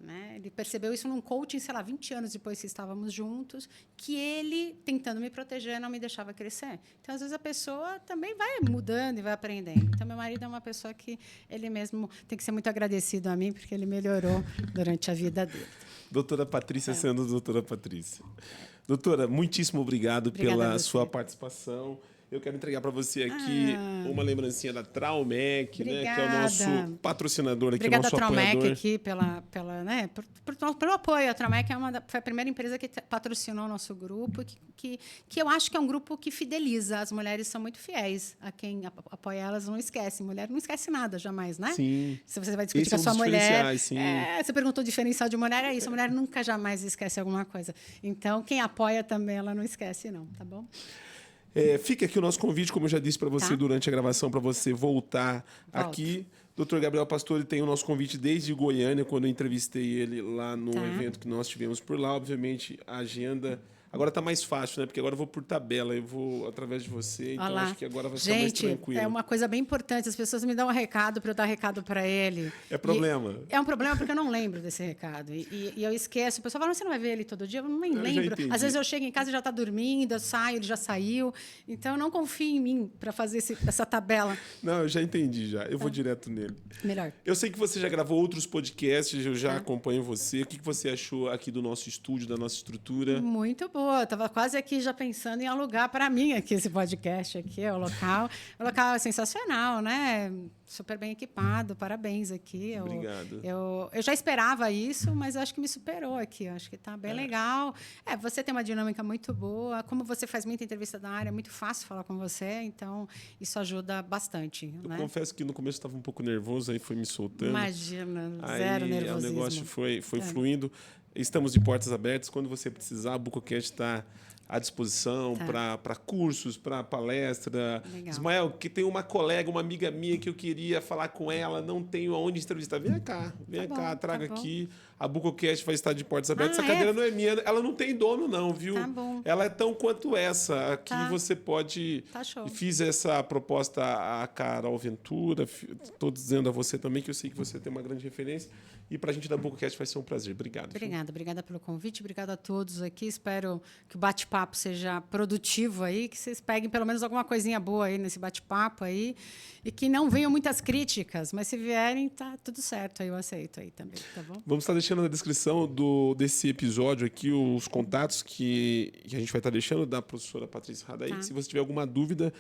Né? Ele percebeu isso num coaching, sei lá, 20 anos depois que estávamos juntos, que ele, tentando me proteger, não me deixava crescer. Então, às vezes, a pessoa também vai mudando e vai aprendendo. Então, meu marido é uma pessoa que ele mesmo tem que ser muito agradecido a mim, porque ele melhorou durante a vida dele. Doutora Patrícia sendo doutora Patrícia. Doutora, muitíssimo obrigado pela sua participação. Eu quero entregar para você aqui uma lembrancinha da Traumec, né, que é o nosso patrocinador aqui, obrigada nosso Traumec apoiador. Aqui né, pelo apoio. A Traumec foi a primeira empresa que patrocinou o nosso grupo, que eu acho que é um grupo que fideliza. As mulheres são muito fiéis a quem apoia elas, não esquece. Mulher não esquece nada, jamais, né? Sim. Se você vai discutir com a sua mulher... Sim. Você perguntou o diferencial de mulher, é isso. A mulher nunca, jamais esquece alguma coisa. Então, quem apoia também, ela não esquece, não, tá bom? Fica aqui o nosso convite, como eu já disse para você durante a gravação, para você voltar aqui. Dr. Gabriel Pastore tem o nosso convite desde Goiânia, quando eu entrevistei ele lá no evento que nós tivemos por lá. Obviamente, a agenda... Agora está mais fácil, né? Porque agora eu vou por tabela, eu vou através de você, então acho que agora vai ser mais tranquilo. É uma coisa bem importante. As pessoas me dão um recado para eu dar recado para ele. É problema. É um problema porque eu não lembro desse recado. E eu esqueço. O pessoal fala, você não vai ver ele todo dia? Eu nem lembro. Às vezes eu chego em casa e já está dormindo, eu saio, ele já saiu. Então, eu não confio em mim para fazer essa tabela. Não, eu já entendi já. Eu vou direto nele. Melhor. Eu sei que você já gravou outros podcasts, eu já acompanho você. O que você achou aqui do nosso estúdio, da nossa estrutura? Muito boa. Estava quase aqui já pensando em alugar para mim aqui esse podcast aqui, o local. O local é sensacional, né? Super bem equipado, parabéns aqui. Obrigado. Eu já esperava isso, mas acho que me superou aqui. Acho que está bem legal. Você tem uma dinâmica muito boa. Como você faz muita entrevista da área, é muito fácil falar com você, então isso ajuda bastante. Eu confesso que no começo estava um pouco nervoso, aí foi me soltando. Imagina, zero nervosismo. O negócio foi fluindo. Estamos de portas abertas. Quando você precisar, a Bucocast está à disposição para cursos, para palestra. Legal. Ismael, que tem uma colega, uma amiga minha que eu queria falar com ela, não tenho aonde entrevistar. Vem cá, traga aqui. A Bucocast vai estar de portas abertas. Essa cadeira não é minha, ela não tem dono, não, viu? Tá bom. Ela é tão quanto essa. Aqui você pode. Tá show. Fiz essa proposta à Carol Ventura. Estou dizendo a você também que eu sei que você tem uma grande referência. E para a gente da Bucocast vai ser um prazer. Obrigado. Obrigada pelo convite. Obrigada a todos aqui. Espero que o bate-papo seja produtivo aí, que vocês peguem pelo menos alguma coisinha boa aí nesse bate-papo aí e que não venham muitas críticas, mas se vierem, tá tudo certo. Aí eu aceito aí também, tá bom? Vamos estar deixando na descrição desse episódio aqui os contatos que a gente vai estar deixando da professora Patrícia Radaí. Se você tiver alguma dúvida,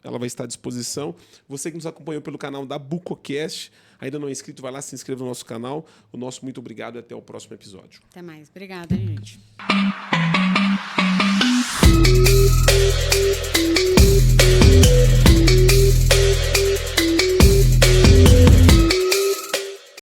ela vai estar à disposição. Você que nos acompanhou pelo canal da Bucocast, ainda não é inscrito, vai lá, se inscreva no nosso canal. O nosso muito obrigado e até o próximo episódio. Até mais. Obrigada, gente.